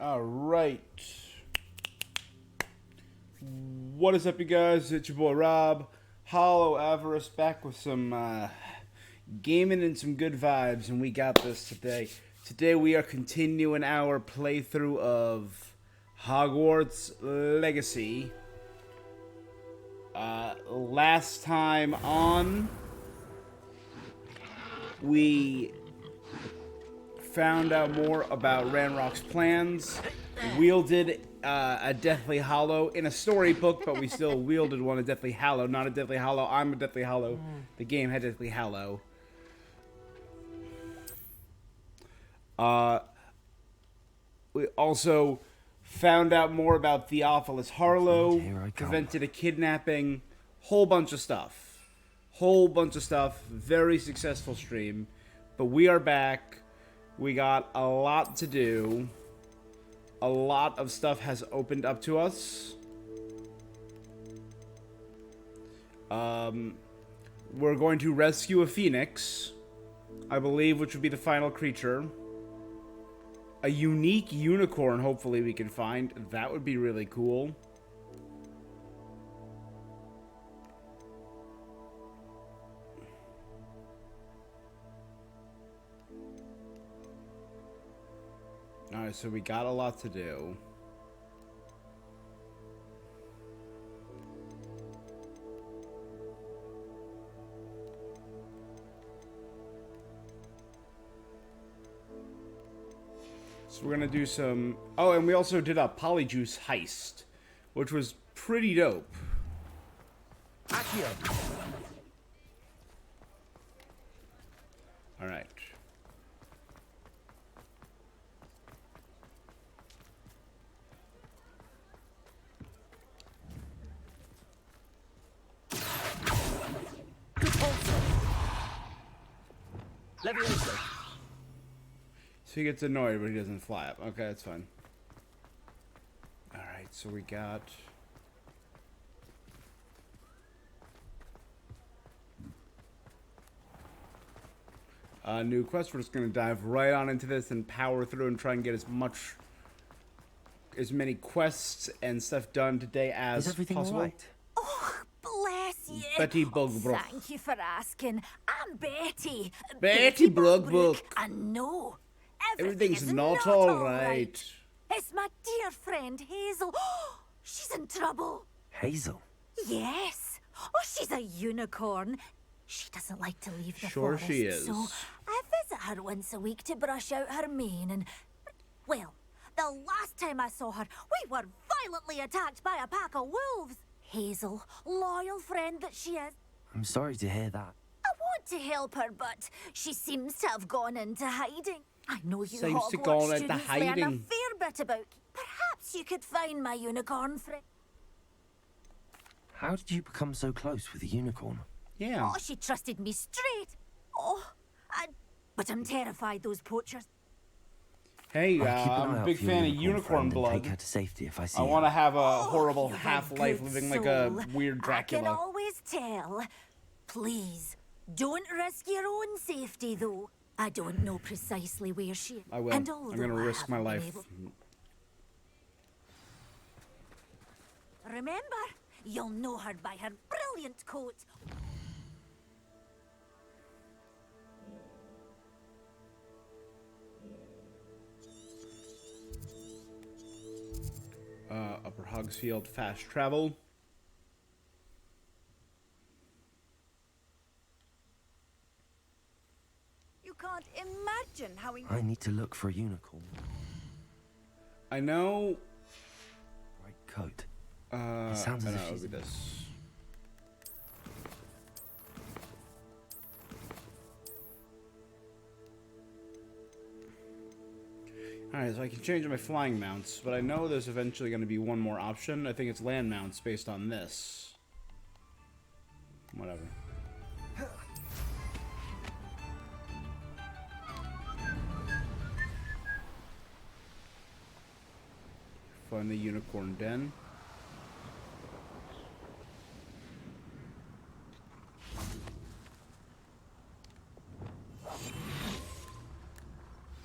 All right. What is up, you guys? It's your boy Rob, Hollow Avarice, back with some gaming and some good vibes, and we got this today. Today we are continuing our playthrough of Hogwarts Legacy. Last time on, we found out more about Ranrock's plans, wielded a Deathly Hallow in a storybook, but we still wielded one, a Deathly Hallow, not a Deathly Hallow. I'm a Deathly Hallow. The game had Deathly Hallow. We also found out more about Theophilus Harlow, prevented a kidnapping, whole bunch of stuff. Very successful stream. But we are back. We got a lot to do. A lot of stuff has opened up to us. We're going to rescue a phoenix, I believe, which would be the final creature. A unique unicorn, hopefully we can find. That would be really cool. Alright, so we got a lot to do. So we're gonna do some... Oh, and we also did a Polyjuice heist, which was pretty dope. Alright. So he gets annoyed, but he doesn't fly up. Okay, that's fine. Alright, so we got... new quest. We're just going to dive right on into this and power through and try and get as many quests and stuff done today as possible. Right? Oh, bless you. Betty Bugbrook. Thank you for asking. I'm Betty. Betty Bugbrook. I know. Everything's is not all right. It's my dear friend Hazel. She's in trouble. Hazel? Yes. Oh, she's a unicorn. She doesn't like to leave the Sure forest, she is. so I visit her once a week to brush out her mane and... Well, the last time I saw her, we were violently attacked by a pack of wolves. Hazel, loyal friend that she is. I'm sorry to hear that. I want to help her, but she seems to have gone into hiding. I know you Seems to Hogwarts go into students learn a hiding. fair bit about. Perhaps you could find my unicorn friend. How did you become so close with a unicorn? Yeah. Oh, she trusted me straight. But I'm terrified those poachers. Hey, I'll keep an I'm eye a out big for your fan of unicorn friend and blood. Take her to safety if I see I want to her. have a horrible you're a half-life good living like a soul. weird I can Dracula. always tell. Please, don't risk your own safety, though. I don't know precisely where she is. I will. And I'm going to although I risk my haven't been life. able- Remember, you'll know her by her brilliant coat. Upper Hogsfield fast travel. You can't imagine how I need to look for a unicorn. I know. Right coat. It sounds as if she's- Look at this. Alright, so I can change my flying mounts, but I know there's eventually going to be one more option. I think it's land mounts based on this. Whatever. Find the unicorn den.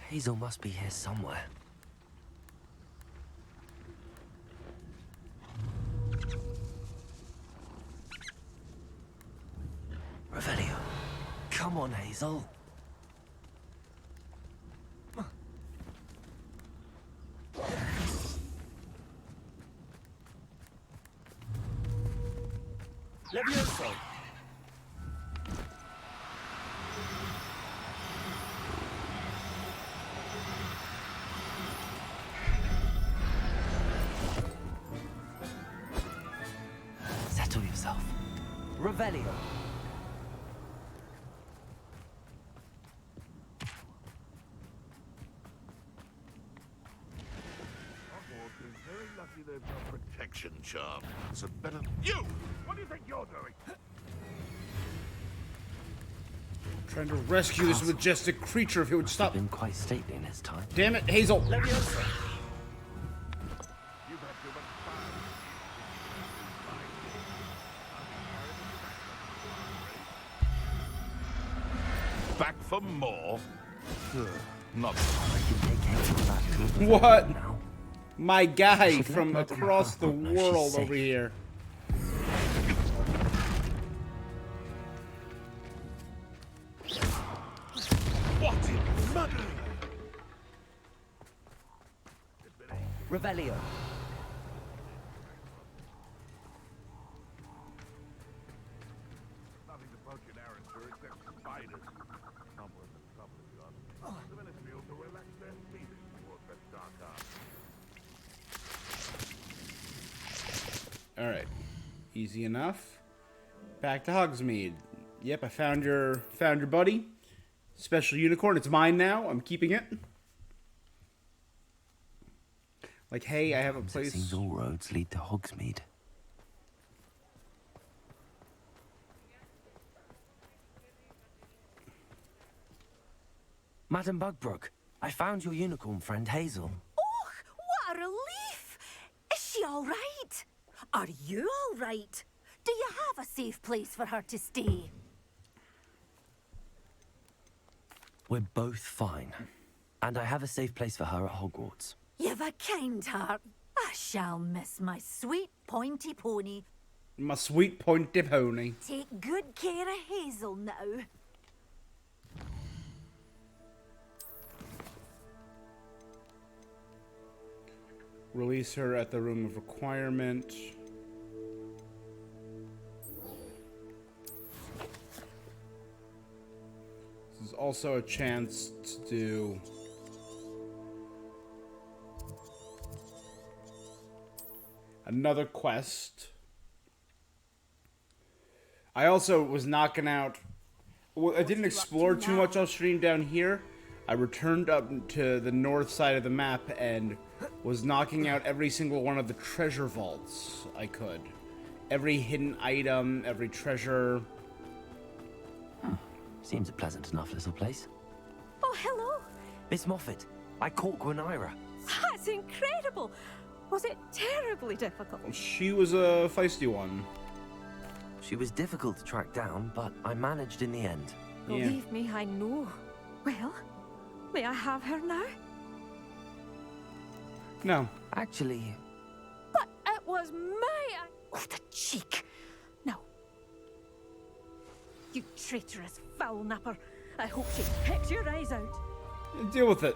Hazel must be here somewhere. Hazel. Levioso. Settle yourself. Revelio. Hogwarts is very lucky they've got protection charm. It's a better... You! What do you think you're doing? Trying to rescue this majestic creature if he would Must stop. have been quite stately in his time. Damn it, Hazel! You've had too much fun. Back for more? Not I can take Hazel back to the What? village now. My guy Should from let across the Madame know she's world safe. over here. what in mud? Revelio. Nothing to poke an arrow for except spiders. Not worth the trouble, if you ask me. The village feels to relax their feelings towards that dark art. Alright. Easy enough. Back to Hogsmeade. Yep, I found your buddy. Special unicorn. It's mine now. I'm keeping it. Like, hey, I have a It place. seems all roads lead to Hogsmeade. Madam Bugbrook, I found your unicorn friend Hazel. Oh, what a relief! Is she all right? Are you all right? Do you have a safe place for her to stay? We're both fine. And I have a safe place for her at Hogwarts. You've a kind heart. I shall miss my sweet pointy pony. My sweet pointy pony. Take good care of Hazel now. Release her at the room of requirement. This is also a chance to do another quest. I also was knocking out. Well, I didn't explore too much off stream down here. I returned up to the north side of the map and was knocking out every single one of the treasure vaults I could. Every hidden item, every treasure. Seems a pleasant enough little place. Oh, hello. Miss Moffat, I caught Gwenira. That's incredible. Was it terribly difficult? She was a feisty one. She was difficult to track down, but I managed in the end. Yeah. Believe me, I know. Well, may I have her now? No. Actually, But it was my... Oh, the cheek. No. You traitorous foul napper. I hope she picks your eyes out. Deal with it.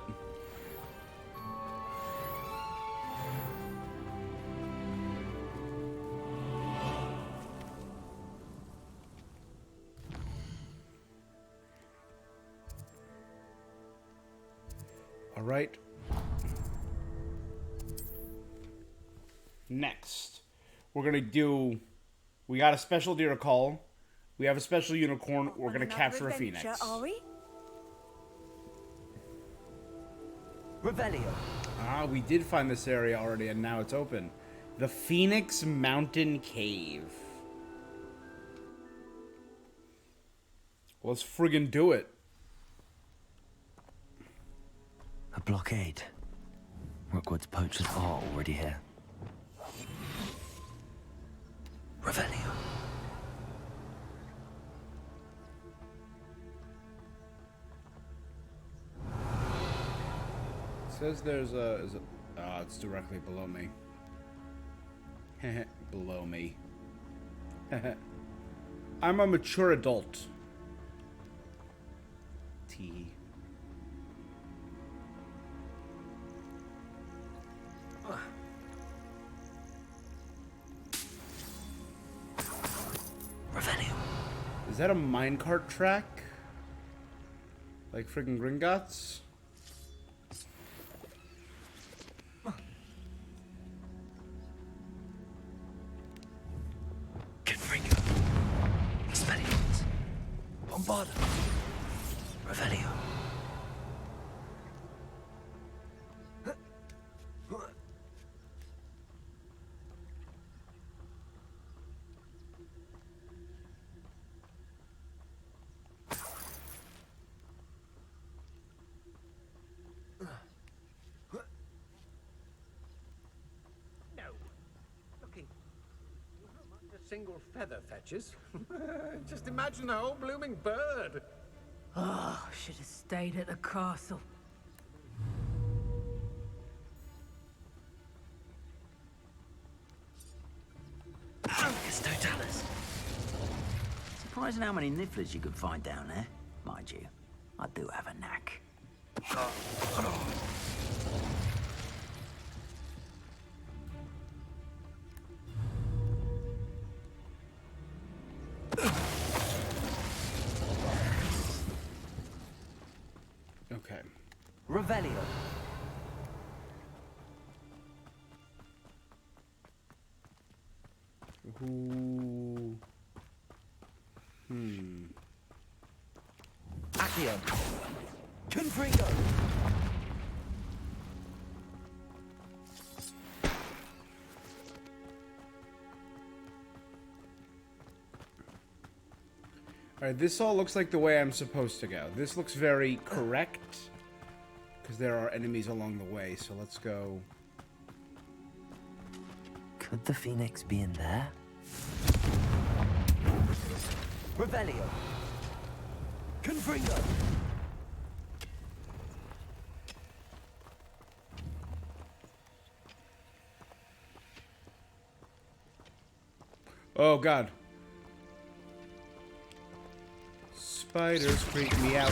All right. Next, we're gonna do. We got a specialty recall. We have a special unicorn. We're gonna capture a phoenix. Are we? Revelio. Ah, we did find this area already, and now it's open. The Phoenix Mountain Cave. Let's friggin' do it. A blockade. Rookwood's poachers are already here. Revelio. Says there's a. It's directly below me. Below me. I'm a mature adult. Tee. Revelio. Is that a minecart track? Like friggin' Gringotts? Confringo. Expelliarmus. Bombarda. Revelio. No. Looking. How much a single feather fetches? Just imagine the whole blooming bird. Oh, should have stayed at the castle. It's Totalis. Surprising how many nifflers you could find down there. Mind you, I do have a knack. Okay. Revelio. Who? Accio. Confringo. Alright, this all looks like the way I'm supposed to go. This looks very correct. Because there are enemies along the way, so let's go. Could the Phoenix be in there? Revelio. Confringo. Oh god. Spiders freak me out.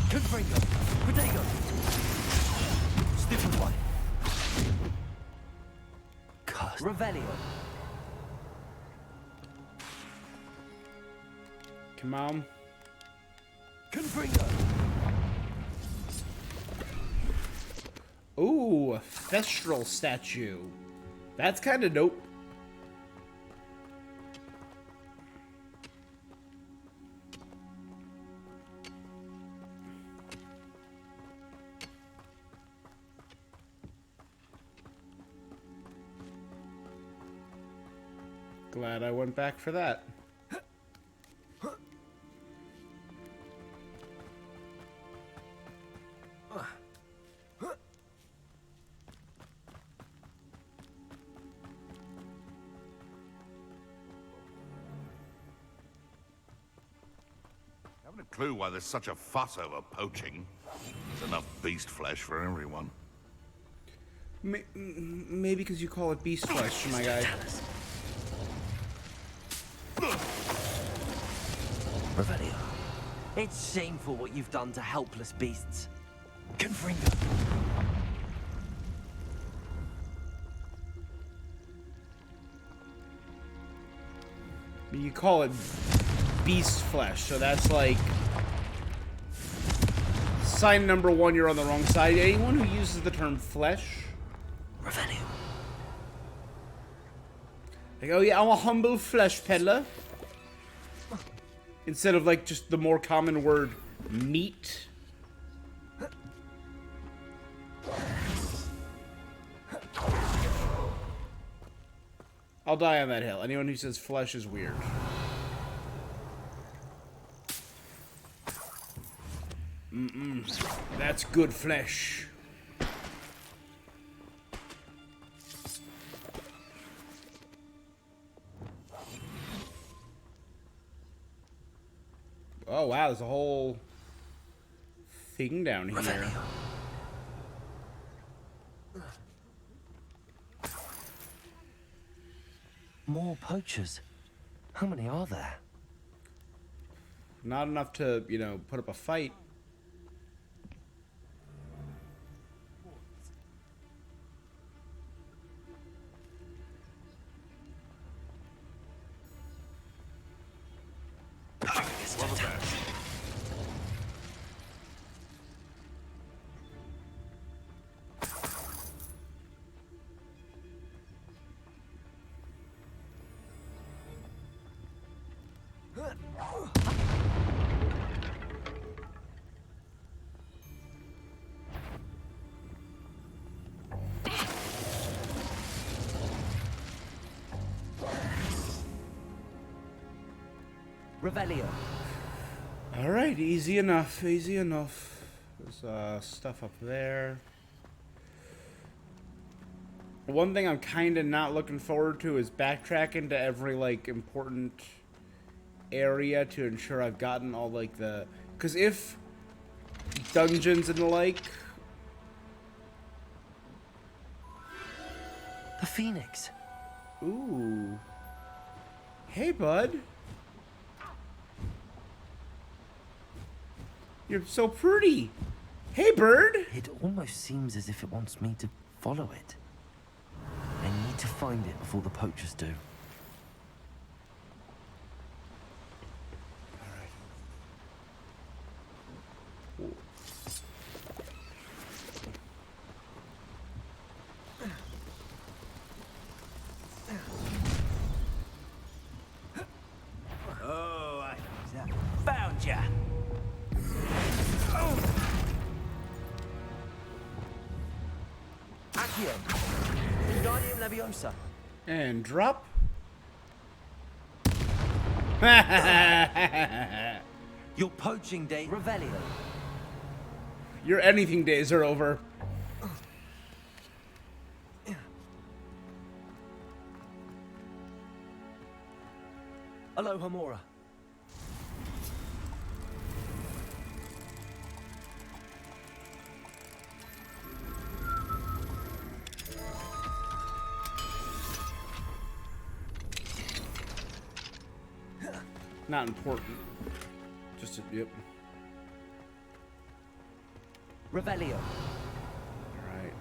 Confringo. Protego. Stiffen one. Curse. Revelio. Come on. Confringo. Ooh, a Thestral statue. That's kind of dope. Glad I went back for that. Haven't a clue why there's such a fuss over poaching. There's enough beast flesh for everyone. Maybe because you call it beast flesh, my guy. Revelio. It's shameful what you've done to helpless beasts. Confringo. You call it beast flesh, so that's like sign number one, you're on the wrong side. Anyone who uses the term flesh, Revelio. like, oh yeah, I'm a humble flesh peddler, instead of like just the more common word meat. I'll die on that hill. Anyone who says flesh is weird. That's good flesh. Oh wow, there's a whole thing down here. Revelio. More poachers. How many are there? Not enough to, you know, put up a fight. Revelio. All right, easy enough, easy enough. There's stuff up there. One thing I'm kind of not looking forward to is backtracking to every, like, important area to ensure I've gotten all, like, the... Because if dungeons and the like... The Phoenix. Ooh. Hey, bud. You're so pretty. Hey, bird. It almost seems as if it wants me to follow it. I need to find it before the poachers do. Oh, I found ya. Accio. Wingardium Leviosa. And drop. Your poaching day. Revelio. Your anything days are over. Aloha Mora. Not important. Just a, yep. Revelio. Alright.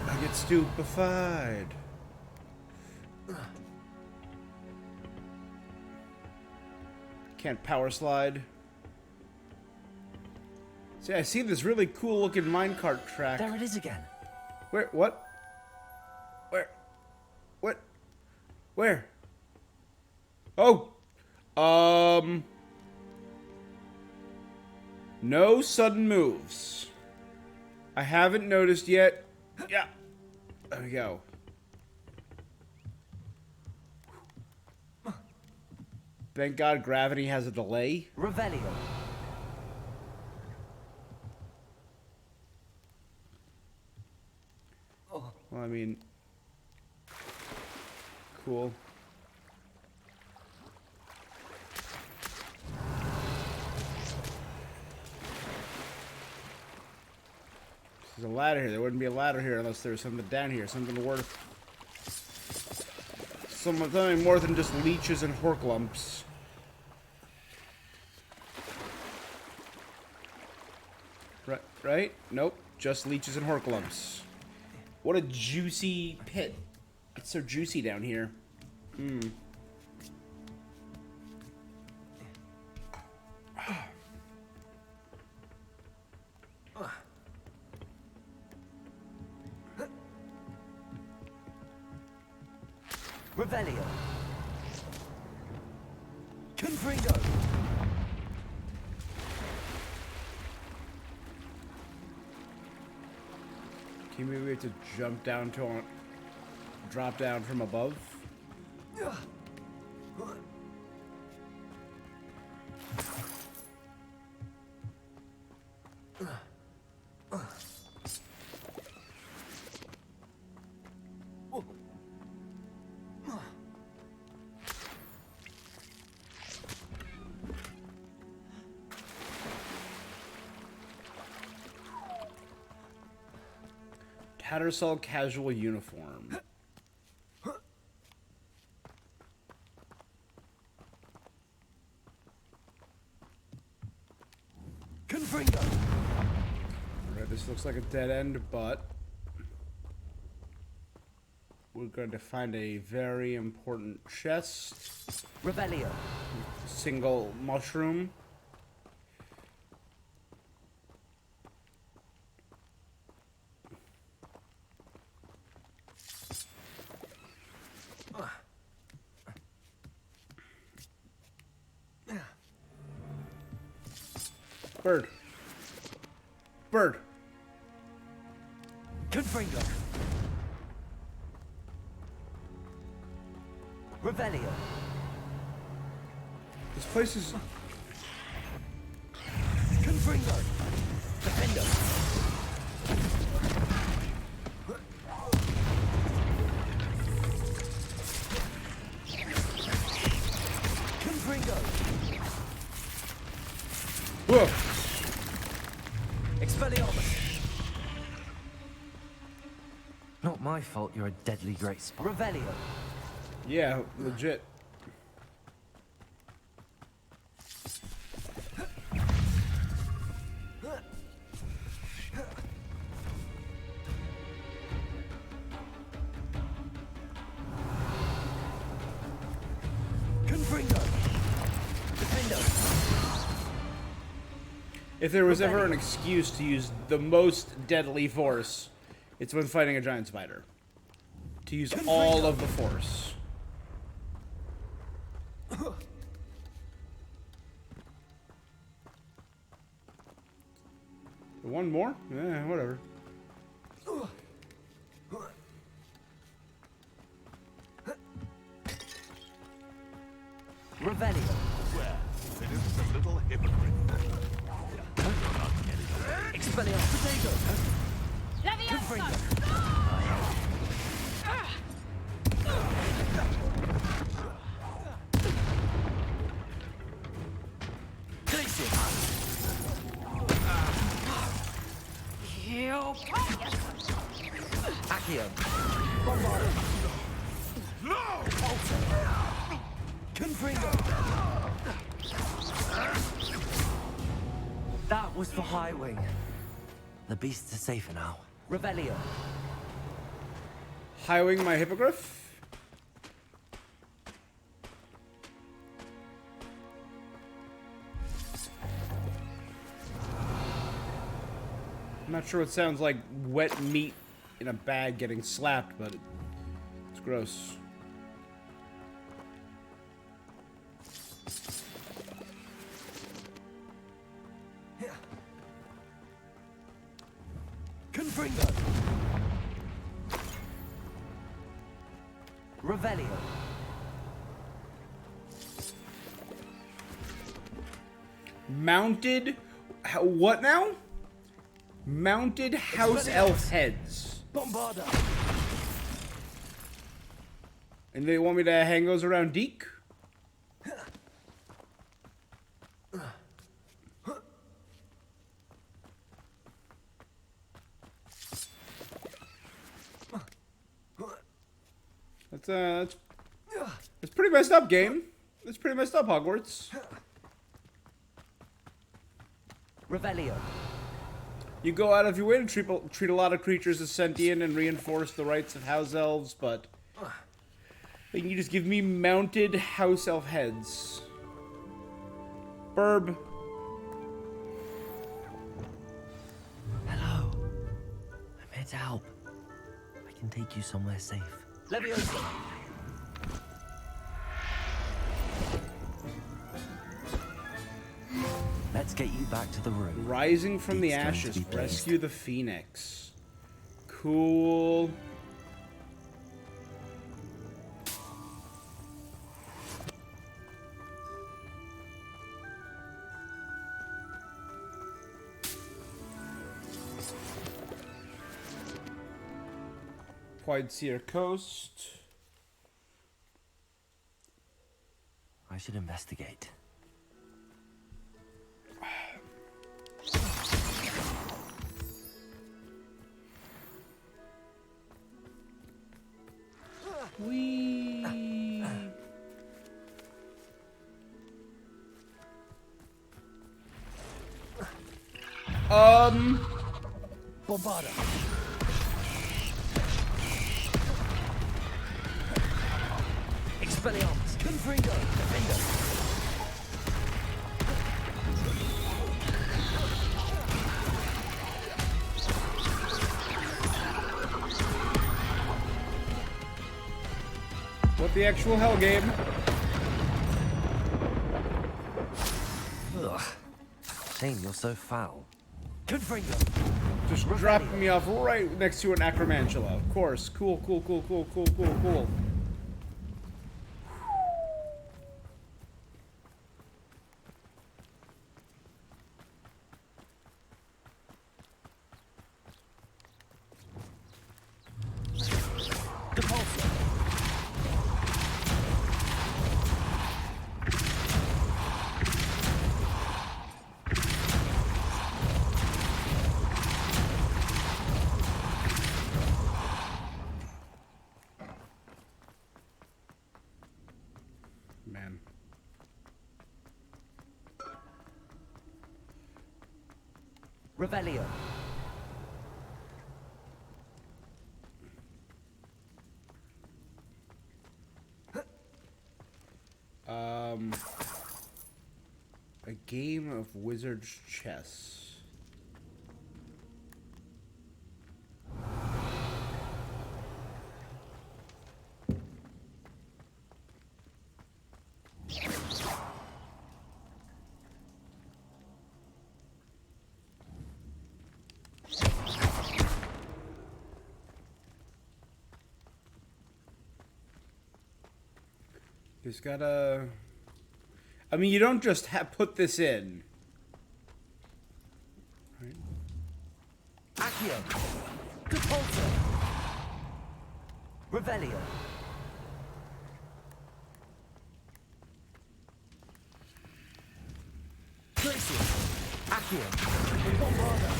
I get stupefied. Can't power slide. See, I see this really cool looking minecart track. There it is again. Where? What? Where? What? Where? Oh! No sudden moves. I haven't noticed yet. Yeah. There we go. Thank God gravity has a delay. Revelio. Well, I mean... Cool. There's a ladder here. There wouldn't be a ladder here unless there was something down here. Something worth... Something more than just leeches and horklumps. Right? Nope. Just leeches and horklumps. What a juicy pit. It's so juicy down here. Hmm. Revelio. Confringo. Can we wait to jump down to drop down from above? Tattersall casual uniform. Confringo. Alright, this looks like a dead end, but we're going to find a very important chest. Revelio. Single mushroom. Bird. Bird. Confringo. Revelio. This place is... Confringo. Defendo. Confringo. Whoa! Expelliarmus. Not my fault you're a deadly great spy. Revelio. Yeah, legit. Confringo. Defendo. If there was ever an excuse to use the most deadly force, it's when fighting a giant spider. To use all of the force. One more? Yeah, whatever. Revelio. Well, it isn't a little hypocrite. You're not getting it. Expelliarmus. Potato. Confringo. Glacier. Accio. Bombardo. No! Confringo. That was for High Wing. The beasts are safer now. Revelio. Highwing my hippogriff? I'm not sure what sounds like wet meat in a bag getting slapped, but it's gross. Confringo. Revelio. Mounted... What now? Mounted house elf heads. Bombarda. And they want me to hang those around Deke? That's pretty messed up, game. That's pretty messed up, Hogwarts. Revelio. You go out of your way to treat a lot of creatures as sentient and reinforce the rights of house elves, but then you just give me mounted house elf heads. Burb. Hello. I'm here to help. I can take you somewhere safe. Leviosa. Let's get you back to the room. Rising from the Deke's going to ashes, be pleased. rescue the phoenix. Cool. Seer Coast. I should investigate. Whee! Bombarda. Expelliarmus. Confringo. Defender. What the actual hell, Gabe? Ugh. Shame you're so foul. Confringo. Just dropping me off right next to an Acromantula. Of course. Cool, cool, cool, cool, cool, cool, cool. Depulso. Man. Revelio. A game of wizard's chess. There's gotta... I mean, you don't just put this in. Right? Accio. Depulso. Revelio. Glacius. Accio. Bombarda.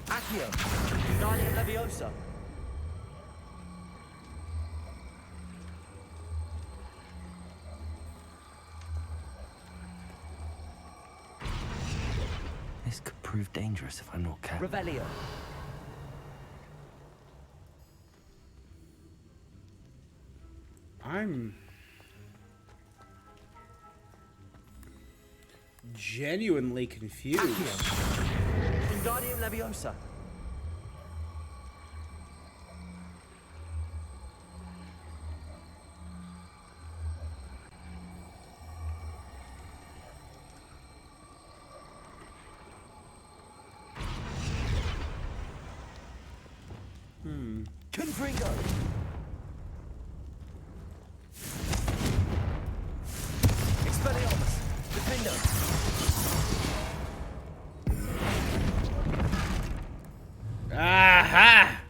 Accio. Guardian Leviosa. This could prove dangerous if I'm not careful. Revelio. I'm genuinely confused. Wingardium Leviosa. Confringo. Expelliarmus. Defender. Aha!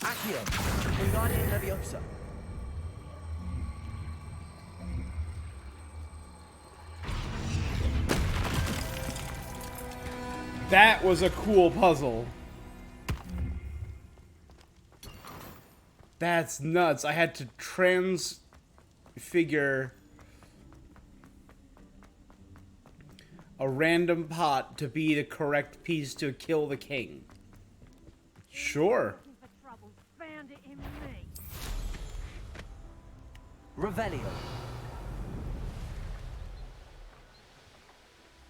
Accio. Wingardium Leviosa. That was a cool puzzle. That's nuts. I had to transfigure a random pot to be the correct piece to kill the king. Sure. Revelio.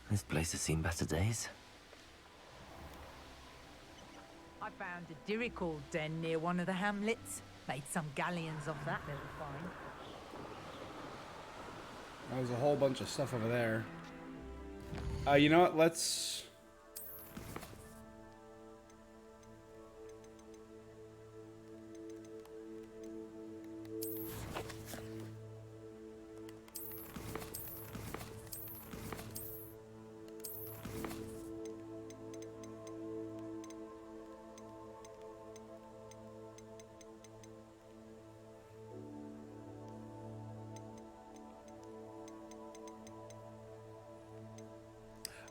This place has seen better days. I found a Diricall den near one of the hamlets. Made some galleons off that little find. There's a whole bunch of stuff over there. You know what? Let's...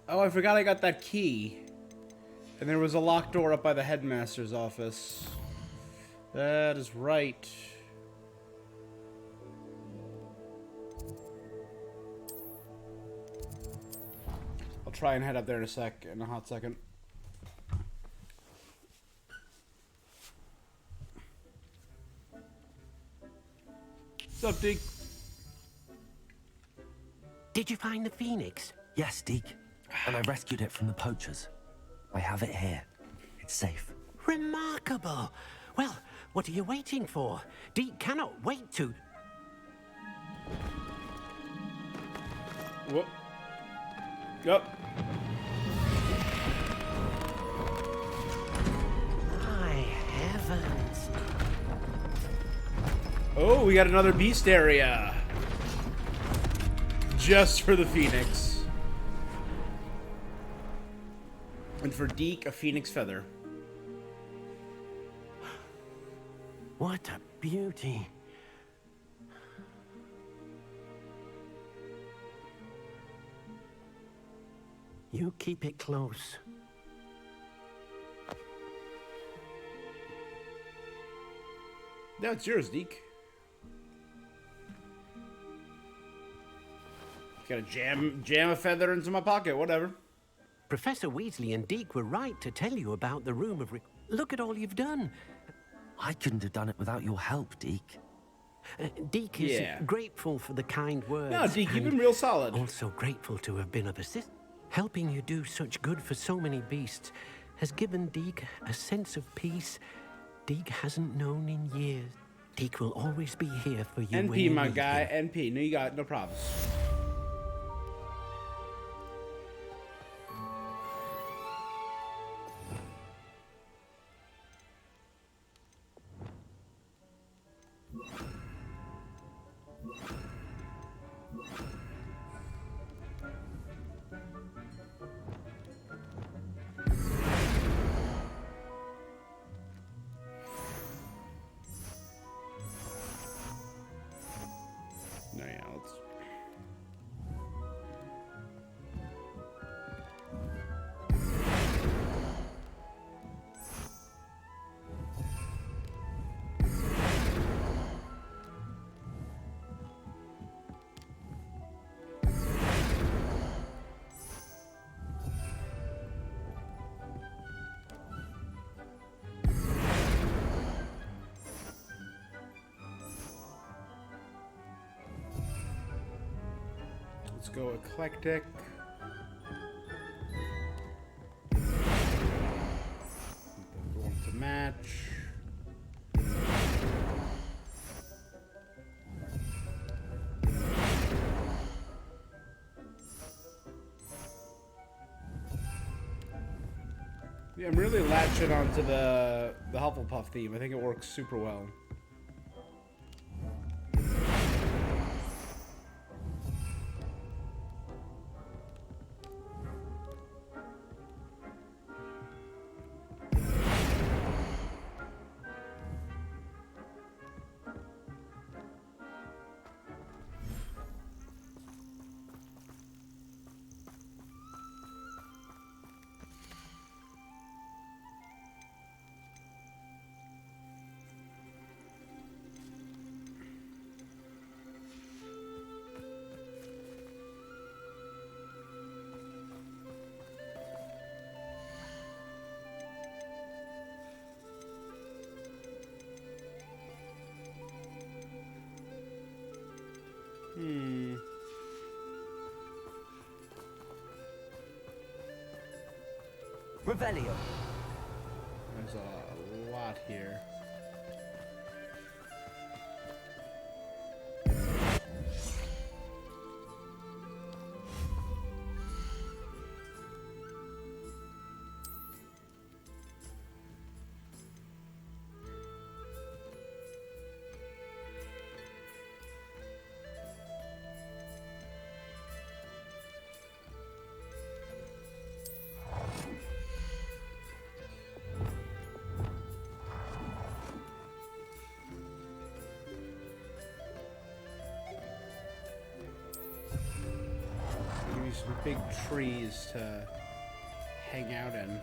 Oh, I forgot I got that key. And there was a locked door up by the headmaster's office. That is right. try and head up there in a hot second. What's up, Deke? Did you find the phoenix? Yes, Deke. And I rescued it from the poachers. I have it here. It's safe. Remarkable. Well, what are you waiting for? Deke cannot wait to... Whoop. Yep. My heavens. Oh, we got another beast area. Just for the phoenix. And for Deke, a phoenix feather. What a beauty. You keep it close. Yeah, it's yours, Deke. Gotta jam a feather into my pocket, whatever. Professor Weasley and Deke were right to tell you about the room of... Look at all you've done. I couldn't have done it without your help, Deke. Deke is grateful for the kind words. No, Deke, you've been real solid. Also grateful to have been of assistance. Helping you do such good for so many beasts has given Deke a sense of peace Deke hasn't known in years. Deke will always be here for you. NP, my guy. NP. No, you got no problems. No, yeah, let's... Let's go eclectic. Going to match. Yeah, I'm really latching onto the Hufflepuff theme. I think it works super well. Revelio. There's a lot here. Some big trees to hang out in.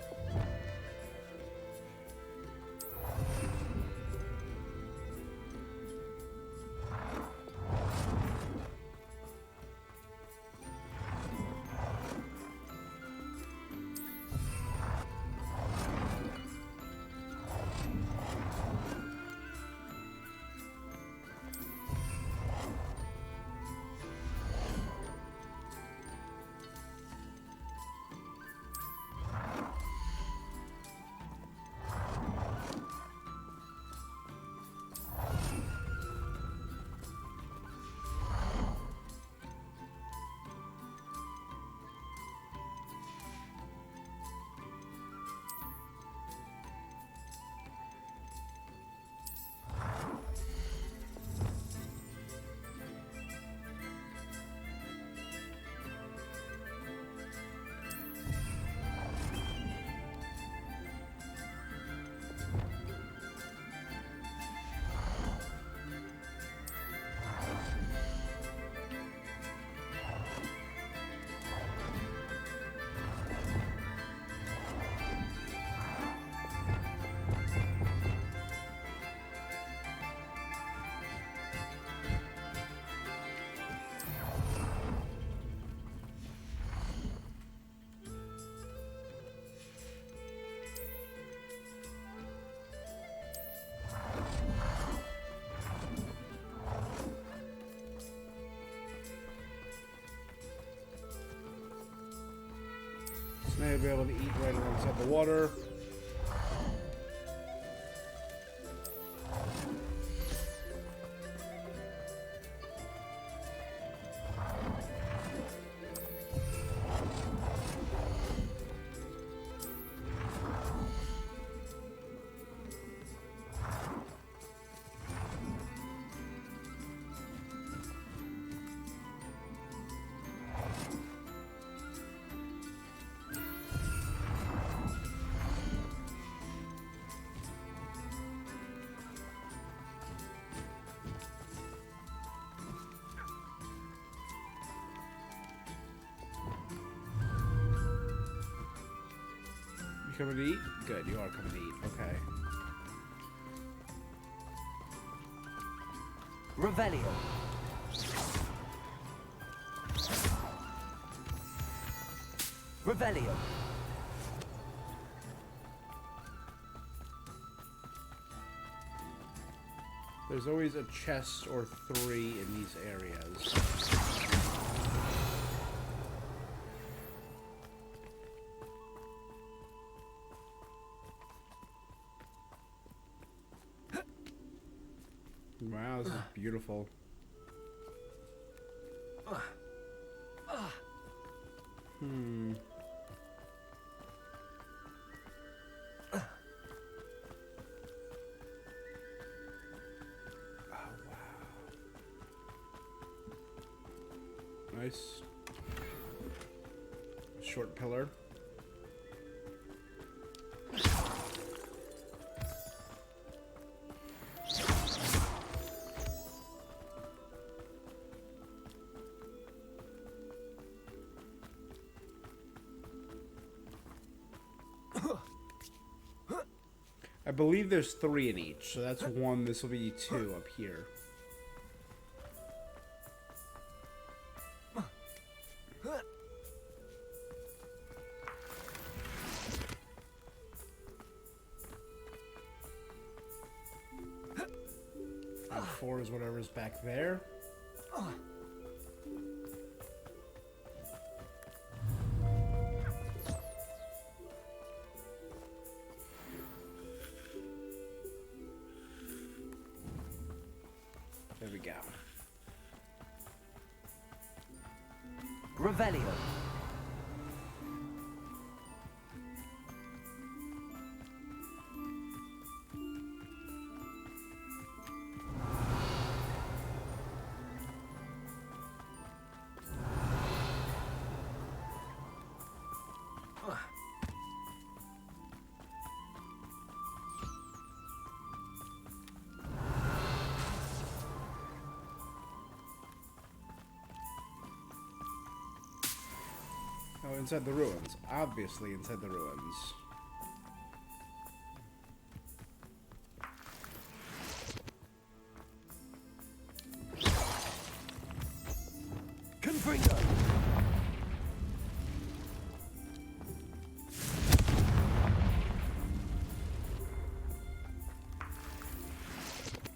to be able to eat right alongside the water. Coming to eat? Good, you are coming to eat. Okay. Revelio. Revelio. There's always a chest or 3 in these areas. Wow, this is beautiful. Hmm. Oh, wow. Nice. Short pillar. I believe there's 3 in each, so that's 1. This will be 2 up here. And 4 is whatever's back there. There we go. Revelio. Oh, inside the ruins. Obviously inside the ruins. Confringo.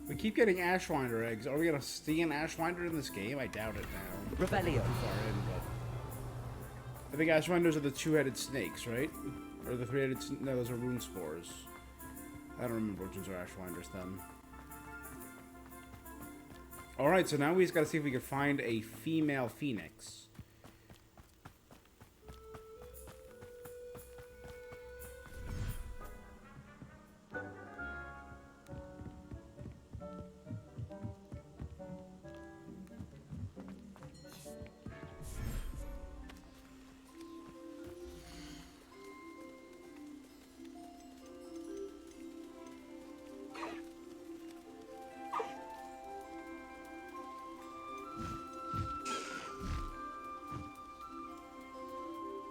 We keep getting Ashwinder eggs. Are we gonna see an Ashwinder in this game? I doubt it now. Revelio. Too far in, but I think Ashwinders are the 2-headed snakes, right? Or the 3-headed... No, those are rune spores. I don't remember which ones are Ashwinders then. Alright, so now we just gotta see if we can find a female phoenix.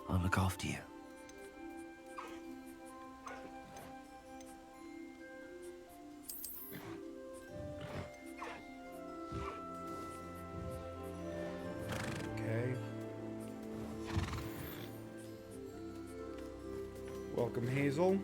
I'll look after you. Okay. Welcome, Hazel.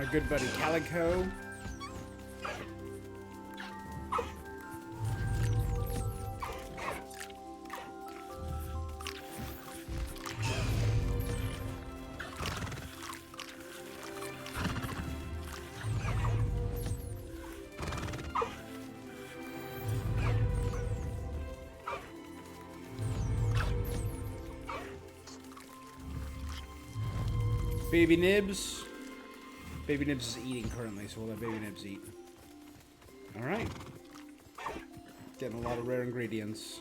My good buddy Calico. Baby Nibs. Baby Nibs is eating currently, so we'll let Baby Nibs eat. Alright. Getting a lot of rare ingredients.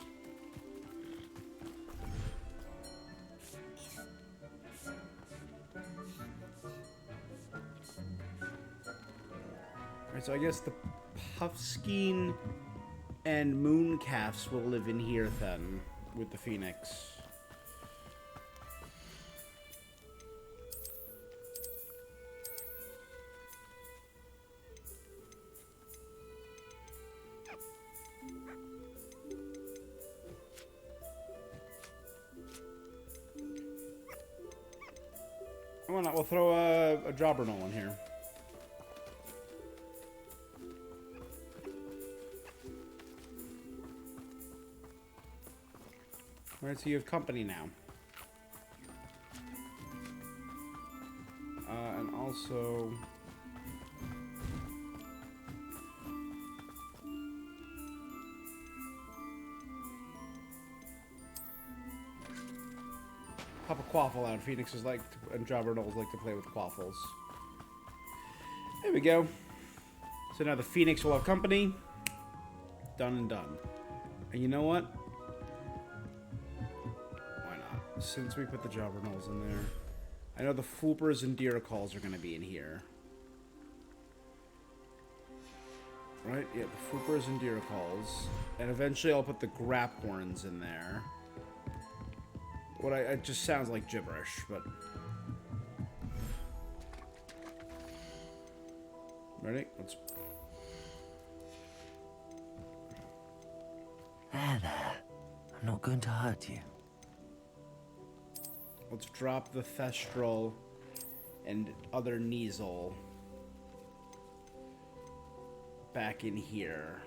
Alright, so I guess the Puffskein and Mooncalfs will live in here then, with the Phoenix. Why not? We'll throw a Jobberknoll in here. Alright, so you have company now. And also... pop a quaffle out. Phoenixes like to, and Jobbernolls like to play with quaffles. There we go. So now the Phoenix will have company. Done and done. And you know what? Why not? Since we put the Jobbernolls in there. I know the Foopers and Deercalls are going to be in here. Right? Yeah, the Foopers and Deercalls. And eventually I'll put the Graphorns in there. It just sounds like gibberish, but... Ready? Let's... There. I'm not going to hurt you. Let's drop the Thestral and other Kneazle back in here.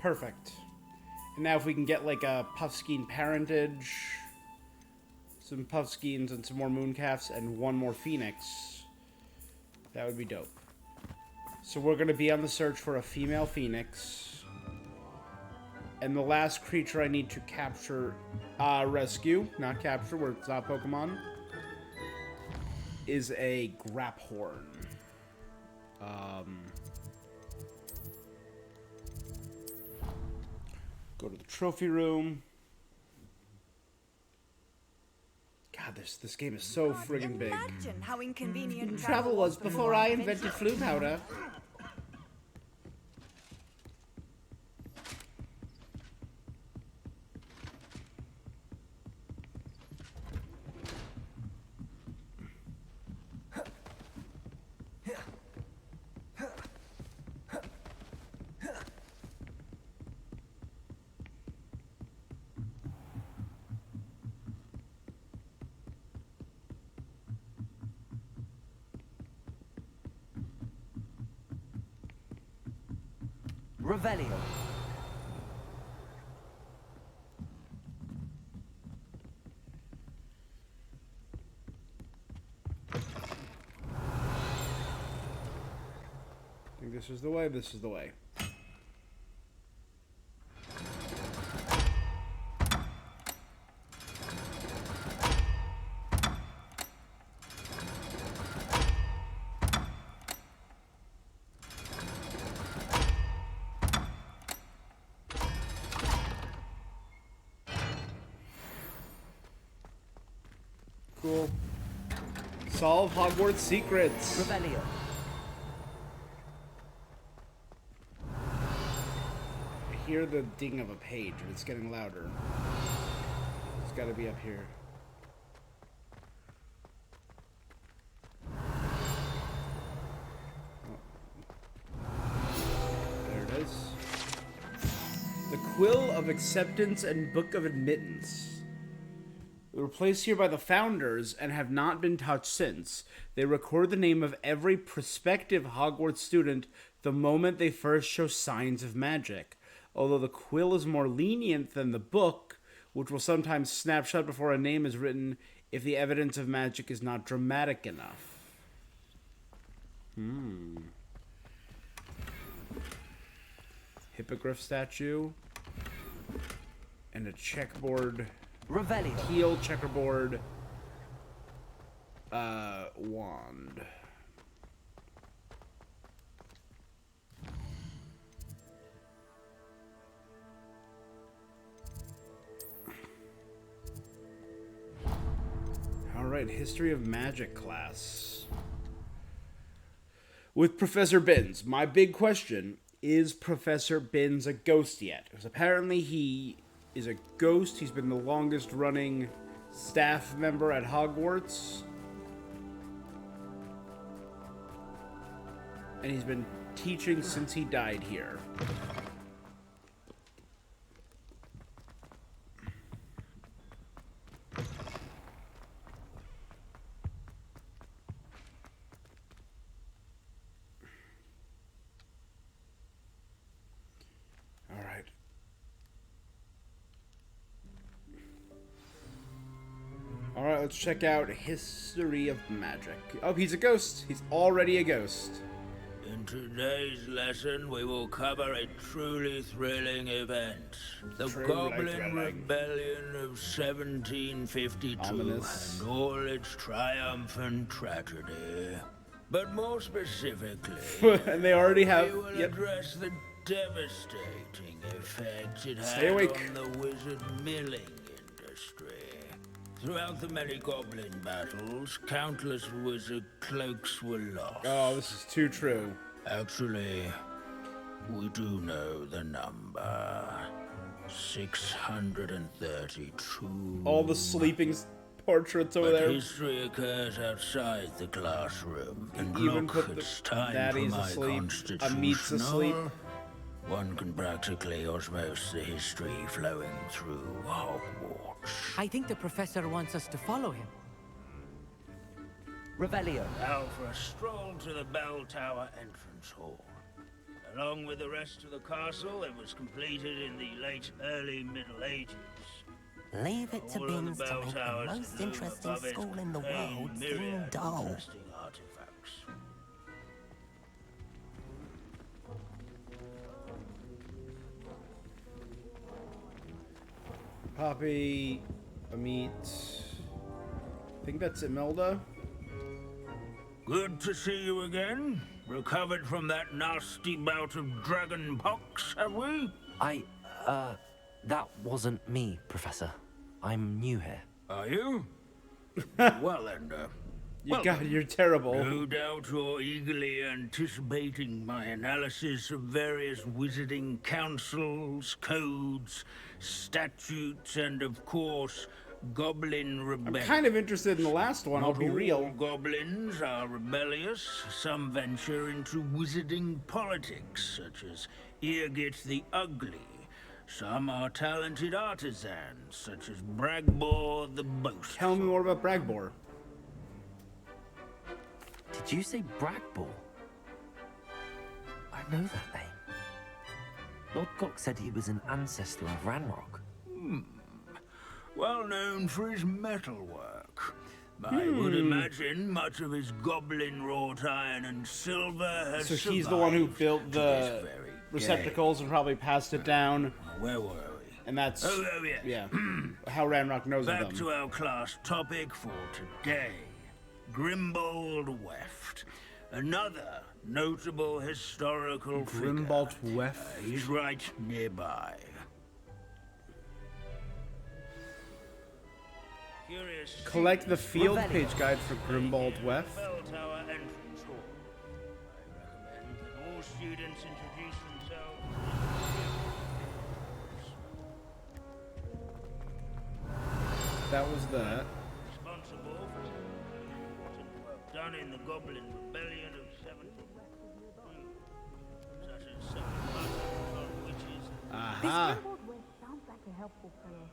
Perfect. And now if we can get like a Puffskein parentage, some Puffskeins and some more Mooncalfs and one more Phoenix, that would be dope. So we're going to be on the search for a female Phoenix. And the last creature I need to capture, rescue, not capture, where it's not Pokemon, is a Graphorn. Go to the trophy room. God, this game is so friggin' big. Imagine how inconvenient Travel was before I invented flu powder. Revelio. I think this is the way, this is the way. Cool. Solve Hogwarts secrets. Revelio. hear the ding of a page, but it's getting louder. It's got to be up here. There it is. The Quill of Acceptance and Book of Admittance. They were placed here by the founders and have not been touched since. They record the name of every prospective Hogwarts student the moment they first show signs of magic. Although the quill is more lenient than the book, which will sometimes snap shut before a name is written if the evidence of magic is not dramatic enough. Hippogriff statue. And a checkboard. Revelio. Teal checkerboard. Wand. Alright, History of Magic class. With Professor Binns. My big question, is Professor Binns a ghost yet? Because apparently he is a ghost. He's been the longest running staff member at Hogwarts. And he's been teaching since he died here. Alright, let's check out History of Magic. Oh, he's a ghost. He's already a ghost. In today's lesson, we will cover a truly thrilling event. The Goblin Rebellion of 1752 and all its triumphant tragedy. But more specifically, and they already have. We will address the devastating effects it Stay had awake. on the wizard milling industry. Throughout the many goblin battles, countless wizard cloaks were lost. Oh, this is too true. Actually, we do know the number. 632. All the sleeping portraits over but there. History occurs outside the classroom. And even look, put it's time daddies for my asleep, constitutional. Amit's asleep. One can practically osmose the history flowing through Hogwarts. I think the professor wants us to follow him. Revelio. Now for a stroll to the bell tower entrance hall. Along with the rest of the castle, it was completed in the late early Middle Ages. Leave it to All of Binns the to bell make the towers most loom interesting above it school in the contain world seem myriad dull. interesting artifacts. Poppy, Amit. I think that's Imelda. Good to see you again. Recovered from that nasty bout of dragon pox, have we? That wasn't me, Professor. I'm new here. Are you? Well then, You're terrible. No doubt you're eagerly anticipating my analysis of various wizarding councils, codes, statutes, and of course, Goblin Rebellion. I'm kind of interested in the last one, I'll be real. All goblins are rebellious. Some venture into wizarding politics, such as Eargit the Ugly. Some are talented artisans, such as Bragbor the Boastful. Tell me more about Bragbor. Did you say Bragbor? I know that name. Lord Gok said he was an ancestor of Ranrock. Well known for his metalwork. I would imagine much of his goblin wrought iron and silver has So he's the one who built to the this very receptacles day. and probably passed it down. Where were we? And that's yeah. how Ranrock knows of Back them. to our class topic for today. Grimbold Weft. Another notable historical figure. Grimbold Weft. He's right nearby. Collect the field page guide for Grimbold Weft. Bell Tower entrance hall. I recommend that all students introduce themselves. that was that. Responsible for important work done in the Goblin Rebellion of 70. Such as some witches. Aha. Sounds like a helpful fellow.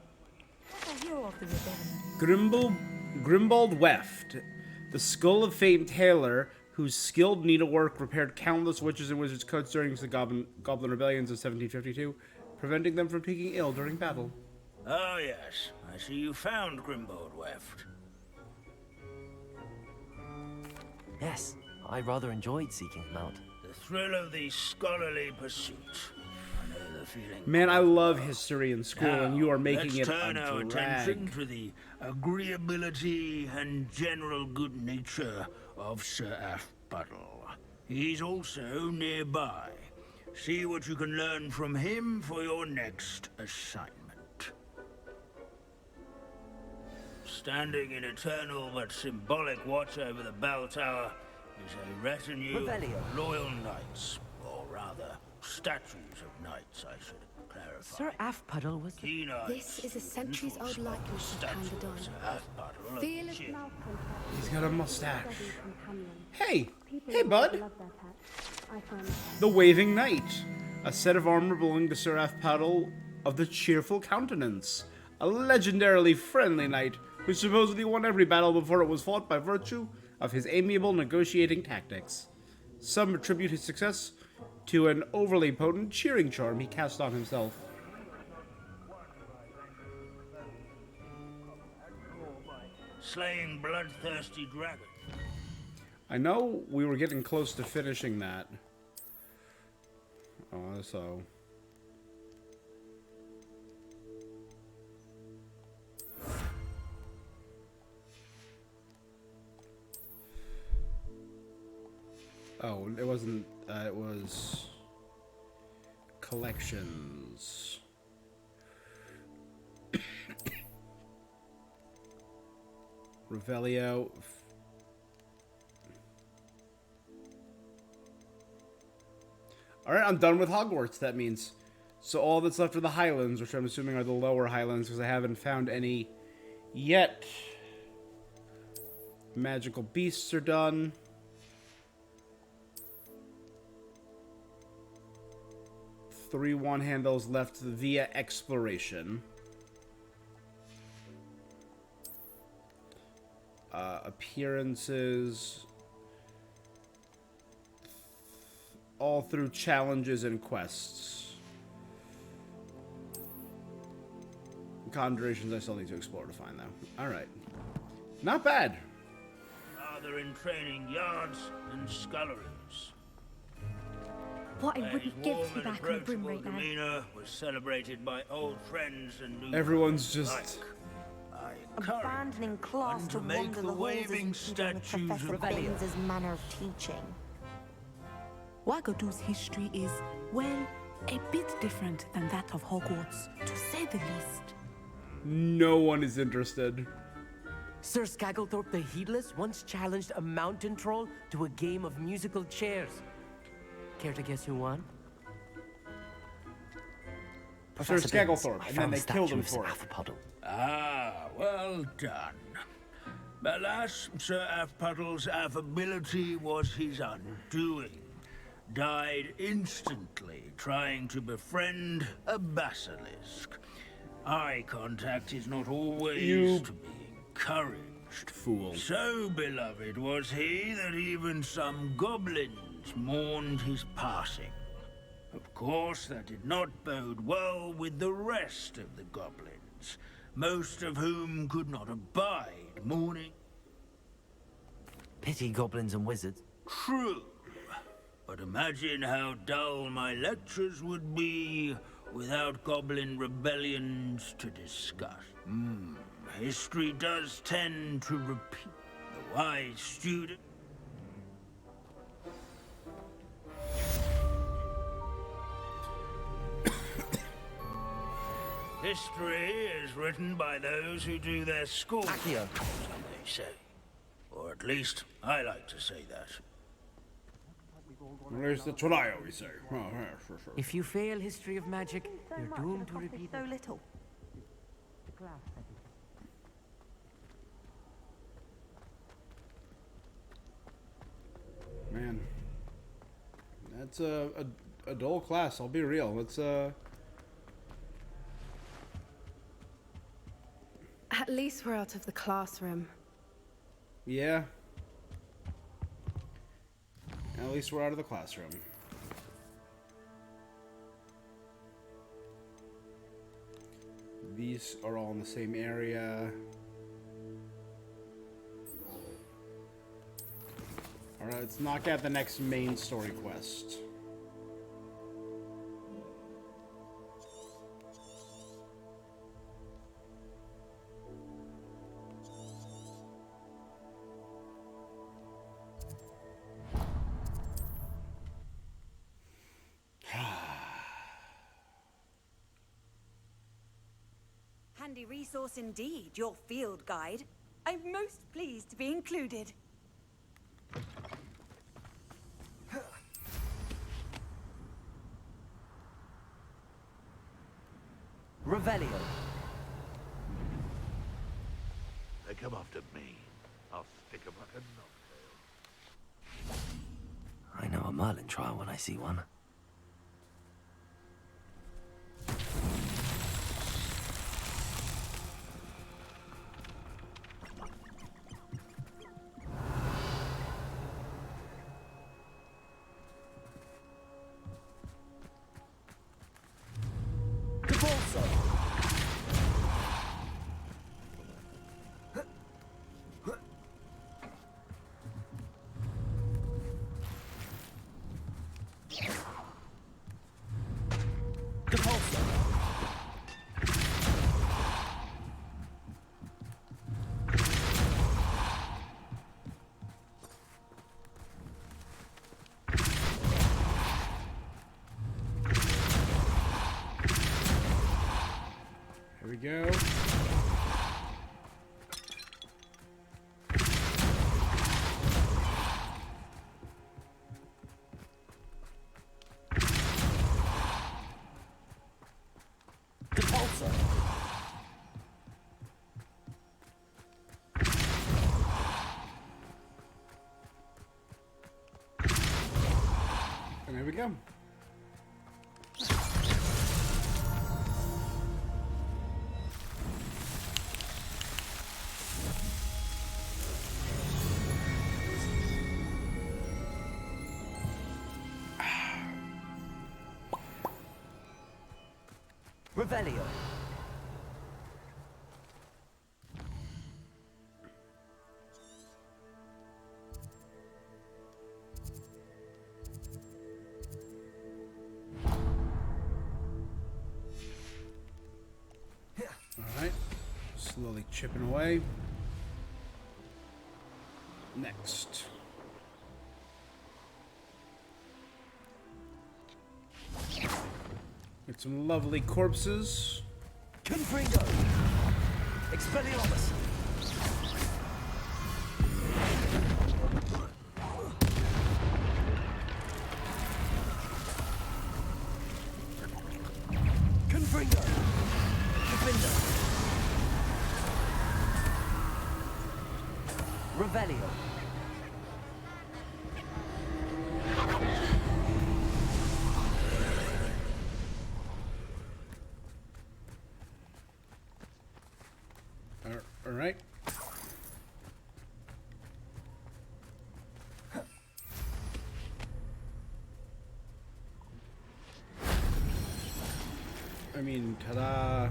What's a hero of the rebellion? Grimbold Weft, the skull of famed tailor whose skilled needlework repaired countless witches and wizards' coats during the Goblin Rebellions of 1752, preventing them from taking ill during battle. Oh yes, I see you found Grimbold Weft. Yes, I rather enjoyed seeking him out. The thrill of the scholarly pursuit. I know the feeling. Man, I love history in school, Now, and you are making let's it turn our a attention drag. to the agreeability and general good nature of Sir Afpuddle. He's also nearby. See what you can learn from him for your next assignment. Standing in eternal but symbolic watch over the bell tower is a retinue Revelio. of loyal knights, or rather, statues of knights, I should clarify. Sir Afpuddle was the... This is a centuries-old likeness of Pandadon. Fearless Cheer. mouse contact. He's got a mustache. Study companion. Hey, People hey, bud. love their pets. I find The Waving Knight, a set of armor belonging to Sir Afpuddle of the Cheerful Countenance, a legendarily friendly knight who supposedly won every battle before it was fought by virtue of his amiable negotiating tactics. Some attribute his success to an overly potent cheering charm he cast on himself. Slaying bloodthirsty dragons. I know we were getting close to finishing that. So... Oh, it wasn't, it was collections. Revelio. Alright, I'm done with Hogwarts, that means. So all that's left are the Highlands, which I'm assuming are the lower Highlands, because I haven't found any yet. Magical beasts are done. Three one-handles left via exploration. Appearances. All through challenges and quests. Conjurations I still need to explore to find though. Alright. Not bad. Rather in training yards and sculleries. what I His wouldn't give warm to be and back on the brim approachable right now. demeanor was celebrated by old friends and new Everyone's friends just... alike. I encourage Abandoning class one to to make wander the the halls waving isn't on the statues Professor of Baines's manner of teaching. Wagadu's history is, well, a bit different than that of Hogwarts, to say the least. No one is interested. Sir Skagglethorpe the Heedless once challenged a mountain troll to a game of musical chairs. Care to guess who won? Sir Professor Binns, Skagglethorpe, I and then found they the killed him statue for of it. Sir Afpuddle. Ah, well done. Alas, Sir Afpuddle's affability was his undoing. Died instantly trying to befriend a basilisk. Eye contact is not always to be encouraged. Fool. So beloved was he that even some goblins mourned his passing. Of course, that did not bode well with the rest of the goblins, most of whom could not abide mourning. Pity goblins and wizards. True. But imagine how dull my lectures would be without goblin rebellions to discuss. History does tend to repeat. The wise student... History is written by those who do their school, Accio. some may say. Or at least, I like to say that. At least that's what I always say. Oh, yeah, sure. If you fail history of magic, you're doomed to repeat So it. little. That's a dull class. I'll be real. Let's At least we're out of the classroom. Yeah. At least we're out of the classroom. These are all in the same area. Alright, let's knock out the next main story quest. Handy resource indeed, your field guide. I'm most pleased to be included. Revelio. They come after me. I'll stick 'em like a knocktail. I know a Merlin trial when I see one. Here we go. And there we go. Revelio. Alright. Slowly chipping away. Next. Get some lovely corpses. Confringo. Expelliarmus. Confringo. Defender. Revelio. All right. I mean, ta-da.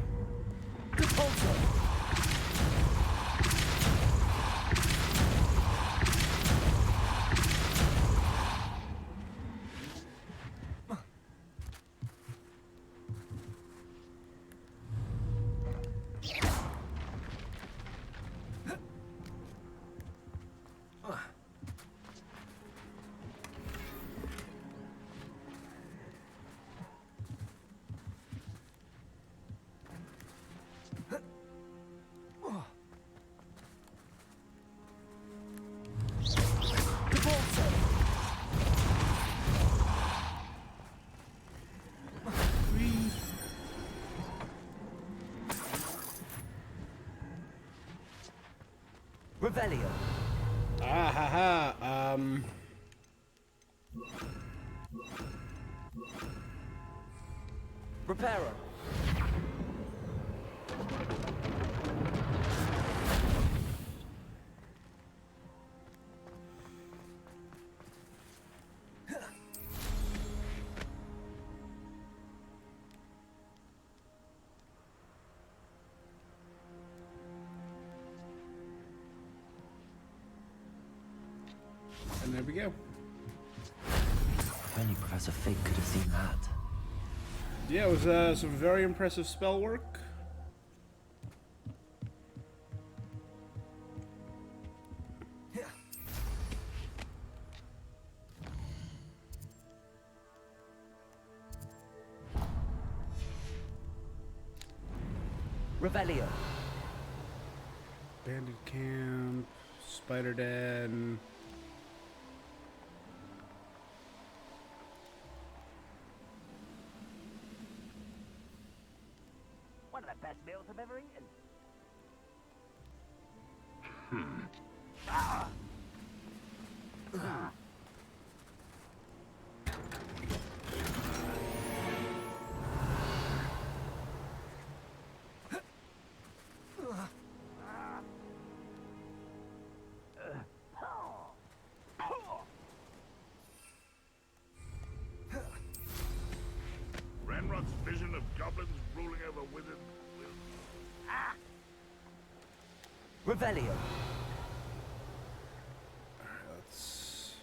Revelio. Ah ha ha. Repairer. And there we go. Only Professor Fig could have seen that. Yeah, it was some very impressive spell work. Revelio. Bandit Camp, Spider Den. One of the best meals I've ever eaten. Renrock's vision of goblins ruling over wizards will... Revelio. Let's...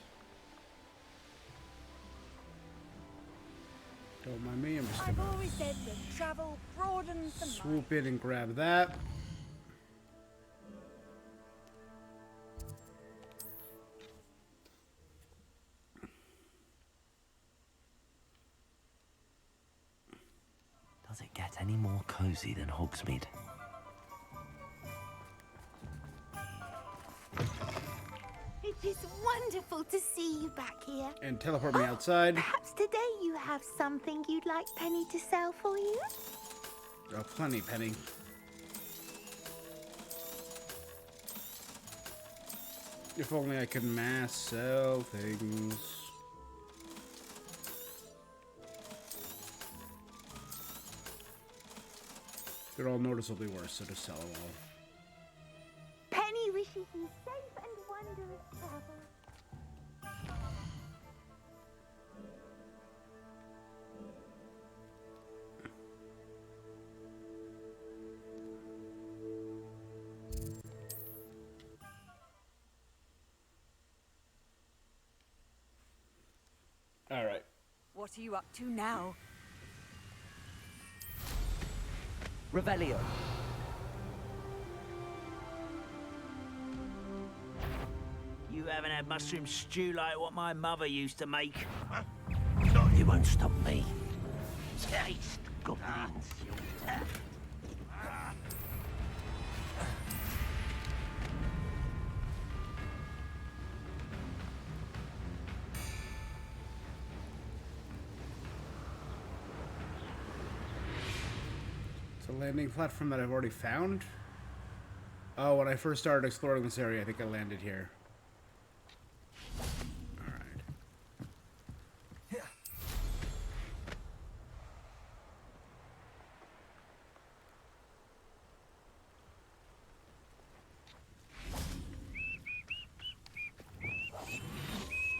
Don't mind me, I'm just I've gonna always said that travel broadens the mind. swoop in and grab that. Does it get any more cozy than Hogsmeade? It is wonderful to see you back here. And teleport me outside. Perhaps today you have something you'd like Penny to sell for you? Oh, plenty, Penny. If only I could mass sell things. They're all noticeably worse, so just sell them all. Penny wishes you safe and wondrous travel. All right. What are you up to now? Revelio. You haven't had mushroom stew like what my mother used to make. You won't stop me. Taste goblins. It's a landing platform that I've already found. Oh, when I first started exploring this area, I think I landed here.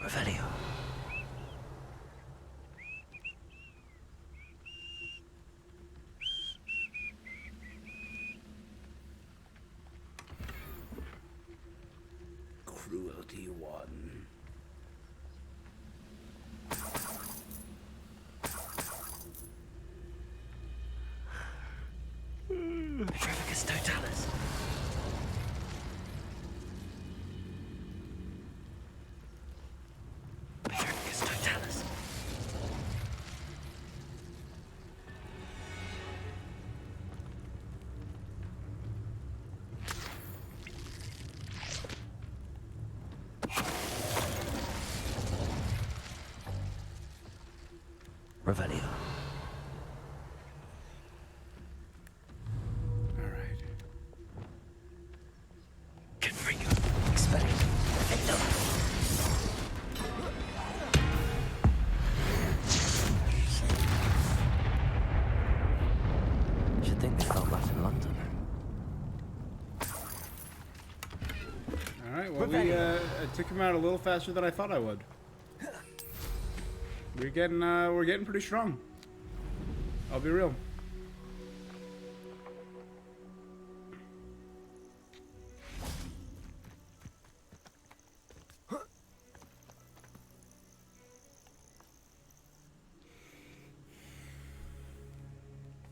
Revelio. Cruelty 1. Petrificus totalis. Petrificus totalis. Revelio. All right. Confringo. Expelling. Perfecto. I took him out a little faster than I thought I would. We're getting pretty strong. I'll be real.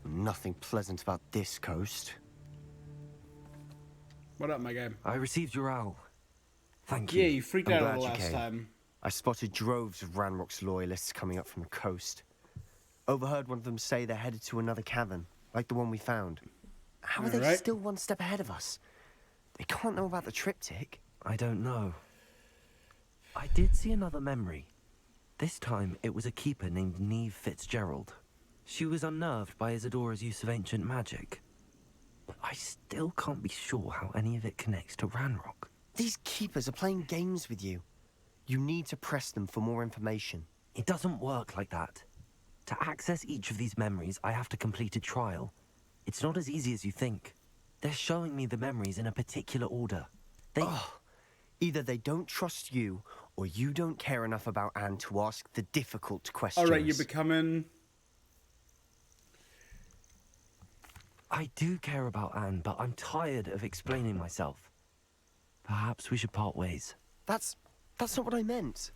Nothing pleasant about this coast. What up, my guy? I received your owl. Thank you. you. Yeah, you freaked I'm out glad the you last came. time. I spotted droves of Ranrock's loyalists coming up from the coast. Overheard one of them say they're headed to another cavern, like the one we found. How are they still one step ahead of us? They can't know about the triptych. I don't know. I did see another memory. This time, it was a keeper named Neve Fitzgerald. She was unnerved by Isadora's use of ancient magic. But I still can't be sure how any of it connects to Ranrock. These keepers are playing games with you. You need to press them for more information. It doesn't work like that. To access each of these memories, I have to complete a trial. It's not as easy as you think. They're showing me the memories in a particular order. Either they don't trust you, or you don't care enough about Anne to ask the difficult questions. Alright, you're becoming... I do care about Anne, but I'm tired of explaining myself. Perhaps we should part ways. That's not what I meant.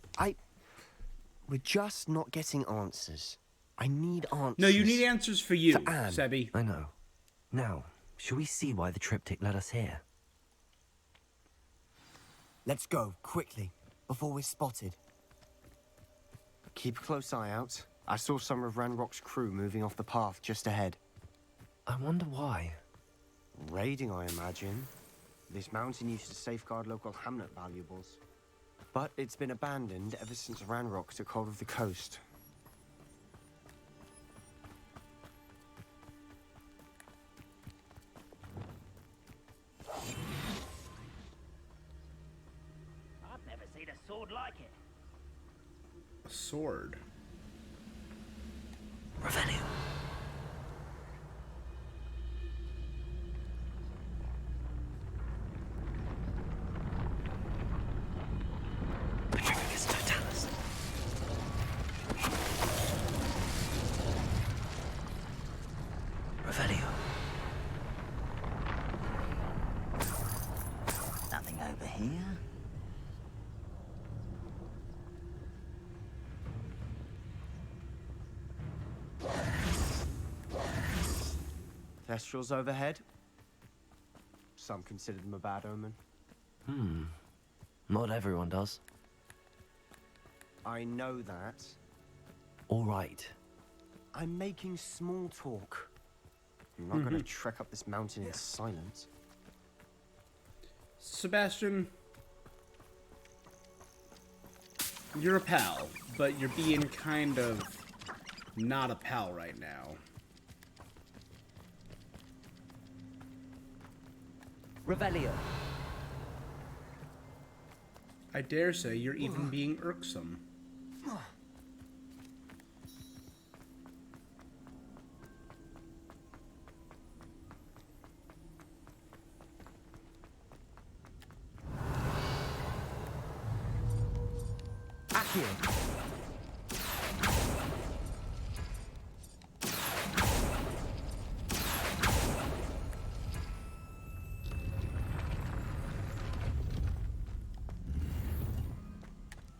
We're just not getting answers. I need answers. No, you need answers for you, Anne. Sebi. I know. Now, shall we see why the triptych led us here? Let's go, quickly, before we're spotted. Keep a close eye out. I saw some of Ranrock's crew moving off the path just ahead. I wonder why. Raiding, I imagine. This mountain used to safeguard local hamlet valuables. But it's been abandoned ever since Ranrock took hold of the coast. I've never seen a sword like it. A sword? Revelio. Nothing over here. Thestrals overhead. Some consider them a bad omen. Not everyone does. I know that. All right. I'm making small talk. I'm not going to trek up this mountain in silence. Sebastian, you're a pal, but you're being kind of not a pal right now. Revelio. I dare say you're even being irksome.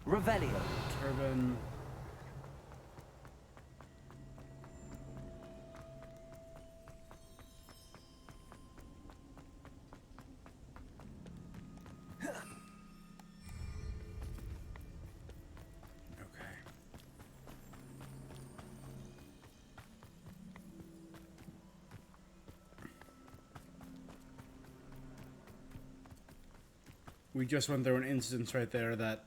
Revelio. Turban. We just went through an instance right there, that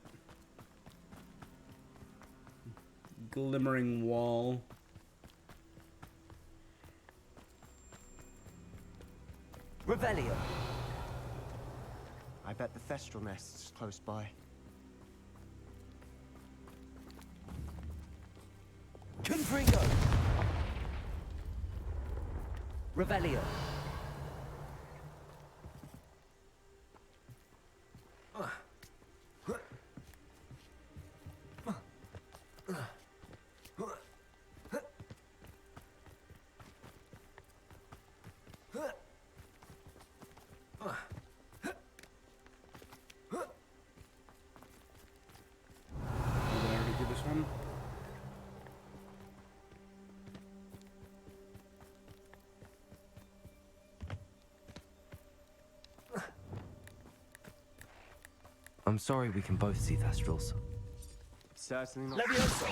glimmering wall. Revelio. I bet the Thestral nest is close by. Confringo. Revelio. I'm sorry we can both see Thestrals. Certainly not. Leviosa!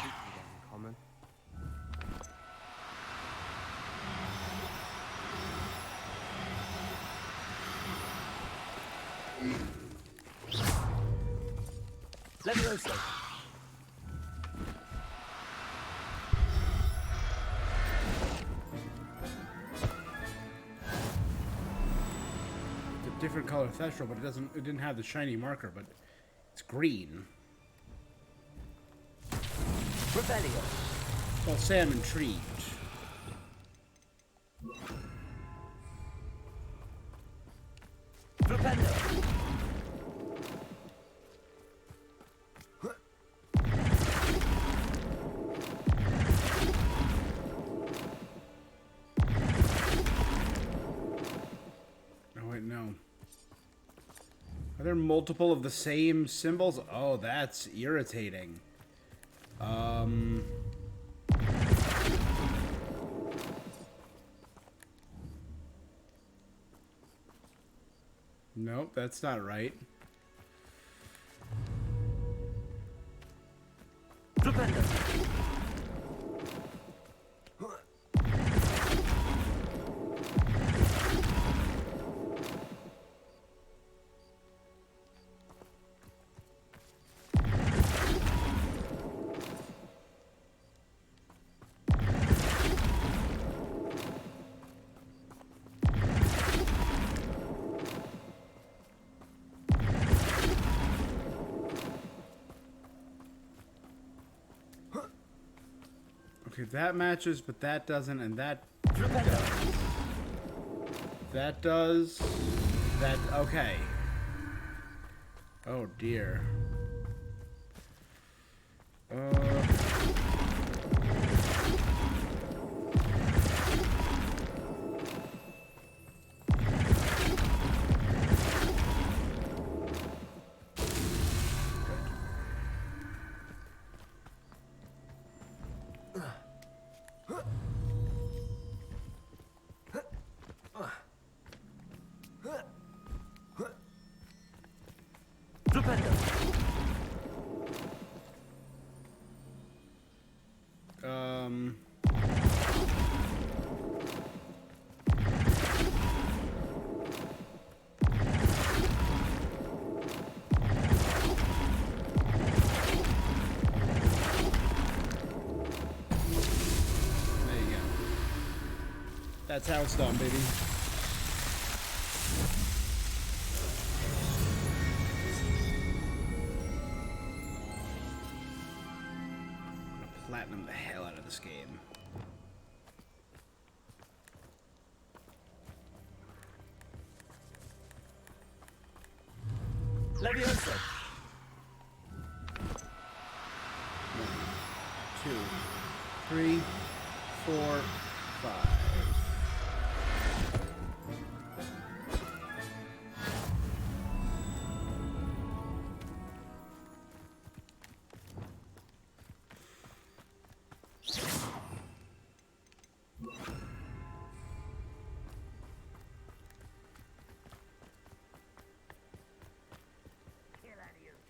Common. Leviosa! It's a different color Thestral, but it didn't have the shiny marker, but it's green. Rebellion! Well, say I'm intrigued. Flipendo! Oh, wait, no. Are there multiple of the same symbols? Oh, that's irritating. Nope, that's not right. Flipendo! Okay, that matches, but that doesn't, and that Flipendo! that does. That okay. Oh dear. Flipendo! There you go. That's how it's done, baby. Platinum the hell out of this game. Leviosa! 1, 2, 3, 4, 5.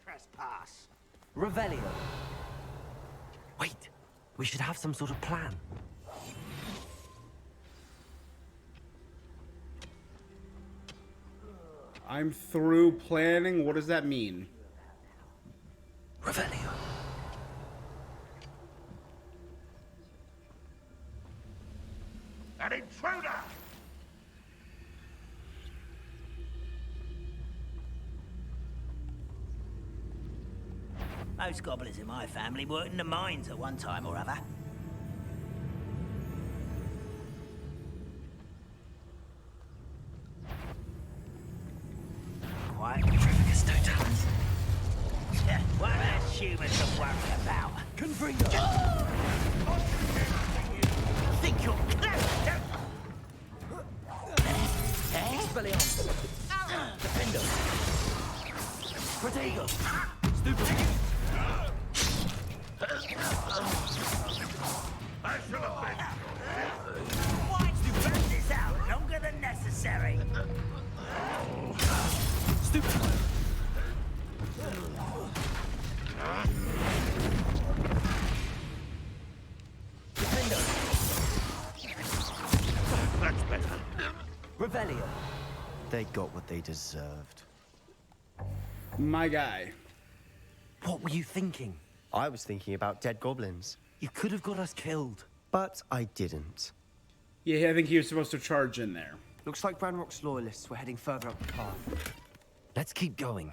Trespass. Revelio! Wait, we should have some sort of plan. I'm through planning. What does that mean? Revelio. An intruder! Most goblins in my family worked in the mines at one time or other. Quite Trifficus totalis. what else humans are worried about? Confringo! Think you're clever, don't you? Expelliarmus! Defendo! Protego! Stupid! I should have been. Why'd you drag this out longer than necessary? Stupid! Revelio. They got what they deserved. My guy. What were you thinking? I was thinking about dead goblins. You could have got us killed. But I didn't. Yeah, I think he was supposed to charge in there. Looks like Ranrock's loyalists were heading further up the path. Let's keep going.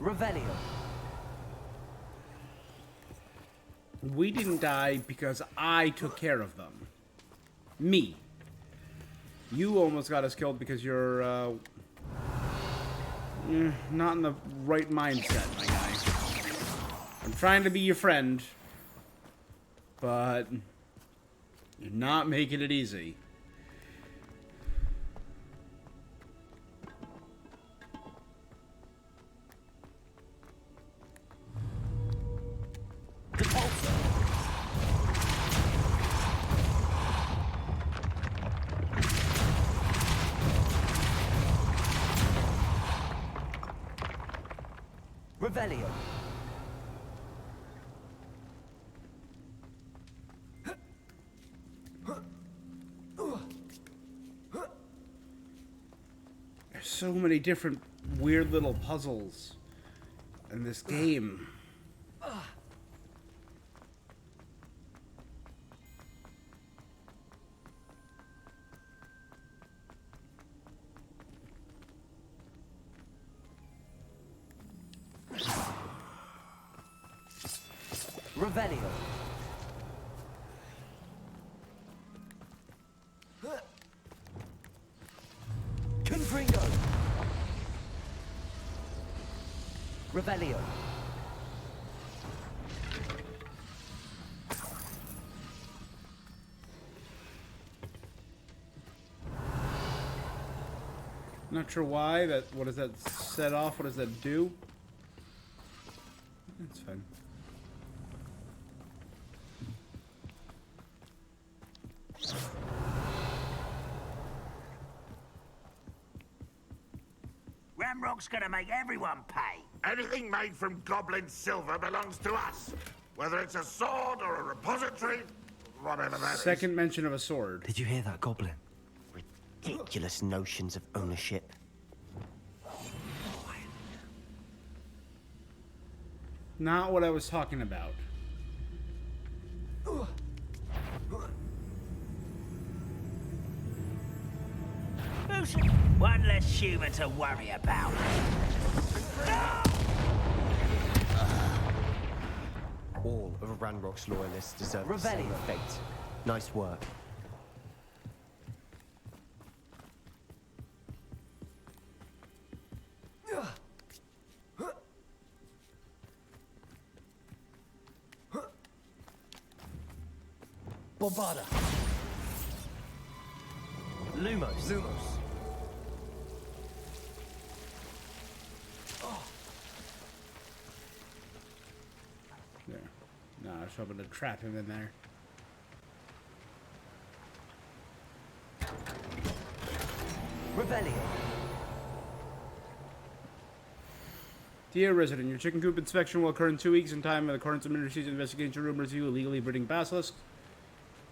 Revelio. We didn't die because I took care of them. Me. You almost got us killed because you're, not in the right mindset, my guy. I'm trying to be your friend, but you're not making it easy. Revelio. There's so many different weird little puzzles in this game. Revelio. Confringo. Revelio. Not sure why. What does that set off? What does that do? That's fine. Ramrock's gonna make everyone pay. Anything made from goblin silver belongs to us. Whether it's a sword or a repository, whatever that is. Second mention of a sword. Did you hear that, Goblin? Ridiculous notions of ownership. Not what I was talking about. One less human to worry about. All of Ranrock's loyalists deserve the same fate. Nice work. Bombada. Lumos. There. No, I was hoping to trap him in there. Revelio. Dear resident, your chicken coop inspection will occur in 2 weeks in time. In accordance with Ministry's investigation rumors of you illegally breeding basilisks.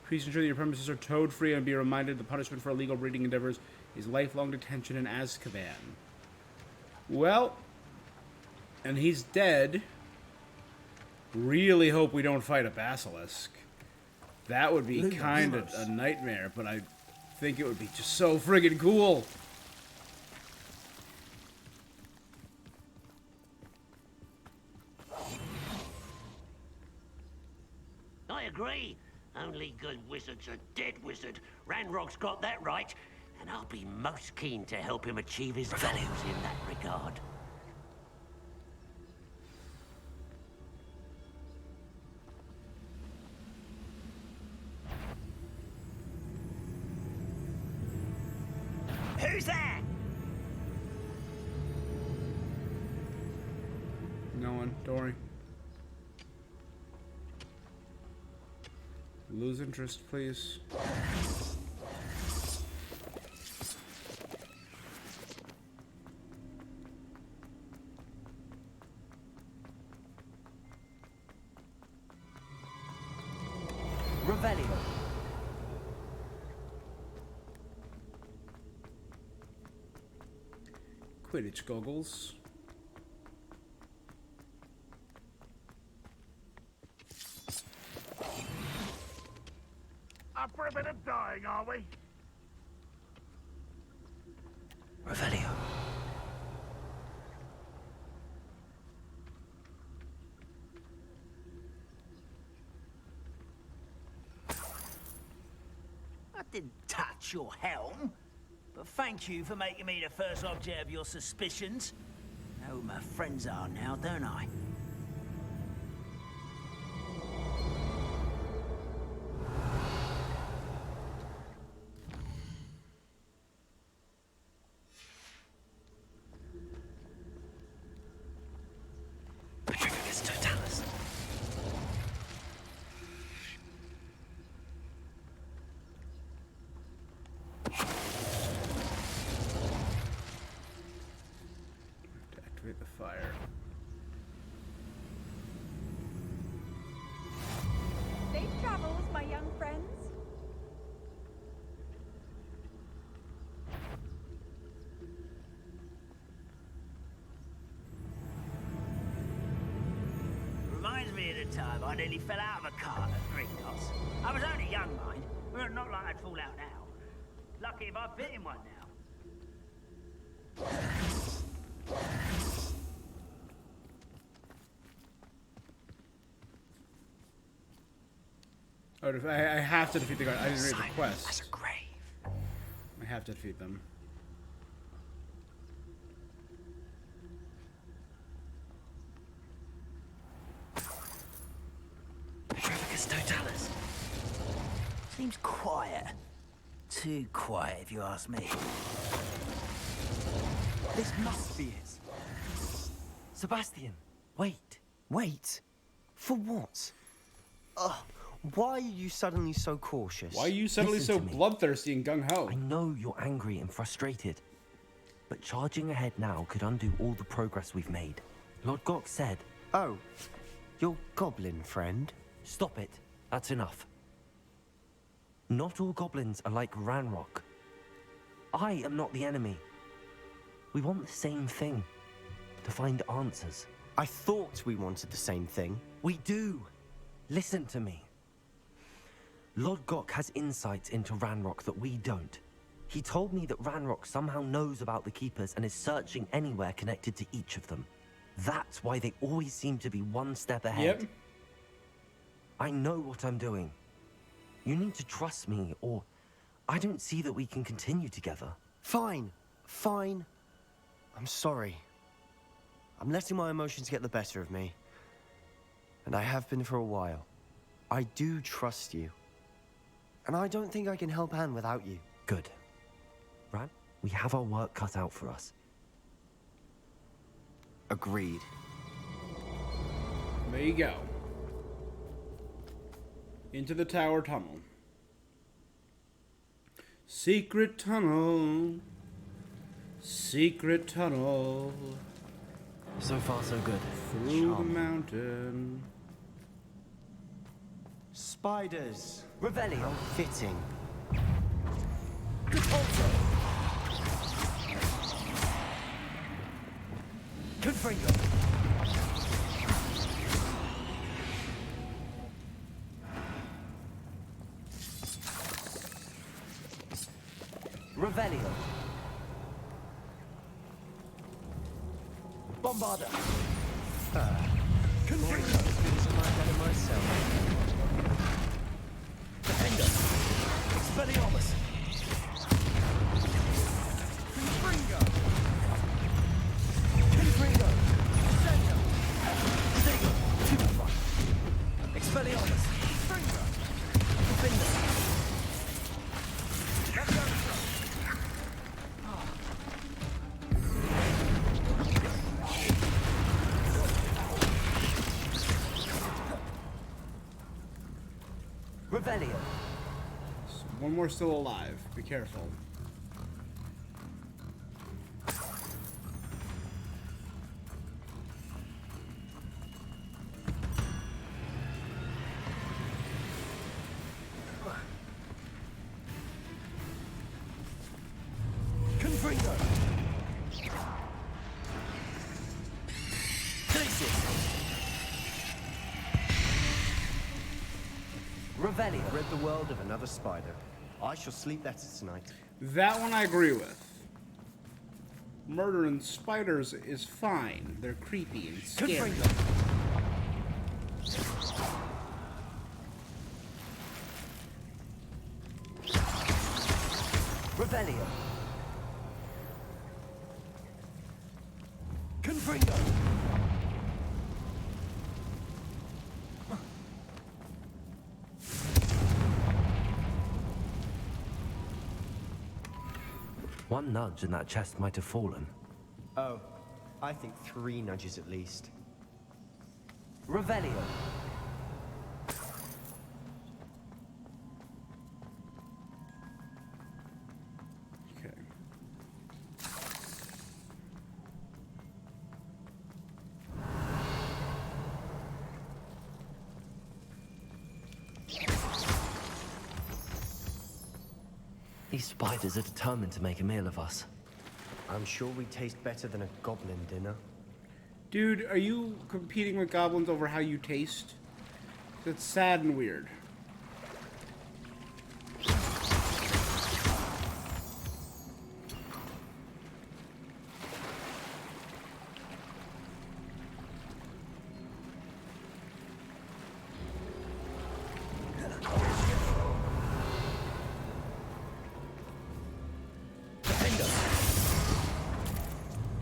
Please ensure that your premises are toad-free and be reminded the punishment for illegal breeding endeavors is lifelong detention in Azkaban. Well, and he's dead. Really hope we don't fight a basilisk. That would be kind of a nightmare, but I think it would be just so friggin' cool. I agree. Only good wizards are dead wizard. Ranrock's got that right, and I'll be most keen to help him achieve his goals in that regard. Who's that? No one, don't worry. Lose interest, please. Revelio. Quidditch goggles. Up for a bit of dying, are we? Revelio. I didn't touch your helm, but thank you for making me the first object of your suspicions. I know who my friends are now, don't I? Activate the fire. Safe travels, my young friends. Reminds me of the time I nearly fell out of a cart at Gringotts. I was only young, mind, but not like I'd fall out now. Lucky if I fit in one now. Oh, I have to defeat the guard. I didn't read the quest. As a grave. I have to defeat them. Petrificus totalis. Seems quiet. Too quiet, if you ask me. This must be it. Sebastian, wait. Wait? For what? Why are you suddenly so cautious? Why are you suddenly so bloodthirsty and gung-ho? I know you're angry and frustrated, but charging ahead now could undo all the progress we've made. Lord Gok said... Oh, your goblin friend? Stop it. That's enough. Not all goblins are like Ranrock. I am not the enemy. We want the same thing. To find answers. I thought we wanted the same thing. We do. Listen to me. Lord Gok has insights into Ranrock that we don't. He told me that Ranrock somehow knows about the Keepers and is searching anywhere connected to each of them. That's why they always seem to be one step ahead. Yep. I know what I'm doing. You need to trust me, or I don't see that we can continue together. Fine. Fine. I'm sorry. I'm letting my emotions get the better of me. And I have been for a while. I do trust you. And I don't think I can help Anne without you. Good. Ran, we have our work cut out for us. Agreed. There you go. Into the tower tunnel. Secret tunnel. Secret tunnel. So far, so good. Through the mountain. Spiders. Revelio. How fitting. Confringo. Revelio. Bombarda. Confringo. As good as I might have it myself. Defender. Expelliarmus. Confringo. Confringo. Ascendo. Stinger. Tumify. Expelliarmus. Confringo. Defender. Revelio. One more still alive. Be careful. Revelio. Rid the world of another spider. I shall sleep better tonight. That one I agree with. Murdering spiders is fine. They're creepy and scary. Revelio. Confringo. One nudge and that chest might have fallen. Oh, I think 3 nudges at least. Revelio. Okay. These spiders are determined to make a meal of us. I'm sure we taste better than a goblin dinner. Dude, are you competing with goblins over how you taste? That's sad and weird.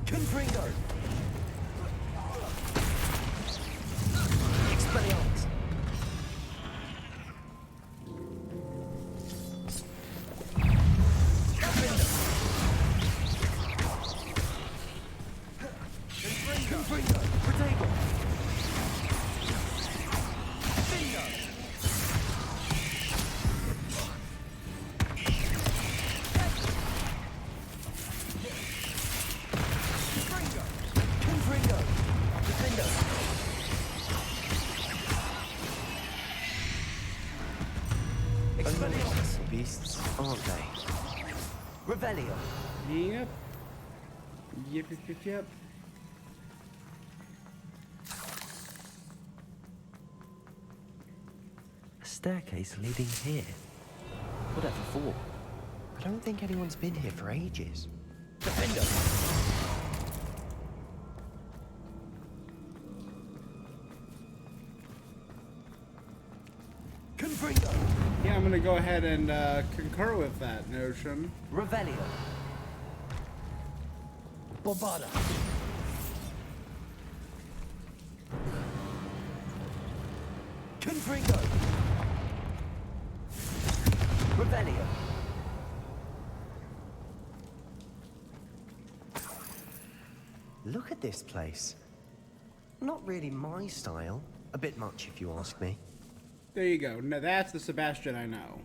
Confringo. Expelliarmus. Confringo. Protego. Bingo. Confringo. Defendo. Expelliarmus. Beasts, aren't they? Revelio. Yep. Yep. A staircase leading here. Whatever for? I don't think anyone's been here for ages. Defendo. Confringo. Yeah, I'm gonna go ahead and concur with that notion. Revelio. Bobada. Confringo. Revelio. Look at this place. Not really my style. A bit much, if you ask me. There you go. Now that's the Sebastian I know.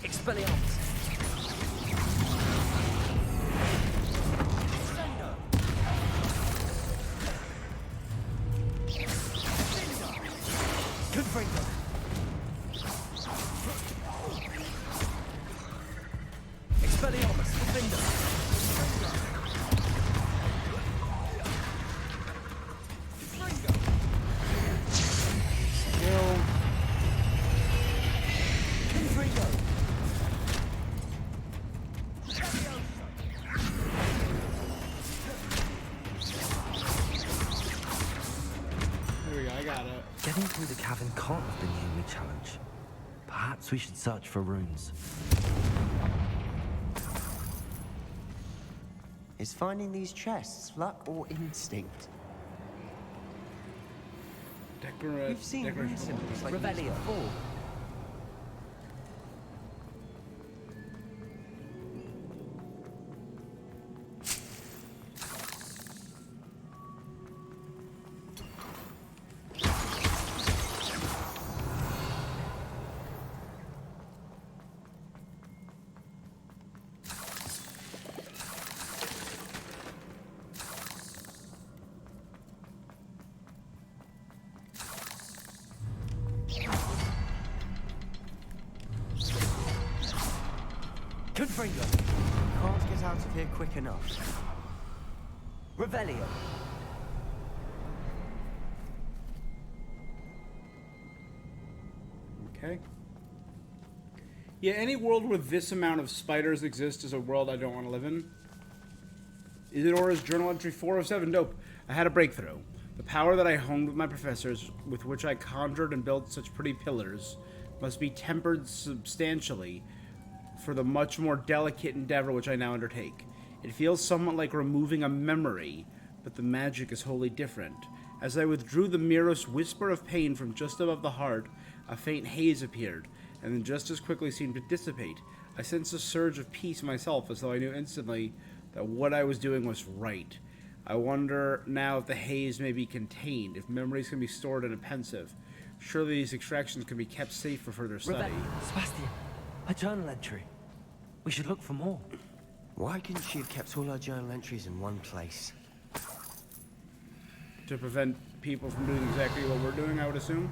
Expelliarmus. Confringo. Expelliarmus. Defender. Still. Confringo. There we go, I got it. Getting through the cavern can't have been the only challenge. Perhaps we should search for runes. Is finding these chests luck or instinct? We've seen rune symbols like these Revelio. before. Confringo. Can't get out of here quick enough. Revelio. Okay. Yeah, any world where this amount of spiders exist is a world I don't want to live in. Isidora's journal entry 407. Dope. I had a breakthrough. The power that I honed with my professors, with which I conjured and built such pretty pillars, must be tempered substantially for the much more delicate endeavor which I now undertake. It feels somewhat like removing a memory, but the magic is wholly different. As I withdrew the merest whisper of pain from just above the heart, a faint haze appeared, and then just as quickly seemed to dissipate. I sensed a surge of peace myself, as though I knew instantly that what I was doing was right. I wonder now if the haze may be contained, if memories can be stored in a pensive. Surely these extractions can be kept safe for further study. Sebastian, a journal entry. We should look for more. Why couldn't she have kept all her journal entries in one place? To prevent people from doing exactly what we're doing, I would assume.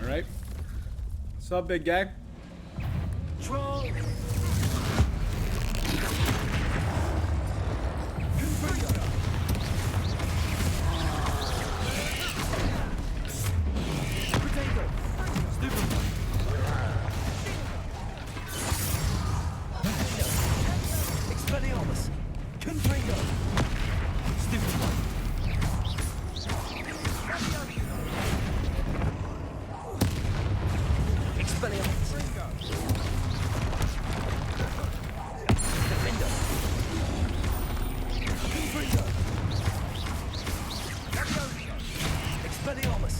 Alright. What's up, big guy? Troll! Expelliarmus! Confringo! Stupid one! Expelliarmus! Defender! Confringo! Expelliarmus!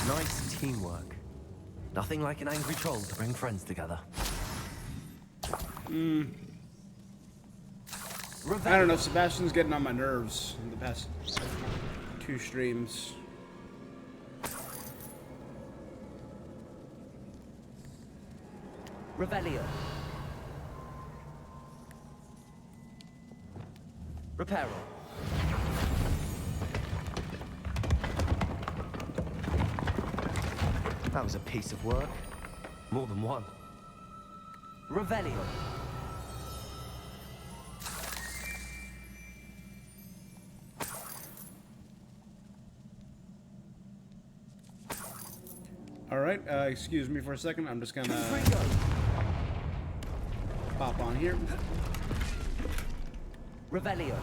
Nice teamwork. Nothing like an angry troll to bring friends together. I don't know, Sebastian's getting on my nerves in the past 2 streams. Revelio. Reparo. That was a piece of work. More than one. Revelio. Alright, excuse me for a second. I'm just gonna pop on here. Revelio.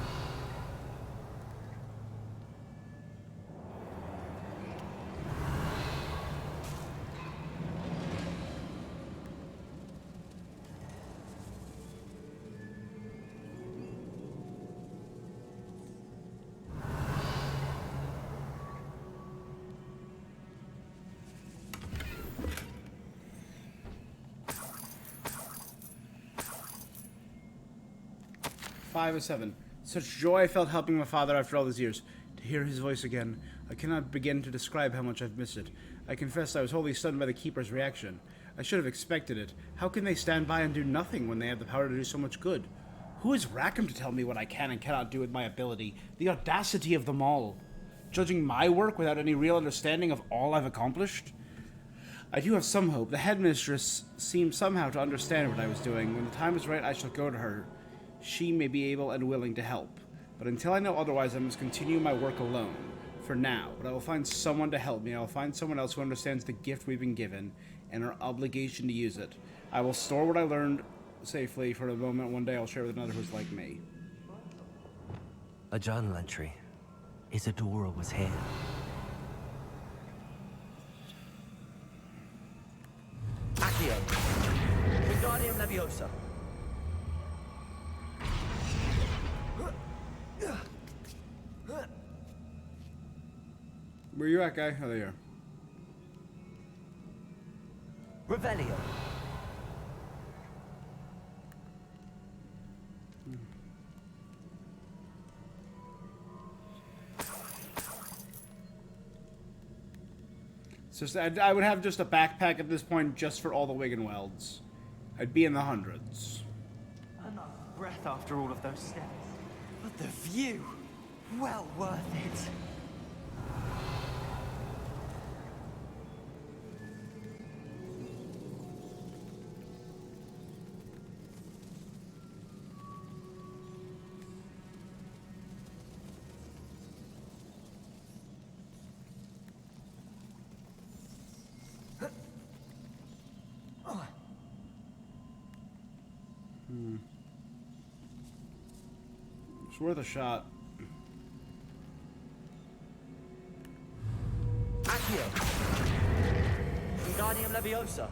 Five of 7. Such joy I felt helping my father after all these years. To hear his voice again, I cannot begin to describe how much I've missed it. I confess I was wholly stunned by the Keeper's reaction. I should have expected it. How can they stand by and do nothing when they have the power to do so much good? Who is Rackham to tell me what I can and cannot do with my ability? The audacity of them all. Judging my work without any real understanding of all I've accomplished? I do have some hope. The headmistress seemed somehow to understand what I was doing. When the time is right, I shall go to her. She may be able and willing to help. But until I know otherwise, I must continue my work alone. For now. But I will find someone to help me. I will find someone else who understands the gift we've been given and our obligation to use it. I will store what I learned safely for a moment. One day I'll share with another who's like me. A journal entry. Isadora was here. Accio. Wingardium Leviosa. Where you at, guy? Oh, there you are. Revelio. It's just I would have just a backpack at this point just for all the Wiggenwelds. I'd be in the hundreds. Enough breath after all of those steps. But the view, well worth it. It's worth a shot. Accio. Wingardium Leviosa.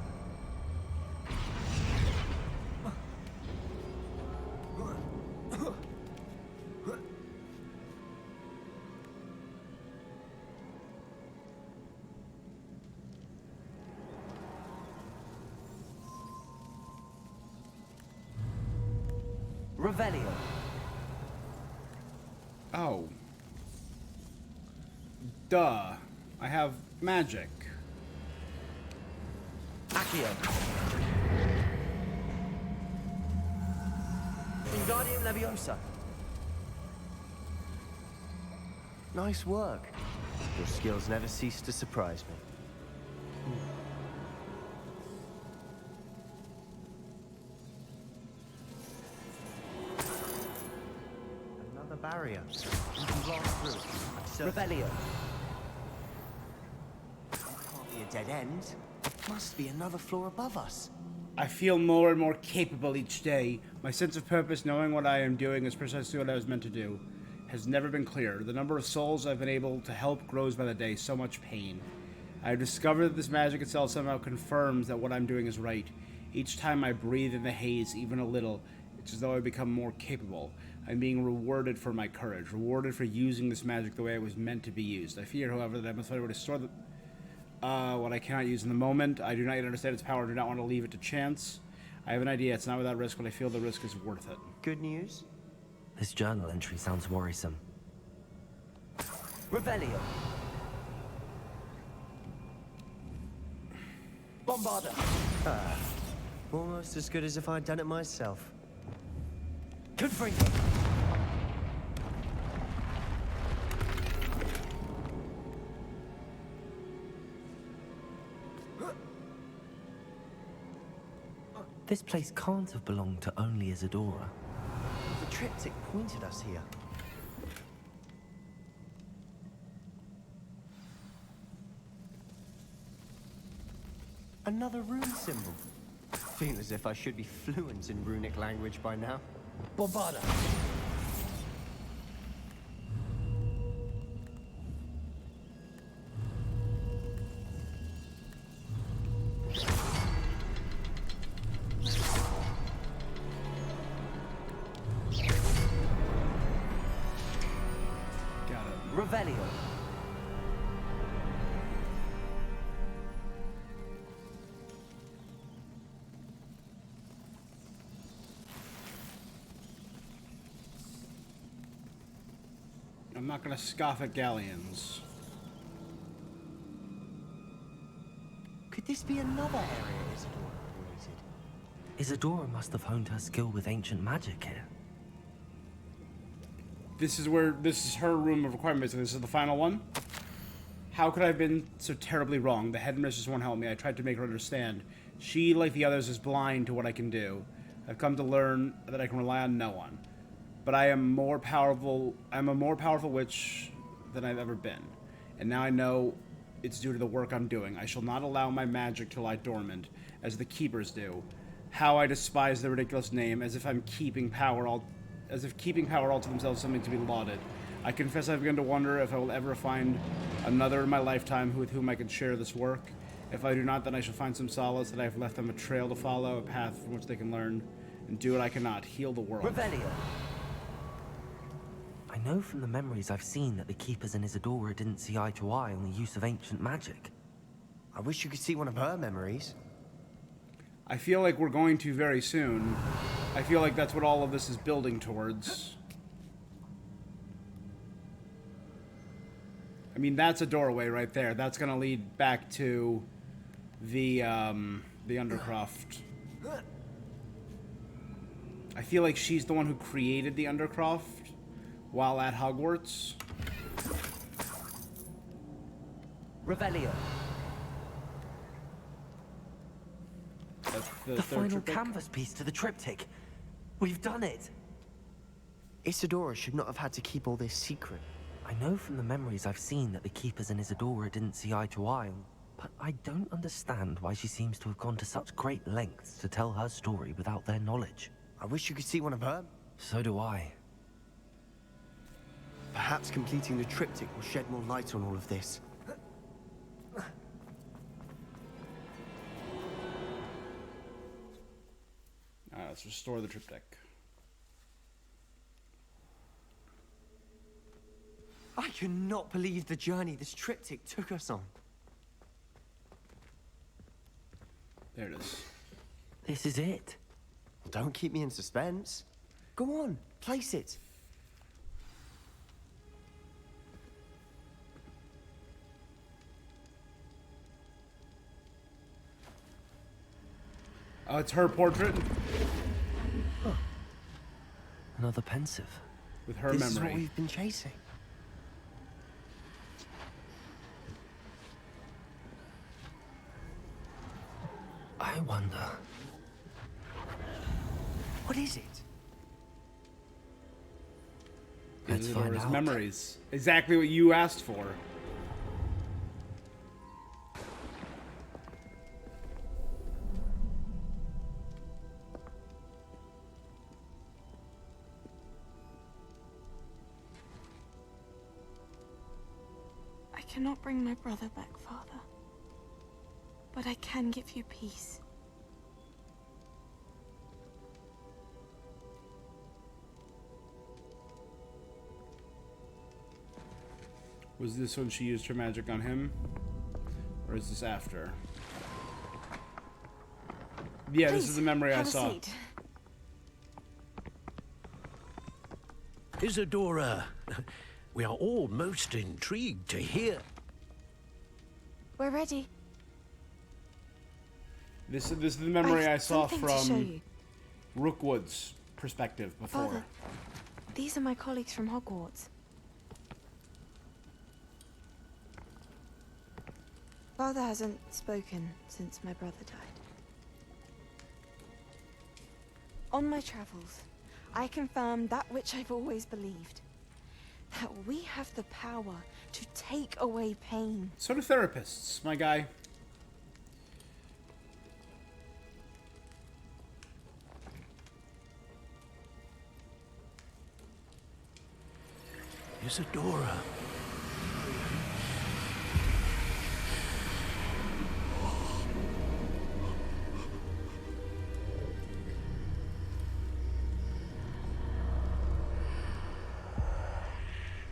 Revelio. Oh. Duh. I have magic. Accio. Wingardium Leviosa. Nice work. Your skills never cease to surprise me. Another barrier. You can blast through. Revelio. Can't be a dead end. Must be another floor above us. I feel more and more capable each day. My sense of purpose, knowing what I am doing is precisely what I was meant to do, has never been clearer. The number of souls I've been able to help grows by the day. So much pain. I have discovered that this magic itself somehow confirms that what I'm doing is right. Each time I breathe in the haze, even a little, it's as though I become more capable. I'm being rewarded for my courage, rewarded for using this magic the way it was meant to be used. I fear, however, that I must find a way to store what I cannot use in the moment. I do not yet understand its power. I do not want to leave it to chance. I have an idea. It's not without risk, but I feel the risk is worth it. Good news? This journal entry sounds worrisome. Revelio. Bombarda. Almost as good as if I'd done it myself. Confringo. This place can't have belonged to only Isadora. The triptych pointed us here. Another rune symbol. Feel as if I should be fluent in runic language by now. Bombarda. Got it. Revelio. I'm not gonna scoff at galleons. Could this be another area Isadora created? Isadora must have honed her skill with ancient magic here. This is her room of requirements. This is the final one. How could I have been so terribly wrong? The headmistress won't help me. I tried to make her understand. She, like the others, is blind to what I can do. I've come to learn that I can rely on no one. But I am more powerful. I'm a more powerful witch than I've ever been. And now I know it's due to the work I'm doing. I shall not allow my magic to lie dormant, as the keepers do. How I despise the ridiculous name, as if keeping power all to themselves is something to be lauded. I confess I've begun to wonder if I will ever find another in my lifetime with whom I can share this work. If I do not, then I shall find some solace that I have left them a trail to follow, a path from which they can learn, and do what I cannot, heal the world. Revelio. I know from the memories I've seen that the Keepers and Isadora didn't see eye to eye on the use of ancient magic. I wish you could see one of her memories. I feel like we're going to very soon. I feel like that's what all of this is building towards. I mean, that's a doorway right there. That's gonna lead back to the Undercroft. I feel like she's the one who created the Undercroft while at Hogwarts. Revelio. That's The final triptych. canvas piece to the triptych. We've done it. Isadora should not have had to keep all this secret. I know from the memories I've seen that the Keepers and Isadora didn't see eye to eye, but I don't understand why she seems to have gone to such great lengths to tell her story without their knowledge. I wish you could see one of her. So do I. Perhaps completing the triptych will shed more light on all of this. Alright, let's restore the triptych. I cannot believe the journey this triptych took us on. There it is. This is it. Well, don't keep me in suspense. Go on, place it. Oh, it's her portrait? Huh. Another pensive. With her this memory. This is what we've been chasing. I wonder... What is it? Let's find out. Memories. Exactly what you asked for. I cannot bring my brother back, Father. But I can give you peace. Was this when she used her magic on him? Or is this after? Yeah, Please, this is the memory I have a saw. seat. Isadora, we are all most intrigued to hear. We're ready. This is the memory I saw something to show from you. Rookwood's perspective before. Father, these are my colleagues from Hogwarts. Father hasn't spoken since my brother died. On my travels, I confirmed that which I've always believed. That we have the power to take away pain. So do therapists, my guy. Isadora.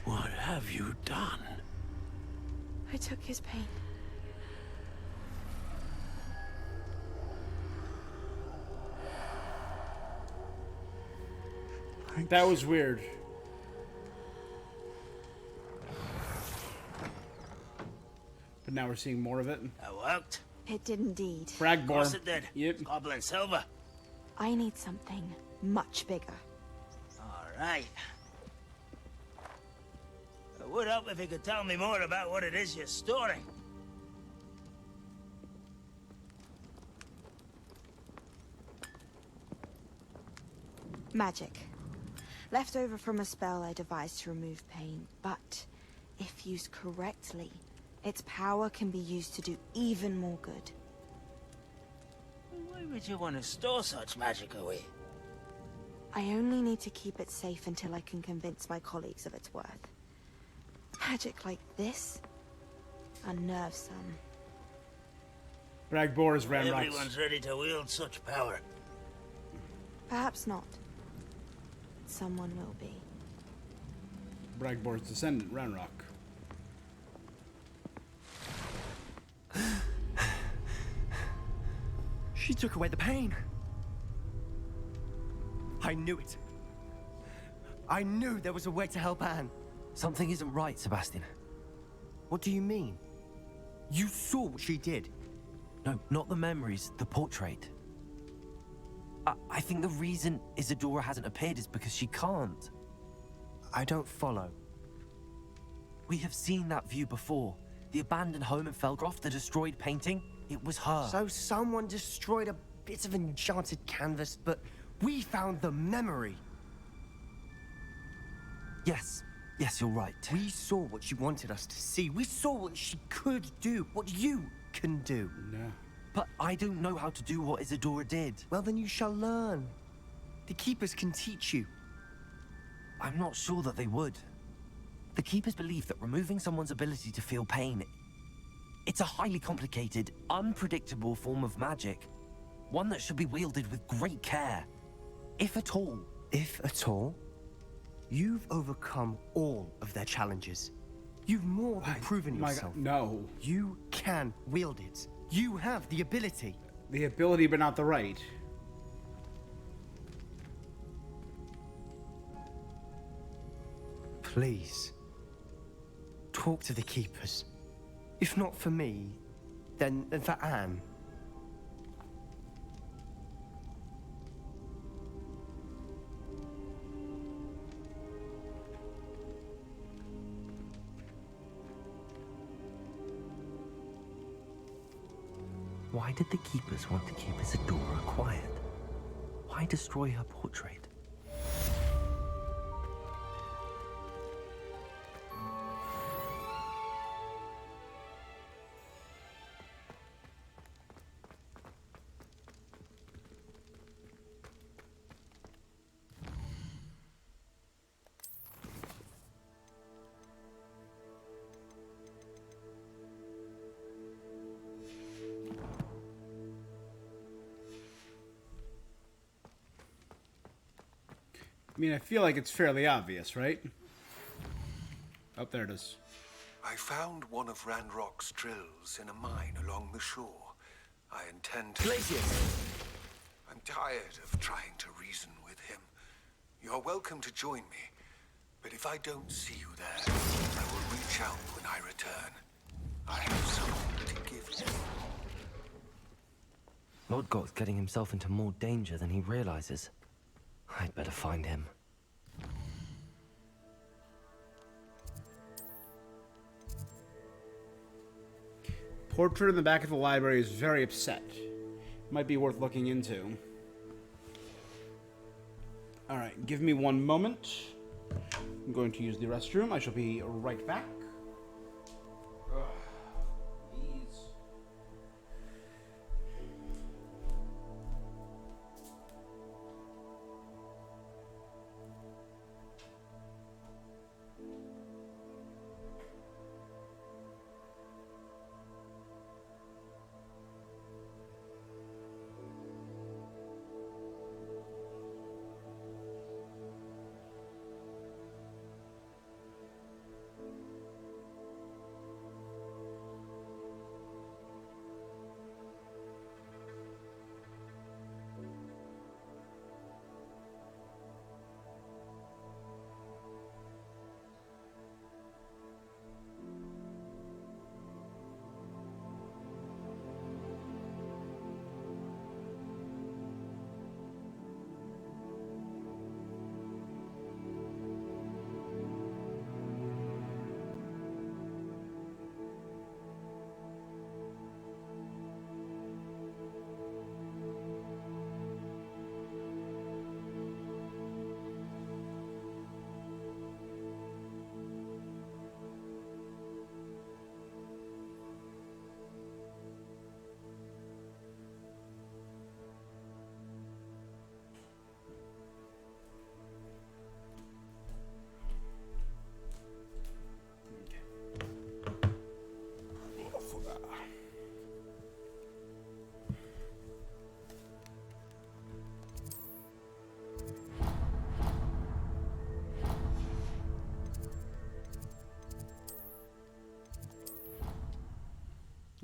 What have you done? I took his pain. That was weird. But now we're seeing more of it. That worked. It did indeed. Bragborn. Of course it did. Yep. Goblin silver. I need something much bigger. All right. It would help if you could tell me more about what it is you're storing. Magic. Left over from a spell I devised to remove pain, but if used correctly, its power can be used to do even more good. Why would you want to store such magic away? I only need to keep it safe until I can convince my colleagues of its worth. Magic like this unnerves some. Bragbor's Ramrock's. Everyone's ready to wield such power. Perhaps not. Someone will be. Bragbor's descendant, Ranrock. She took away the pain. I knew it. I knew there was a way to help Anne. Something isn't right, Sebastian. What do you mean? You saw what she did. No, not the memories, the portrait. I think the reason Isadora hasn't appeared is because she can't. I don't follow. We have seen that view before. The abandoned home in Felgroth, the destroyed painting, it was her. So someone destroyed a bit of enchanted canvas, but we found the memory. Yes, you're right. We saw what she wanted us to see. We saw what she could do, what you can do. No. But I don't know how to do what Isadora did. Well, then you shall learn. The Keepers can teach you. I'm not sure that they would. The Keepers believe that removing someone's ability to feel pain, it's a highly complicated, unpredictable form of magic. One that should be wielded with great care. If at all. If at all? You've overcome all of their challenges. You've more than proven yourself. No. You can wield it. You have the ability. The ability, but not the right. Please. Talk to the Keepers. If not for me, then for Anne. Why did the Keepers want to keep Isadora quiet? Why destroy her portrait? I mean, I feel like it's fairly obvious, right? Oh, there it is. I found one of Ranrock's drills in a mine along the shore. I intend to... Glacius! I'm tired of trying to reason with him. You're welcome to join me, but if I don't see you there, I will reach out when I return. I have something to give you. Lord Goth's getting himself into more danger than he realizes. I'd better find him. Portrait in the back of the library is very upset. Might be worth looking into. Alright, give me one moment. I'm going to use the restroom. I shall be right back.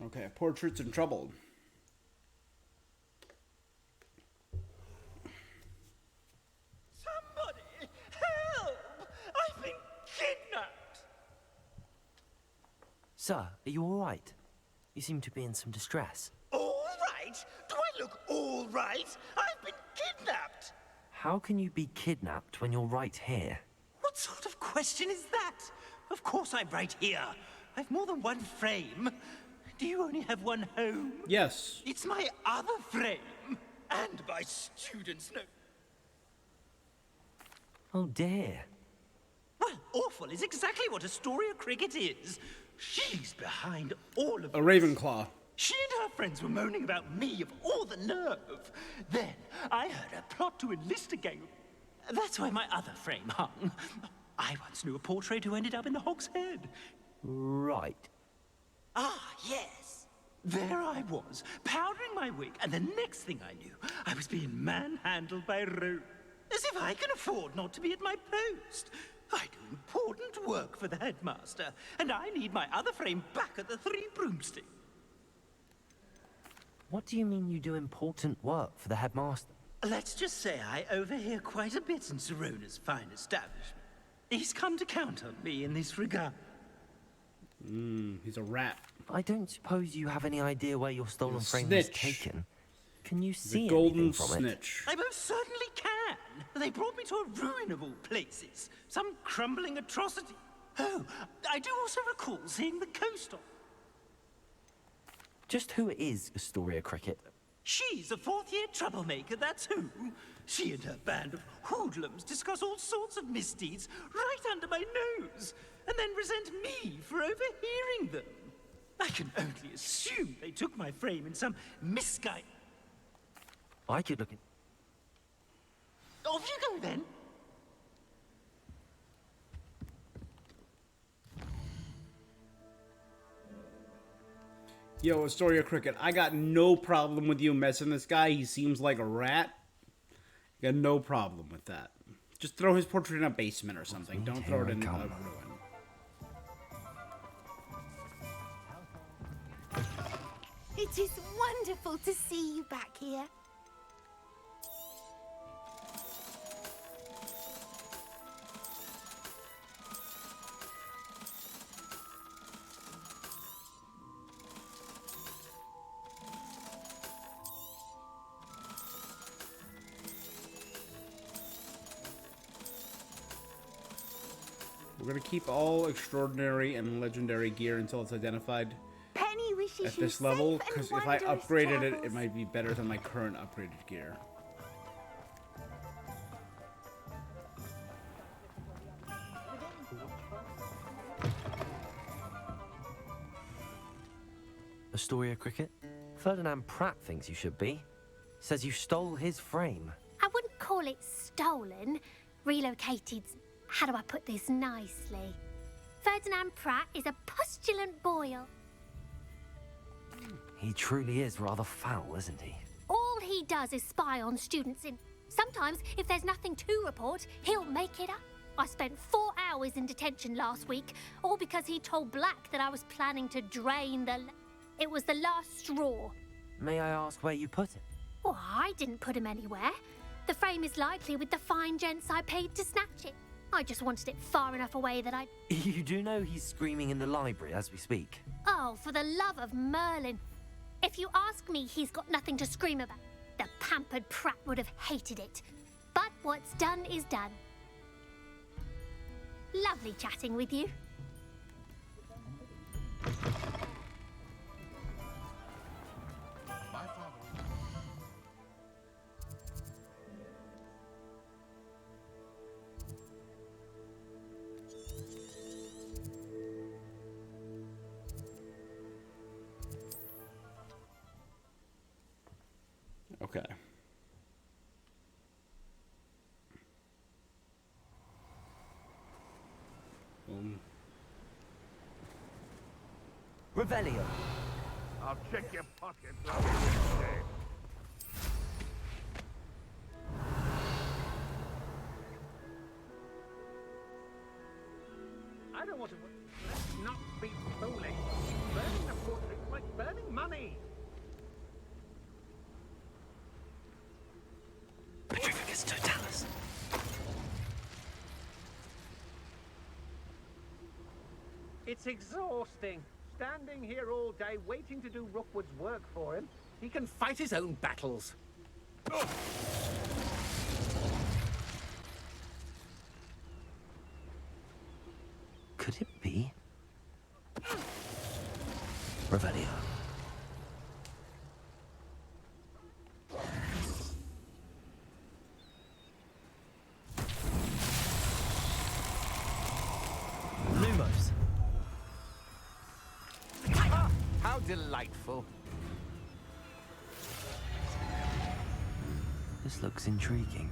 Okay, portrait's in trouble. Somebody help! I've been kidnapped! Sir, are you all right? You seem to be in some distress. All right? Do I look all right? I've been kidnapped! How can you be kidnapped when you're right here? What sort of question is that? Of course I'm right here. I've more than one frame. Do you only have one home? Yes. It's my other frame. And my students know. Oh dear. Well, awful is exactly what Astoria Cricket is. She's behind all of A this. Ravenclaw. She and her friends were moaning about me of all the nerve. Then I heard her plot to enlist a gang. That's where my other frame hung. I once knew a portrait who ended up in the Hog's Head. Right. Ah, yes. There I was, powdering my wig, and the next thing I knew, I was being manhandled by Rose. As if I can afford not to be at my post. I do important work for the headmaster, and I need my other frame back at the Three Broomsticks. What do you mean you do important work for the headmaster? Let's just say I overhear quite a bit in Serona's fine establishment. He's come to count on me in this regard. He's a rat. I don't suppose you have any idea where your stolen frame was taken. Can you see the golden anything from snitch. I most certainly can. They brought me to a ruin of all places. Some crumbling atrocity. Oh, I do also recall seeing the coast of. Just who is Astoria Cricket? She's a fourth-year troublemaker, that's who. She and her band of hoodlums discuss all sorts of misdeeds right under my nose, and then resent me for overhearing them. I can only assume they took my frame in some misguided... I could look in... Off you go, then. Yo, Astoria Cricket, I got no problem with you messing this guy. He seems like a rat. Got no problem with that. Just throw his portrait in a basement or something. Don't throw it in a ruin. It is wonderful to see you back here. We're gonna keep all extraordinary and legendary gear until it's identified Penny wishes at this level, because if I upgraded it, it might be better than my current upgraded gear. Astoria Cricket? Ferdinand Pratt thinks you should be. Says you stole his frame. I wouldn't call it stolen. Relocated. How do I put this nicely? Ferdinand Pratt is a postulant boil. He truly is rather foul, isn't he? All he does is spy on students in... Sometimes, if there's nothing to report, he'll make it up. I spent 4 hours in detention last week, all because he told Black that I was planning to drain the... It was the last straw. May I ask where you put it? Oh, I didn't put him anywhere. The frame is likely with the fine gents I paid to snatch it. I just wanted it far enough away that I... You do know he's screaming in the library as we speak. Oh, for the love of Merlin. If you ask me, he's got nothing to scream about. The pampered Pratt would have hated it. But what's done is done. Lovely chatting with you. Okay. Revelio. I'll check your pockets on Wednesday. I don't want to... Let's not be foolish. Burning a portrait's like burning money. Petrificus totalis. It's exhausting. standing here all day waiting to do Rookwood's work for him. He can fight his own battles. Could it be? Revelio. Lumos. How delightful. This looks intriguing.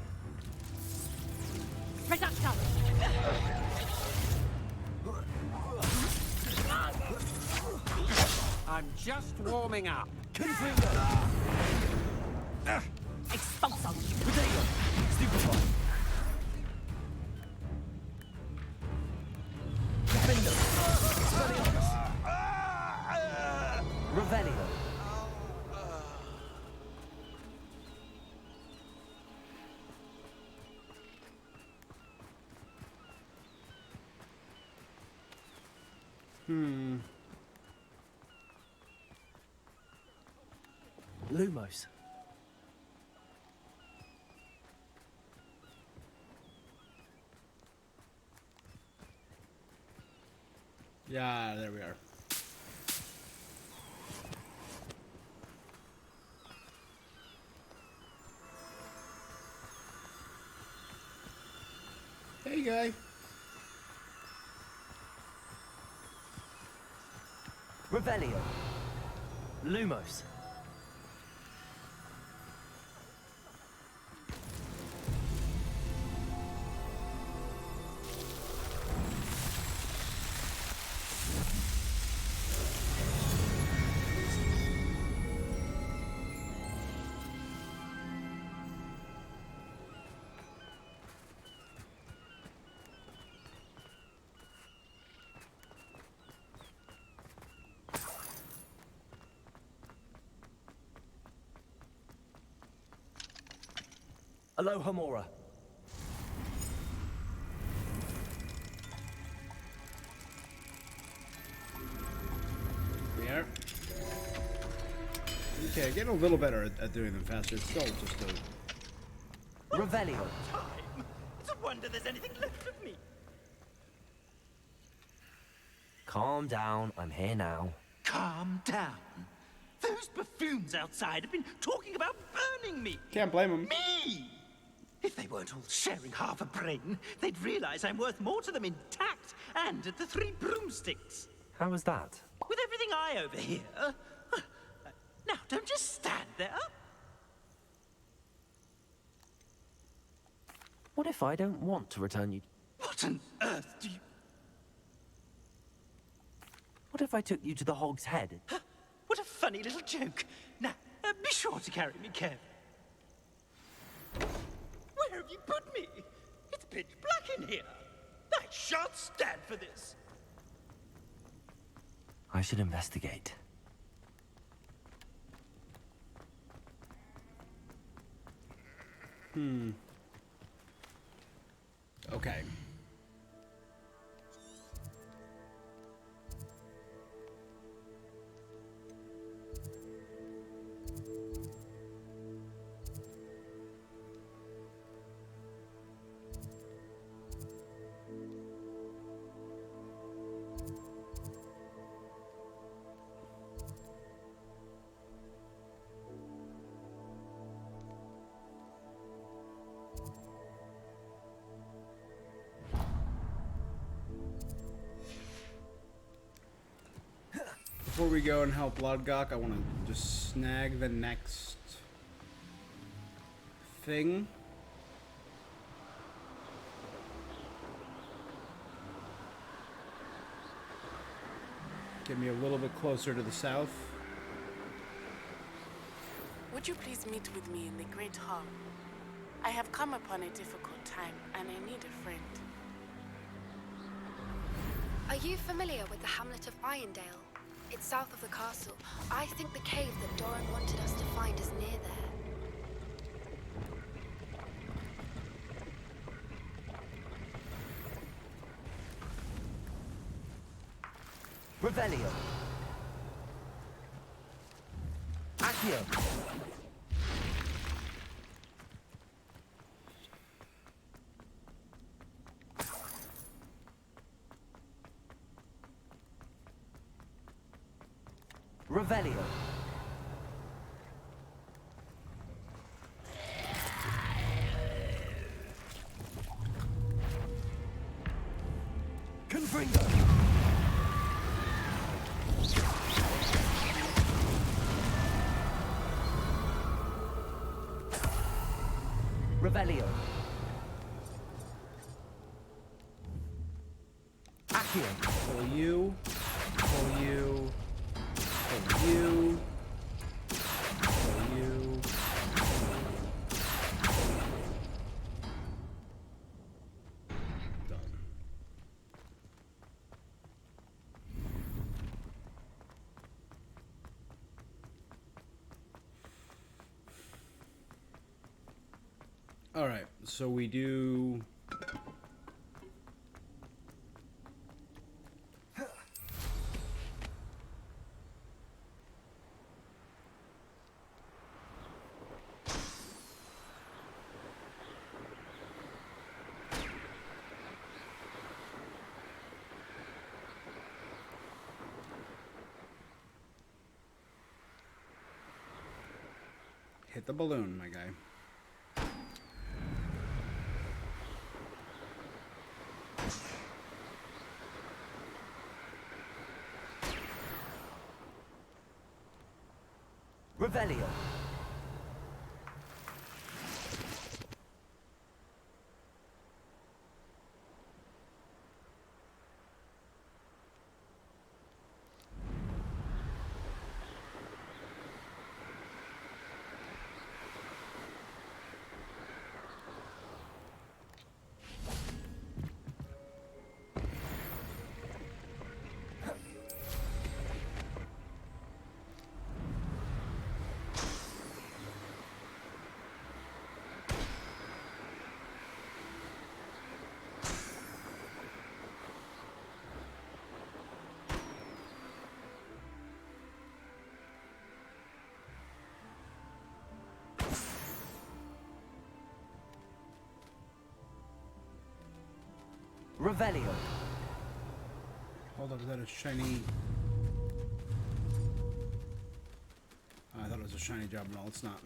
Reducto! I'm just warming up. Expulso! Potato. Stupefy. Defendo. Expelliarmus. Revelio. Lumos. Yeah, there we are. Hey, guy. Revelio. Lumos. Aloha Mora. We are. Okay, getting a little better at doing them faster. It's still just a... Revelio. Time. It's a wonder there's anything left of me. Calm down, I'm here now. Calm down. Those buffoons outside have been talking about burning me. Can't blame them. Me! If they weren't all sharing half a brain, they'd realize I'm worth more to them intact and at the 3 broomsticks. How was that? With everything I overhear. Now, don't just stand there. What if I don't want to return you? What on earth do you... What if I took you to the Hog's Head? What a funny little joke. Now, be sure to carry me carefully. Where have you put me? It's pitch black in here. I shan't stand for this. I should investigate. Okay. Before we go and help Lodgok, I want to just snag the next thing. Get me a little bit closer to the south. Would you please meet with me in the Great Hall? I have come upon a difficult time, and I need a friend. Are you familiar with the hamlet of Irondale? It's south of the castle. I think the cave that Doran wanted us to find is near there. Revelio. Accio. Revelio. Confringo. Revelio. Accio. Pull you. Pull you. Pull you. Pull you. Done. All right, so we do. Hit the balloon, my guy. Revelio. Revelio. Hold up, is that a shiny? Oh, I thought it was a shiny job. No, it's not.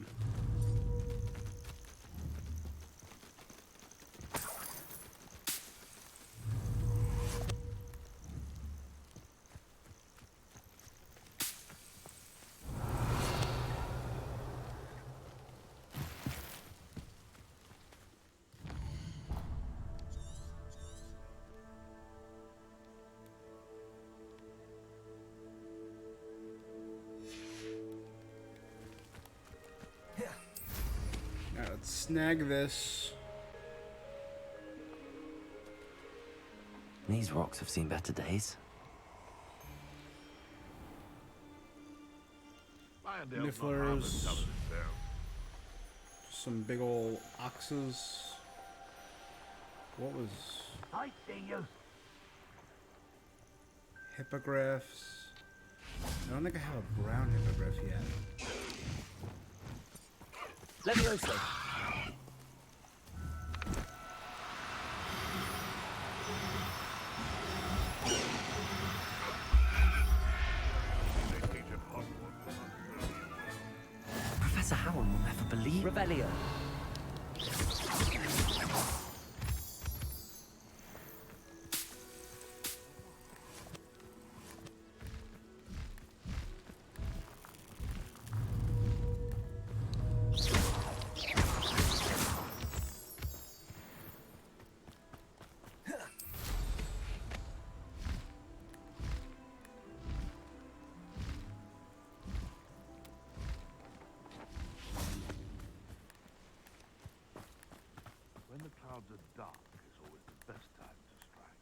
Alright, let's snag this. These rocks have seen better days. Nifflers. Some big old oxes. What was... I see you. Hippogriffs. I don't think I have a brown hippogriff yet. Levioso. Professor Howell will never believe. Revelio. When the clouds are dark is always the best time to strike.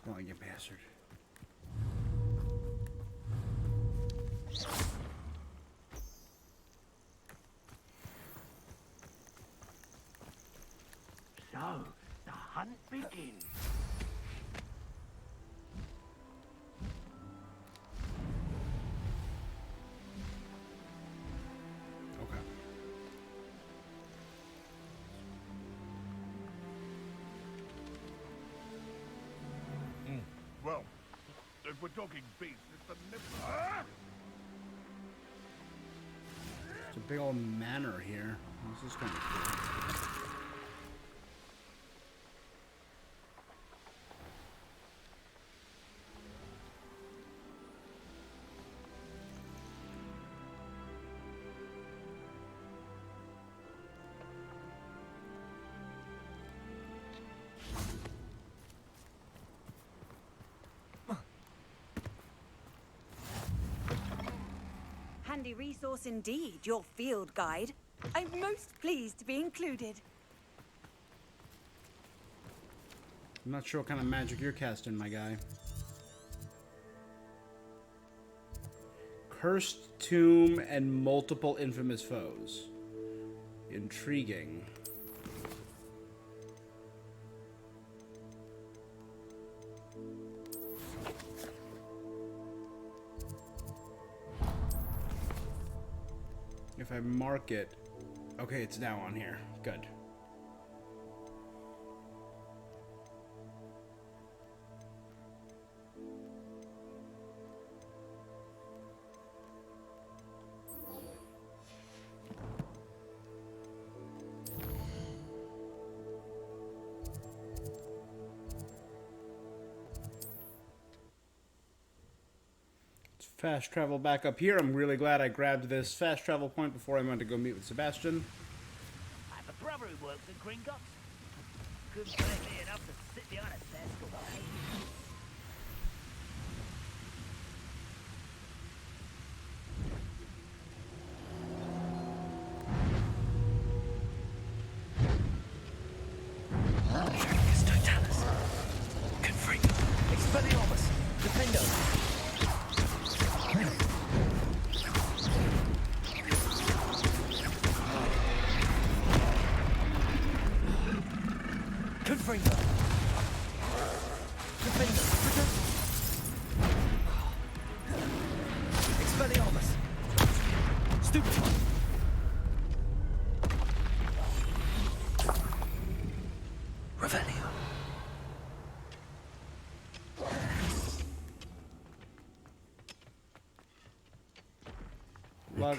Come on, you bastard. So, the hunt begins. if we're talking beasts, it's the nipple. It's a big old manor here. This is kind of cool. Handy resource indeed, your field guide. I'm most pleased to be included. I'm not sure what kind of magic you're casting, my guy. Cursed tomb and multiple infamous foes. Intriguing. If I mark it... Okay, it's now on here. Good. Fast travel back up here. I'm really glad I grabbed this fast travel point before I went to go meet with Sebastian. I have a brother who works at Gringotts. Couldn't pay me enough to sit behind a desk all day.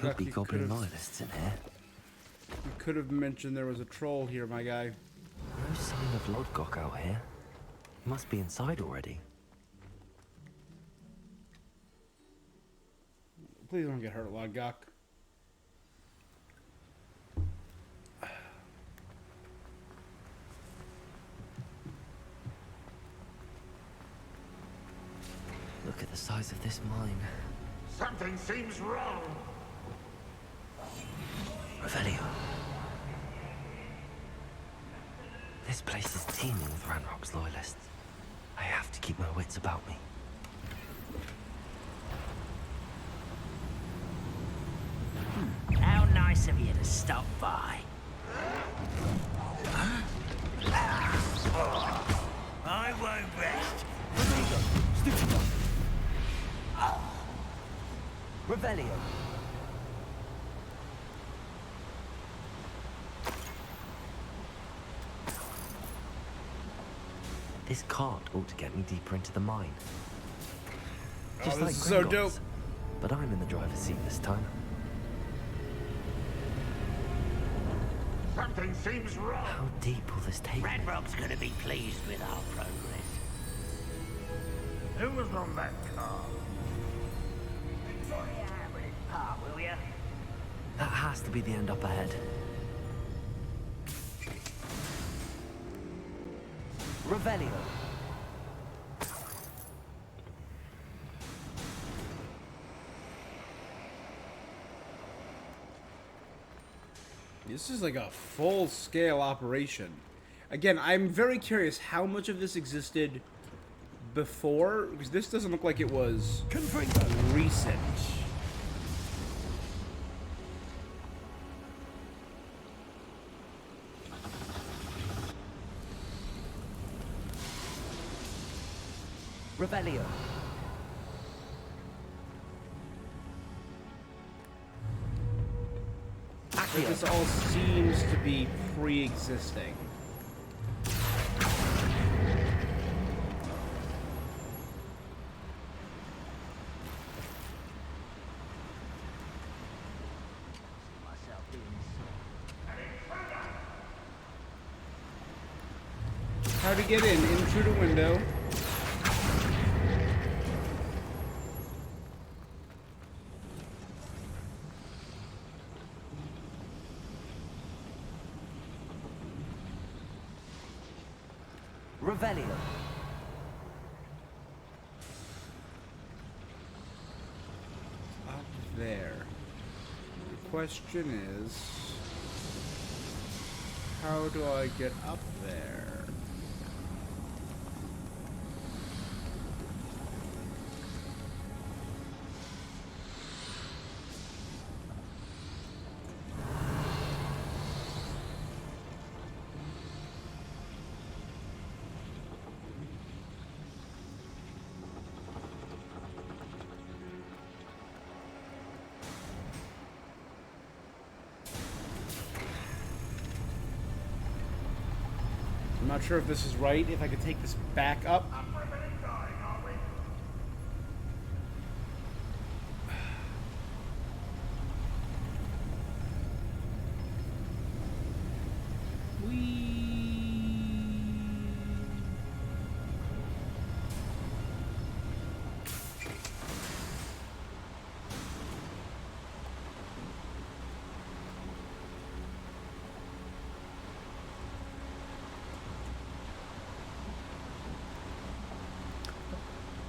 There could be goblin loyalists in here. You could have mentioned there was a troll here, my guy. No sign of Lodgok out here. He must be inside already. Please don't get hurt, Lodgok. Look at the size of this mine. Something seems wrong. Revelio. This place is teeming with Ranrock's loyalists. I have to keep my wits about me. How nice of you to stop by. I won't rest. Revelio. This cart ought to get me deeper into the mine. Just like this is so Gringotts. dope. But I'm in the driver's seat this time. Something seems wrong. How deep will this take me? Ranrock's gonna be pleased with our progress. Who was on that car? Will ya? That has to be the end up ahead. Revelio. This is like a full-scale operation. Again, I'm very curious how much of this existed before, because this doesn't look like it was recent. Revelio. Like this all seems to be pre-existing. How to get in through the window. Revelio. Up there. The question is, how do I get up there? I'm not sure if this is right, if I could take this back up.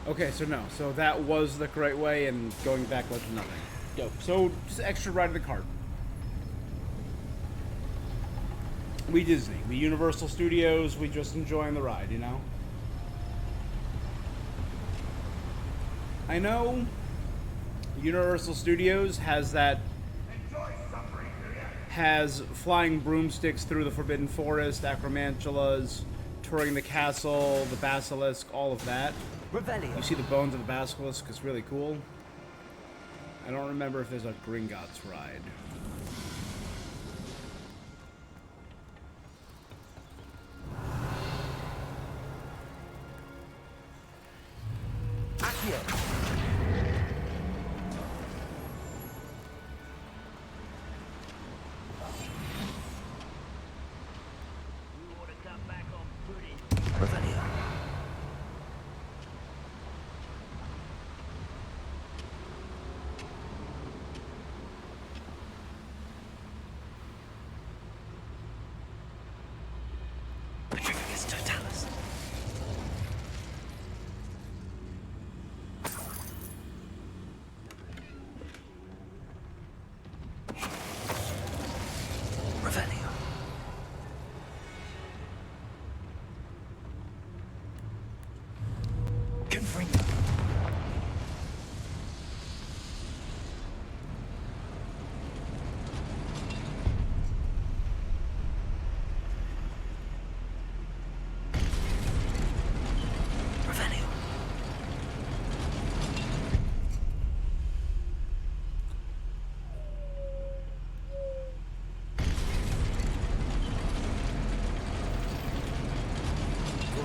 Okay, so no. So that was the correct way, and going back led to nothing. Dope. So, just extra ride of the cart. We Disney. We Universal Studios. We just enjoying the ride, you know? I know Universal Studios has that... has flying broomsticks through the Forbidden Forest, acromantulas, touring the castle, the basilisk, all of that. Revelio. You see the bones of the basilisk, it's really cool. I don't remember if there's a Gringotts ride. Accio. Revelio. Petrificus totalis. Revelio. Confringo. Revelio.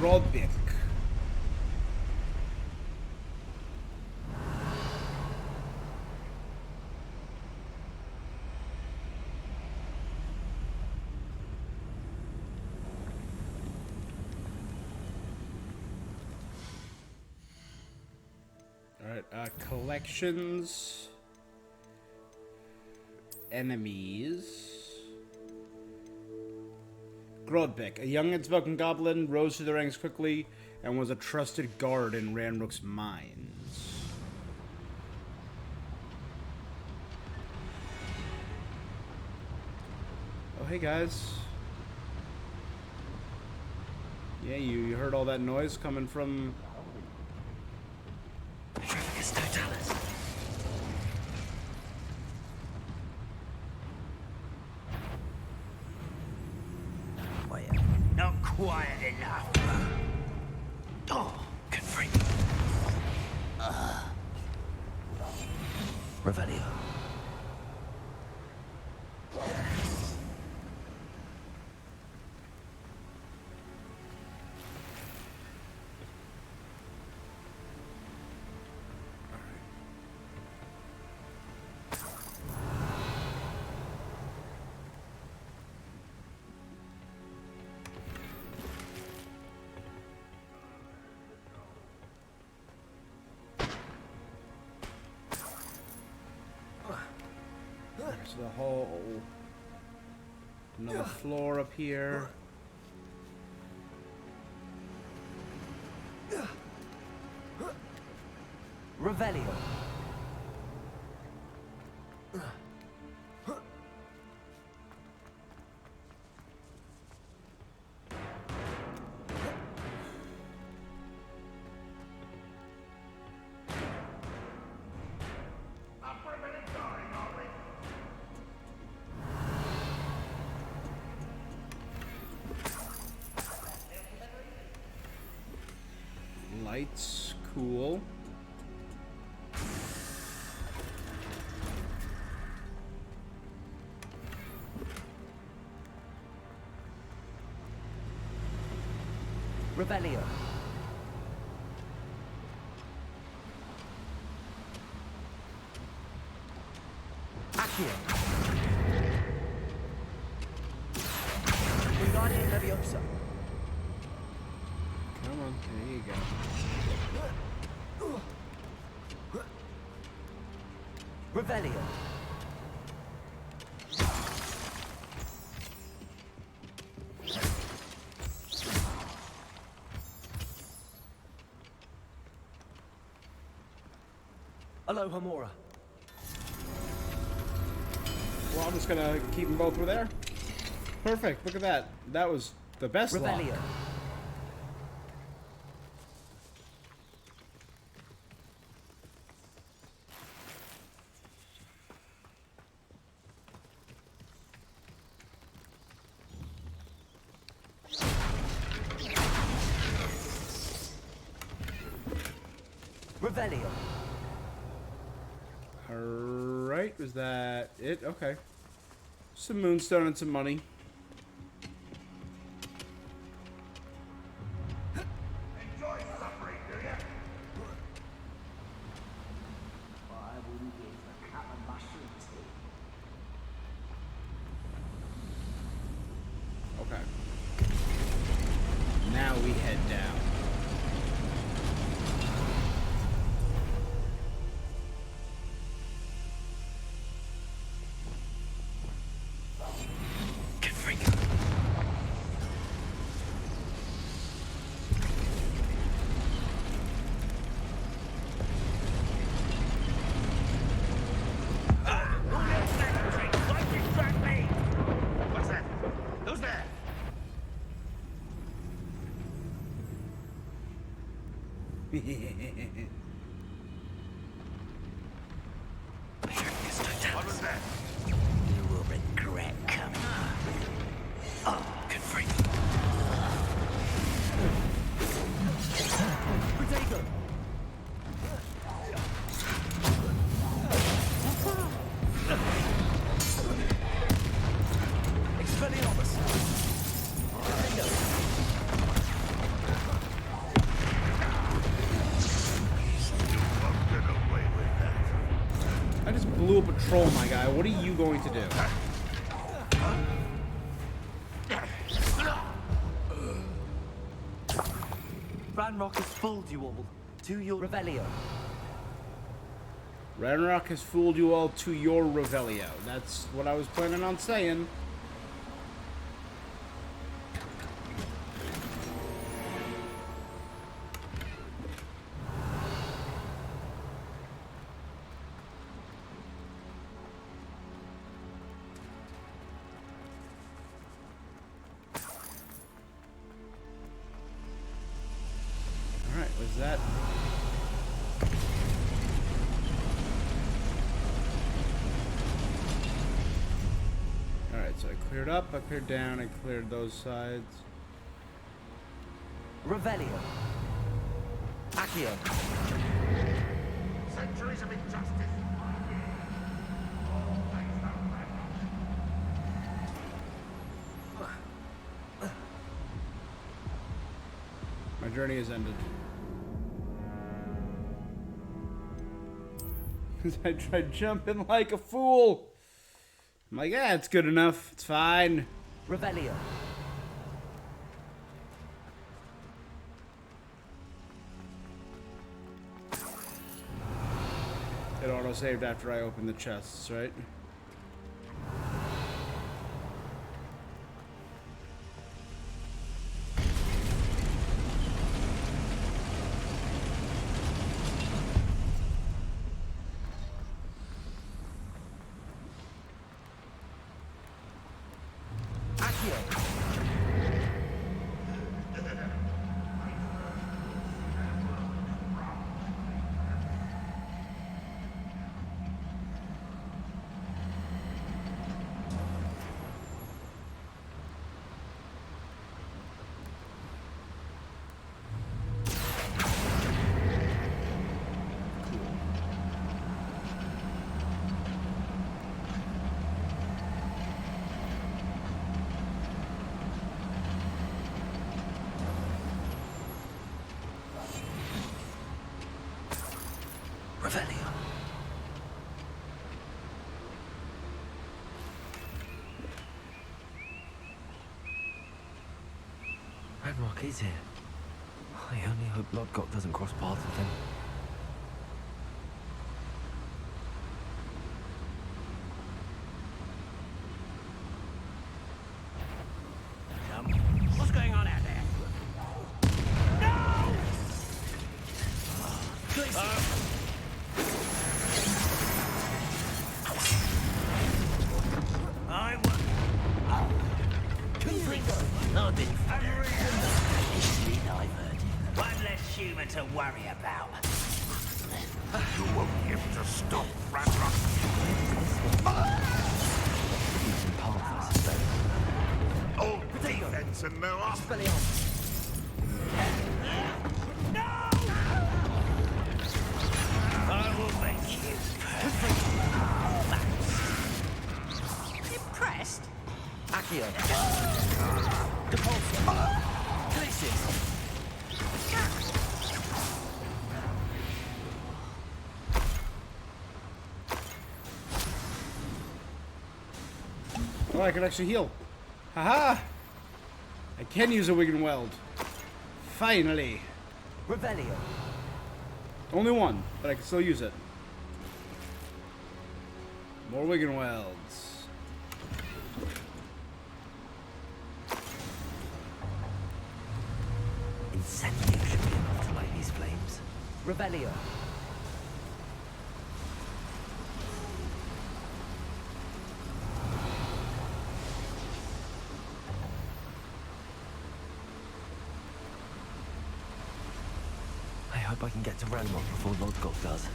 Grodbick. Alright, collections. Enemies. Grodbeck, a young and spoken goblin, rose through the ranks quickly and was a trusted guard in Ranrook's mines. Oh, hey guys. Yeah, you heard all that noise coming from... Petrificus totalis. Not quiet enough. Oh, confringo. Revelio. to the whole another floor up here. Revelio. Lights, cool. Revelio. Accio. Wingardium Leviosa. Come on, there you go. Revelio. Aloha Mora. Well, I'm just gonna keep them both over there. Perfect, look at that. That was the best lock. Revelio. Revelio. Alright, was that it? Okay. Some moonstone and some money. Enjoy suffering, do ya? I wouldn't give a cup of mushroom tea. Okay. Now we head down. What's that? Who's there? What was that? You will regret coming. Oh, good for you. Protego. Expelliarmus. I just blew up a troll, my guy. What are you going to do? Ranrock has fooled you all. To your Revelio. Ranrock has fooled you all to your Revelio. That's what I was planning on saying. Alright, was that... Alright, so I cleared up, I cleared down, I cleared those sides. Revelio. Accio. Centuries of injustice. My journey has ended. I tried jumping like a fool. I'm like, yeah, it's good enough. It's fine. Revelio. It auto-saved after I opened the chests, right? Ranrock is here. I only hope Lodgok doesn't cross paths with him. What's going on out there? No! I want... I've been easily diverted. One less human to worry about. You won't be able to stop Ranrock. Using path, I suspect. Old defense and no offense. I will make you. Impressed? Accio. Depulso. Glacis. Oh, I can actually heal. Haha! I can use a Wigan Weld. Finally. Revelio. Only one, but I can still use it. More Wigan Welds. Incendio should be enough to light these flames. Revelio. I hope I can get to Ranrock before Lodgok does.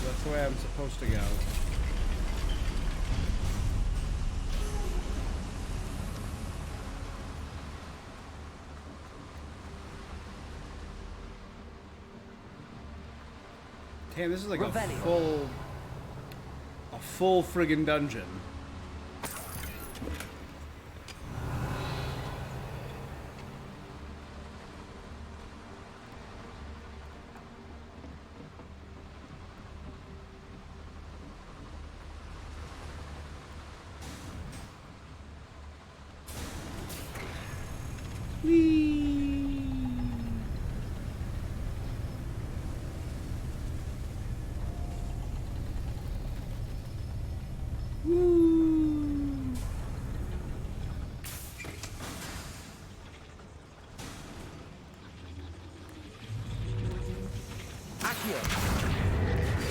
That's the way I'm supposed to go. Damn, this is like a full friggin' dungeon.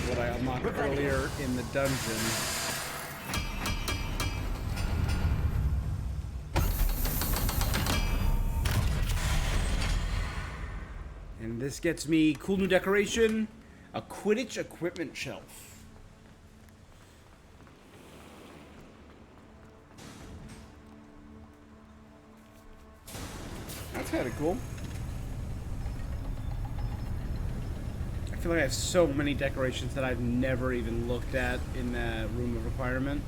What I unlocked earlier in the dungeon. And this gets me cool new decoration, a Quidditch equipment shelf. That's kind of cool. I feel like I have so many decorations that I've never even looked at in the room of requirement.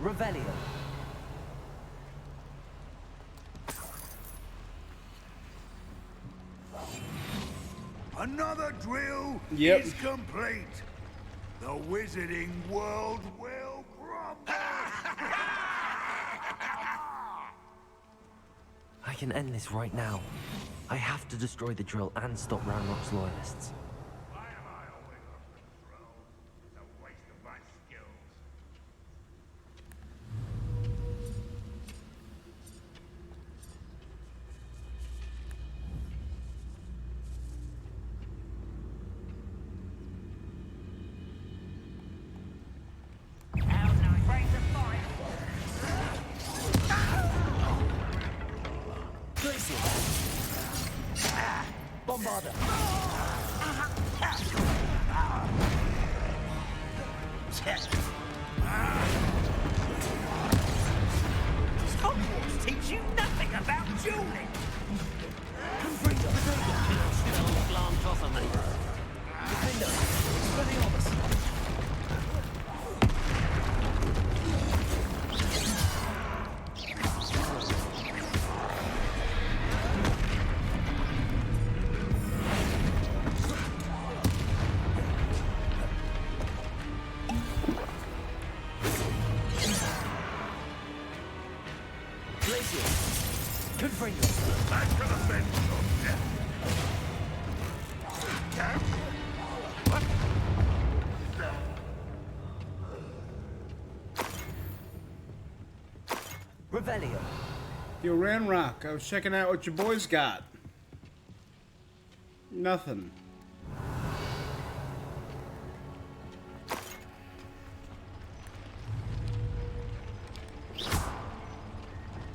Revelio. Another drill Yep. is complete. The wizarding world will crumble! I can end this right now. I have to destroy the drill and stop Ranrock's loyalists. Bombarder. Hogwarts teach you nothing about dueling! Back to the bench, Revelio. Yo, Ranrock, I was checking out what your boys got. Nothing.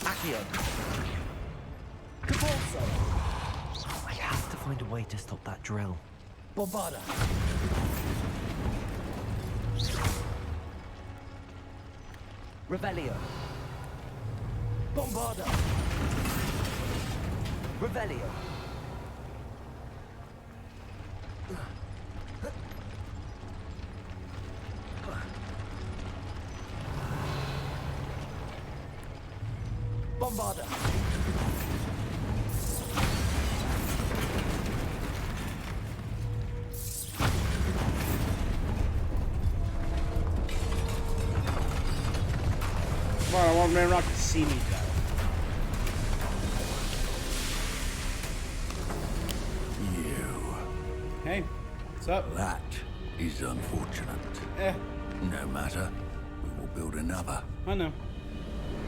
Accio. I have to find a way to stop that drill. Bombarder. Revelio. Bombarder. Revelio. Bombarder. Come on, I want Ranrock to see me though. Hey, what's up? That is unfortunate. No matter. We will build another. I know.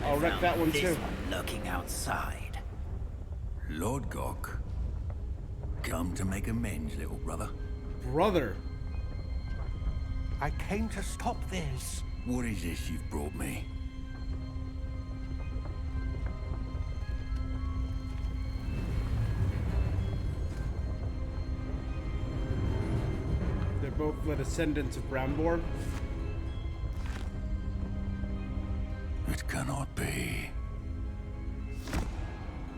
I'll wreck that one too. Lurking outside. Lord Gok, come to make amends, little brother. Brother? I came to stop this. What is this you've brought me? They're both the descendants of Brambor. It cannot be.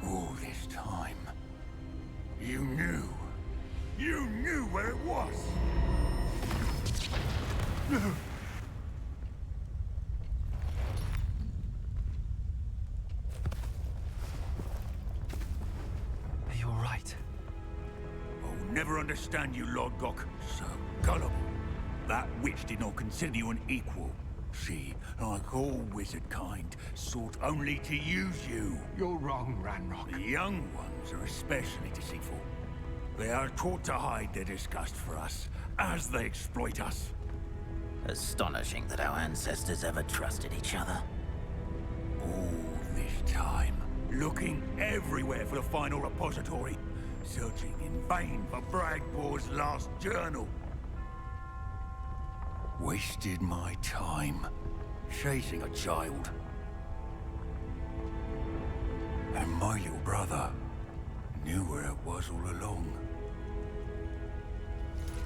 All this time, you knew. You knew where it was. Are you all right? I'll never understand you, Lord Gok. So gullible. That witch did not consider you an equal. She, like all wizard kind, sought only to use you. You're wrong, Ranrock. The young ones are especially deceitful. They are taught to hide their disgust for us, as they exploit us. Astonishing that our ancestors ever trusted each other. All this time, looking everywhere for the final repository, searching in vain for Bragbor's last journal. Wasted my time, chasing a child. And my little brother knew where it was all along.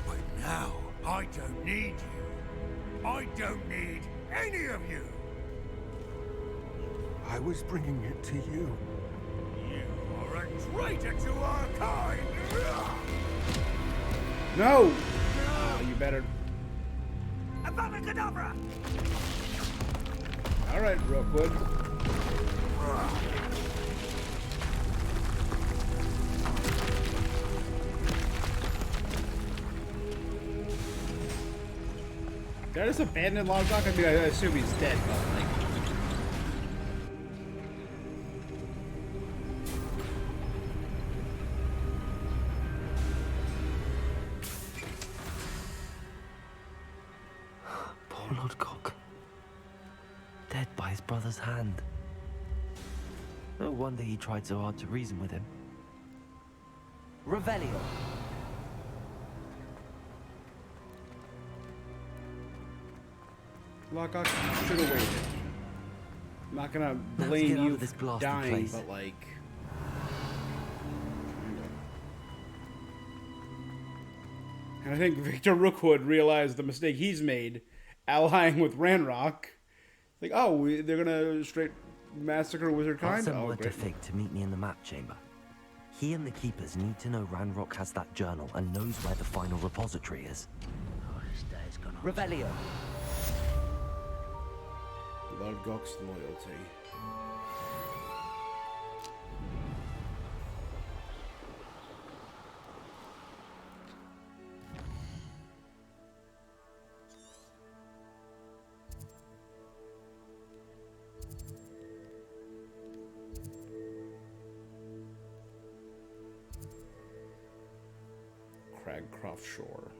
But now, I don't need you. I don't need any of you. I was bringing it to you. You are a traitor to our kind! No! Oh, you better... Avada-kedavra! Alright, Rookwood. Did I just abandon Logdock? I mean, I assume he's dead, but like... Poor Lodgok. Dead by his brother's hand. No wonder he tried so hard to reason with him. Revelio. Logdock should have waited. I'm not gonna blame you for dying, but like... And I think Victor Rookwood realized the mistake he's made, allying with Ranrock. Like, oh, they're gonna straight massacre wizard I'll kind? send Oh, word to great. Fig to meet me in the map chamber. He and the Keepers need to know Ranrock has that journal and knows where the final repository is. Revelio. Lodgok's loyalty. Cragcroft Shore.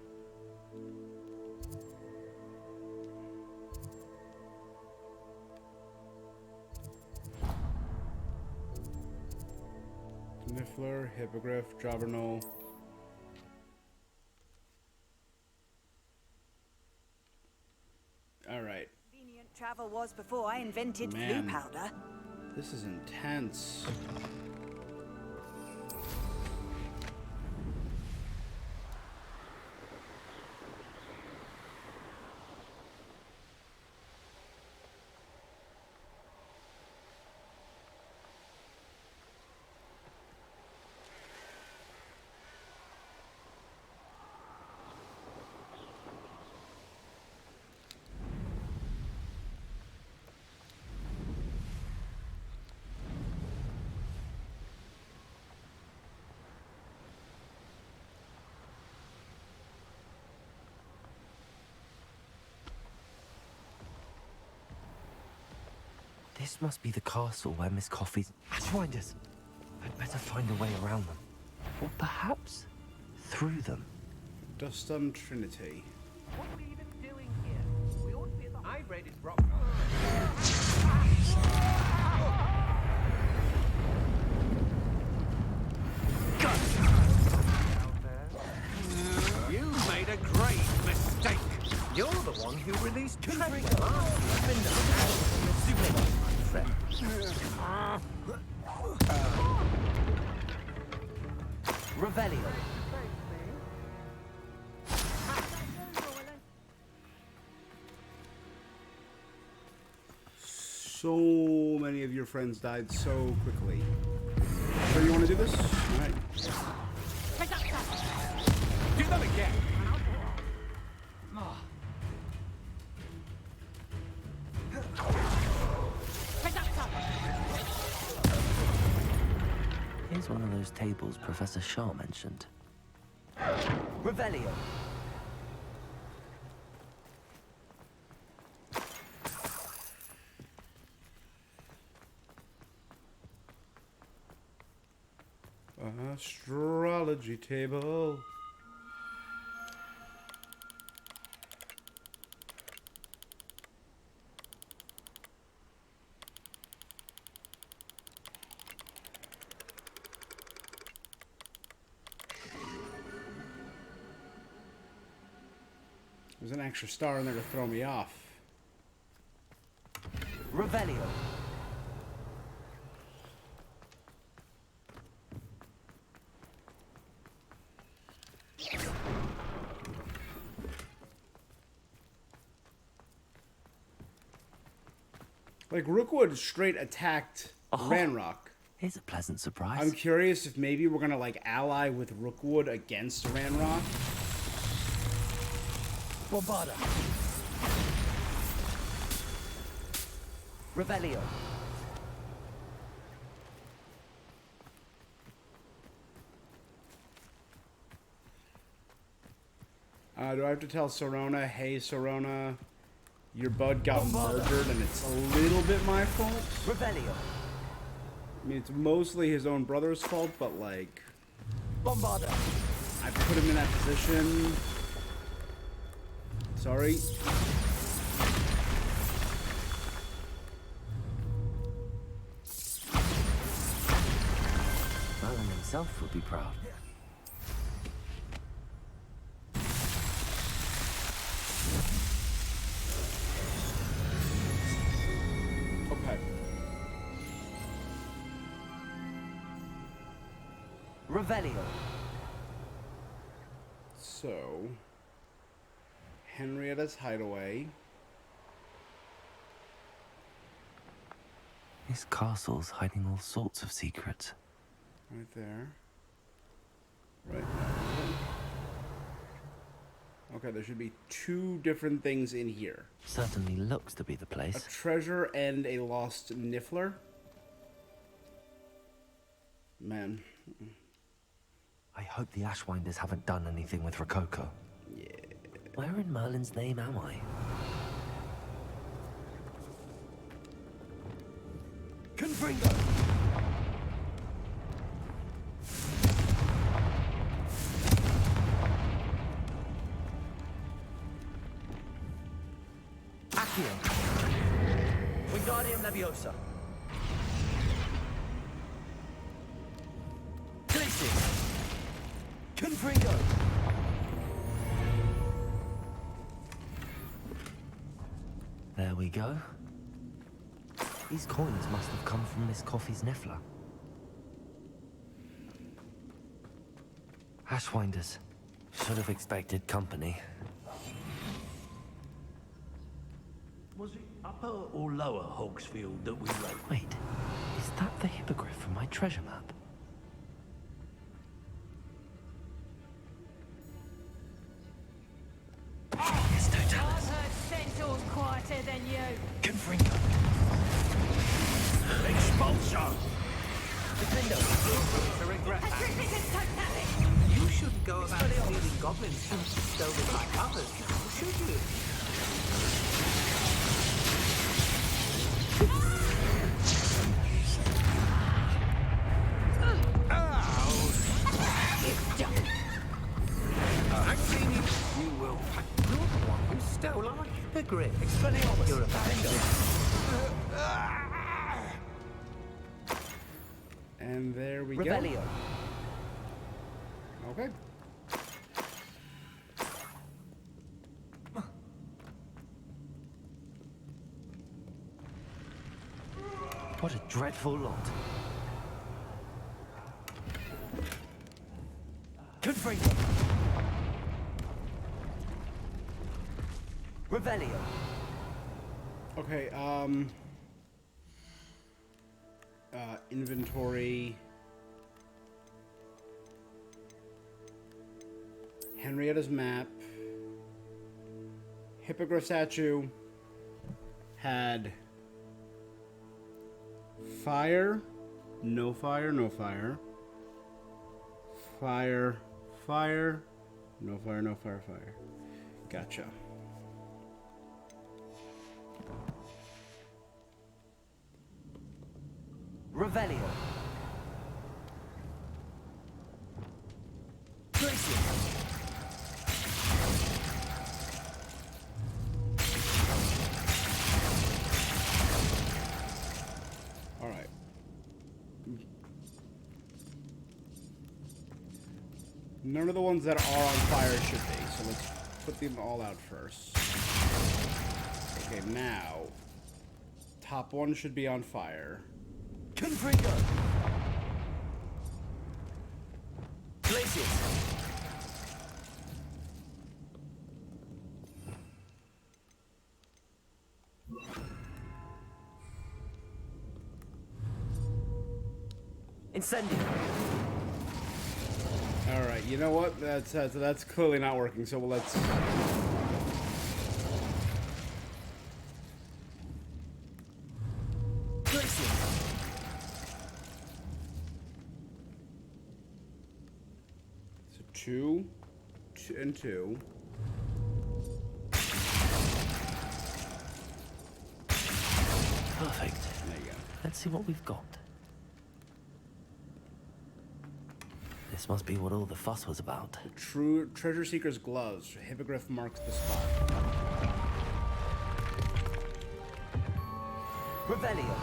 Niffler, Hippogriff, Jobberknoll. Alright. Convenient travel was before I invented Man. flu powder. This is intense. This must be the castle where Miss Coffee's Ashwinders. I'd better find a way around them. Or perhaps through them. Dustin Trinity. What are we even doing here? We ought to be at the... I raided rock. You made a grave mistake. You're the one who released Trevor. Revelio. So many of your friends died so quickly. So you want to do this? All right. Do that again. Here's one of those tables Professor Shaw mentioned. Revelio. Astrology table. There's an extra star in there to throw me off. Revelio. Like, Rookwood straight attacked Ranrock. Here's a pleasant surprise. I'm curious if maybe we're gonna, like, ally with Rookwood against Ranrock. Wabada. Revelio. Do I have to tell Sorona, hey Sorona, your bud got murdered and it's a little bit my fault? Revelio. I mean, it's mostly his own brother's fault, but like... Bombarda. I put him in that position. Sorry. Merlin himself would be proud. Okay. Revelio. So, Henrietta's hideaway. This castle's hiding all sorts of secrets. Right there. Right there. Okay, there should be 2 different things in here. Certainly looks to be the place. A treasure and a lost niffler. Man. I hope the Ashwinders haven't done anything with Rococo. Yeah. Where in Merlin's name am I? Confringo. Accio. Wingardium Leviosa. Glacius. Confringo. There we go. These coins must have come from Miss Coffee's Niffler. Ashwinders. Should have expected company. Was it upper or lower Hogsfield that we wrote? Wait, is that the hippogriff from my treasure map? Yes, Totalis. I've heard centaurs quieter than you. Confringo. Expulso! Defendo. To regret that. You shouldn't go about stealing goblins stolen like others, should you? I've seen you. You will. You're the one who stole our hippogriff. Expelliarmus. You're a bastard. And there we Revelio. go. Okay. What a dreadful lot. Confringo. Revelio. Okay, inventory. Henrietta's map. Hippogriff statue had fire, no fire, no fire. Fire, fire, no fire, no fire, fire. Gotcha. Revelio. Glacius. All right. None of the ones that are on fire should be, so let's put them all out first. Okay, now, top one should be on fire. Confringo. Glacius. Incendio. All right, you know what? That's clearly not working. So let's. So two and two. see what we've got. This must be what all the fuss was about. The true treasure seeker's gloves. Hippogriff marks the spot. Revelio.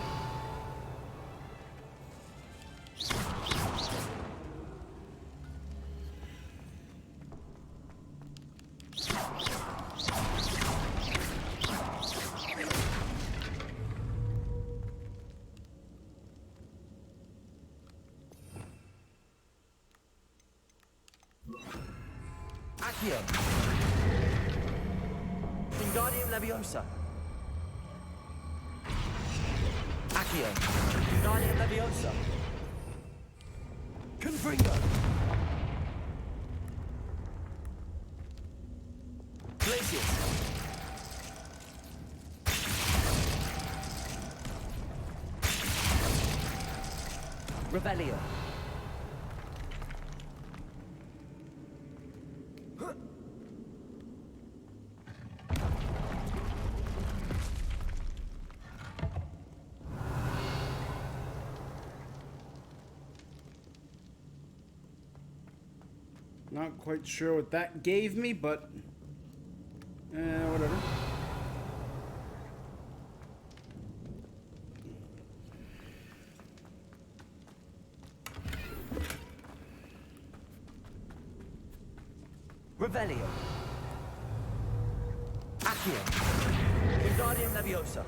Accio. Wingardium Leviosa. Accio. Wingardium Leviosa. Confringo. Glacius. Revelio. Not quite sure what that gave me, but whatever. Revelio. Accio. Wingardium Leviosa.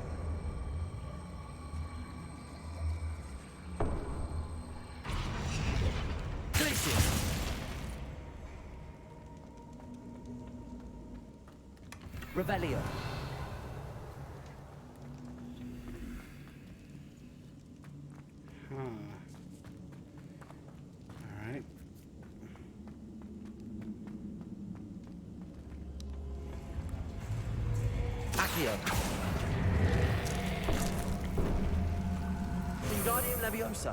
Glacius. Revelio. Alright. Accio. Wingardium Leviosa.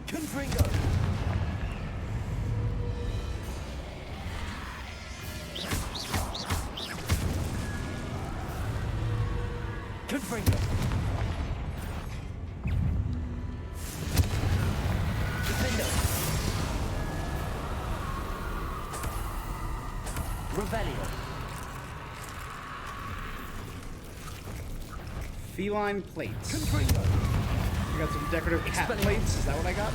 Confringo. Confringo. Defendo. Revelio. Feline plates. Confringo. I got some decorative cat plates. Is that what I got?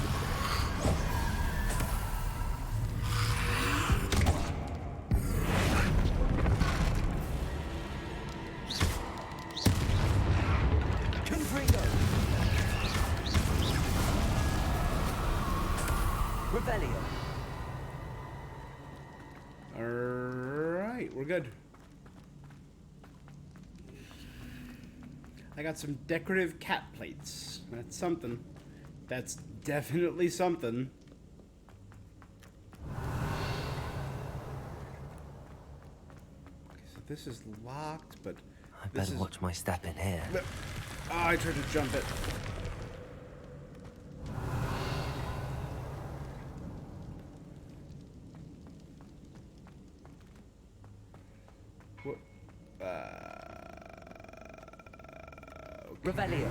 Confringo. Revelio. Alright, we're good. I got some decorative cat plates. That's something. That's definitely something. Okay, so this is locked, but I better watch my step in here. Oh, I tried to jump it. What? Okay. Revelio.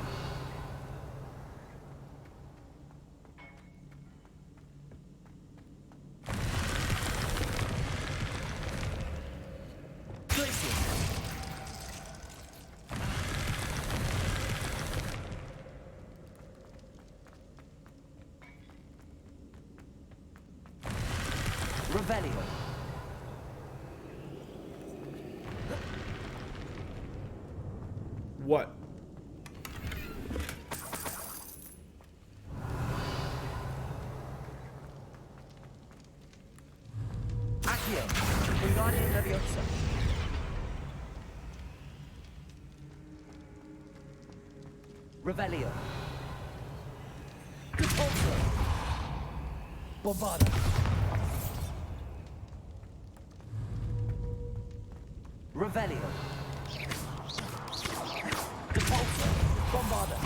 Glacius. Revelio. What? Accio. Wingardium Leviosa. Revelio. Repulsor. Bombarda. Revelio. Repulsor. Bombarda.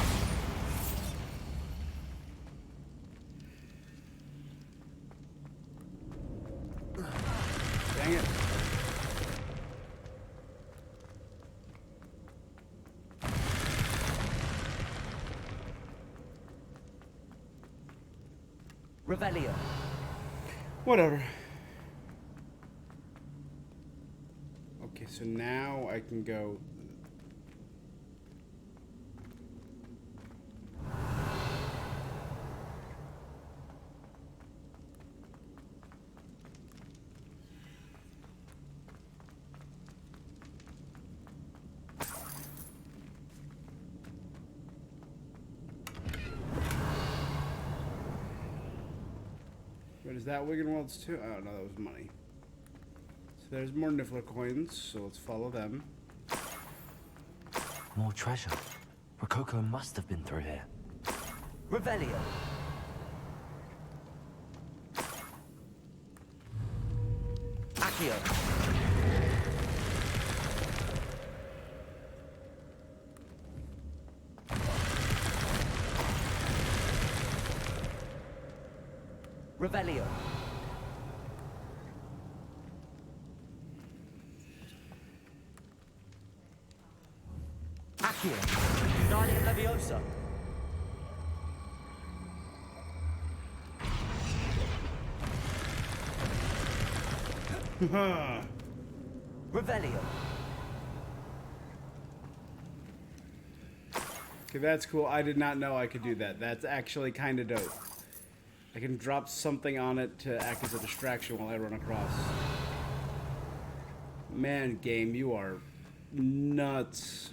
Dang it. Revelio. Whatever. Okay, so now I can go. What is that? Wiggenwald's too? Oh no, that was money. So there's more Niffler coins, so let's follow them. More treasure. Rococo must have been through here. Revelio. Accio. Revelio. Accio. Guardian Leviosa. Revelio. Okay, that's cool. I did not know I could do that. That's actually kind of dope. I can drop something on it to act as a distraction while I run across. Man, game, you are nuts.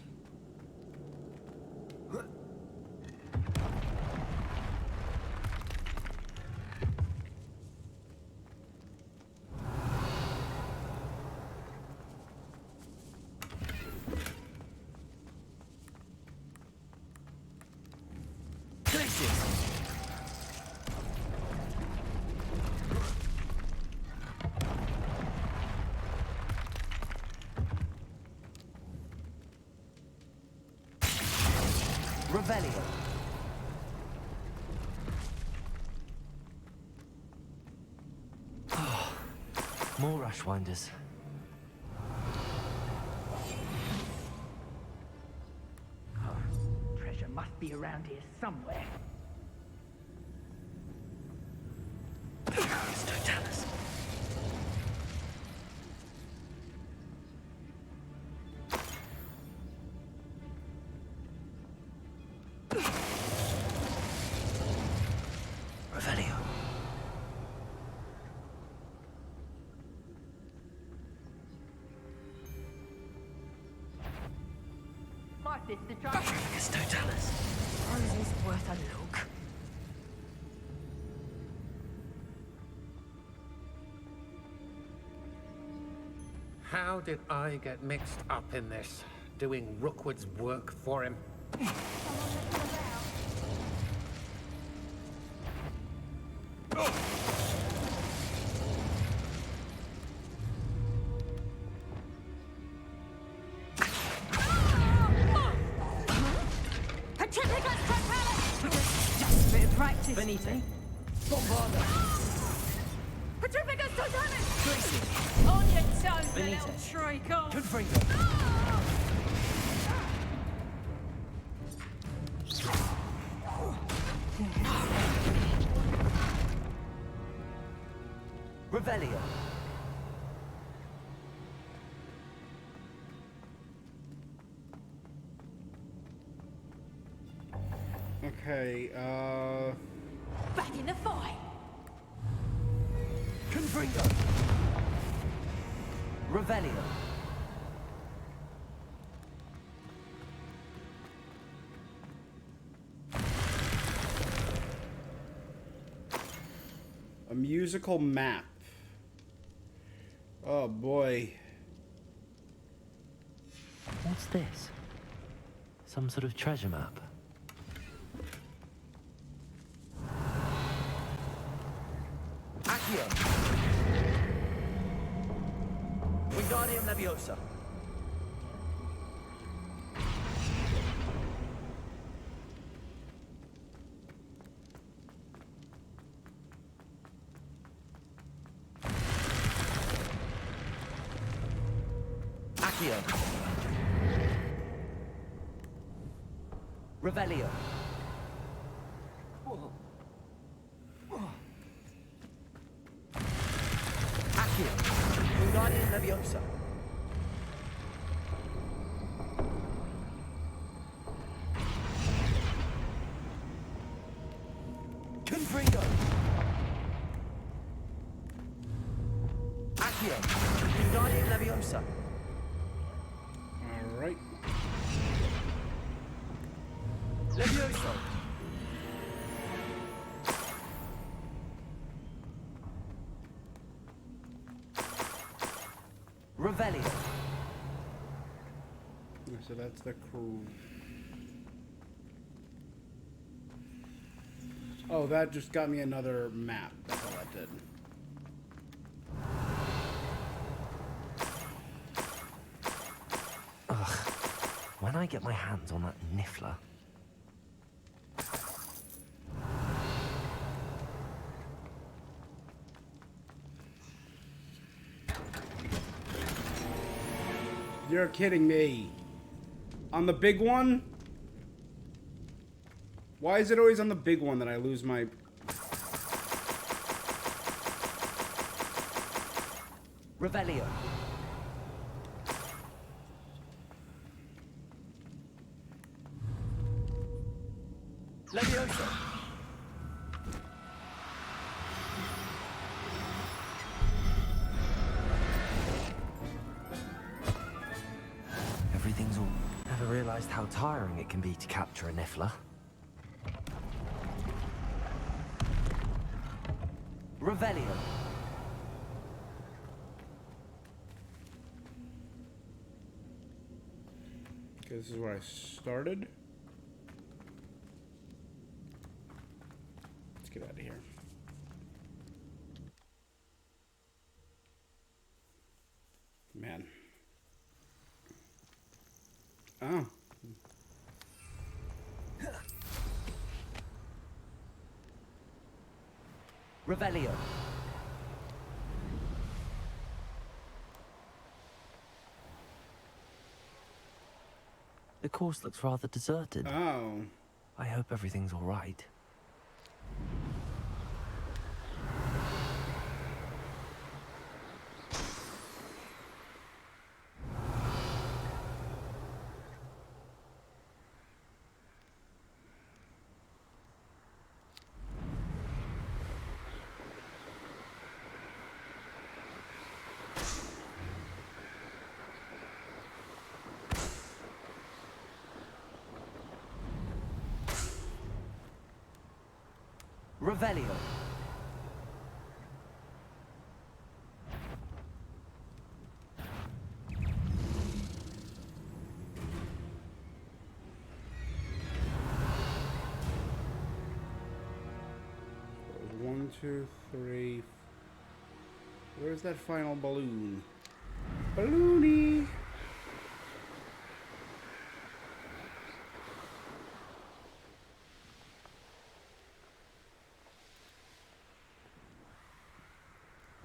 Revelio. More rushwinders. Treasure must be around here somewhere. Revelio. My sister tried. It's Totalis. Rosie's worth a look. How did I get mixed up in this? Doing Rookwood's work for him? Just a bit of practice. Benite. Bombarda. Petrificus Totalis! On your toes, the little treacle! Confringo. Revelio. Okay, Back in the fight! Confringo. Revelio. a musical map. Oh boy. What's this? Some sort of treasure map. Accio. Wingardium Leviosa. Accio. Revelio. Leviosa. Confringo. Accio. Wingardium Leviosa. All right. Levioso. Revelio. So that's the crew. Oh, that just got me another map. That's all that did. Ugh. When I get my hands on that niffler. You're kidding me. On the big one? Why is it always on the big one that I lose my... Revelio. Levioso. Everything's all... Never realized how tiring it can be to capture a niffler. Revelio. Okay, this is where I started. Let's get out of here. Man. Oh. Revelio. The course looks rather deserted. Oh. I hope everything's all right. Revelio. One, two, three. Where's that final balloon? Balloony!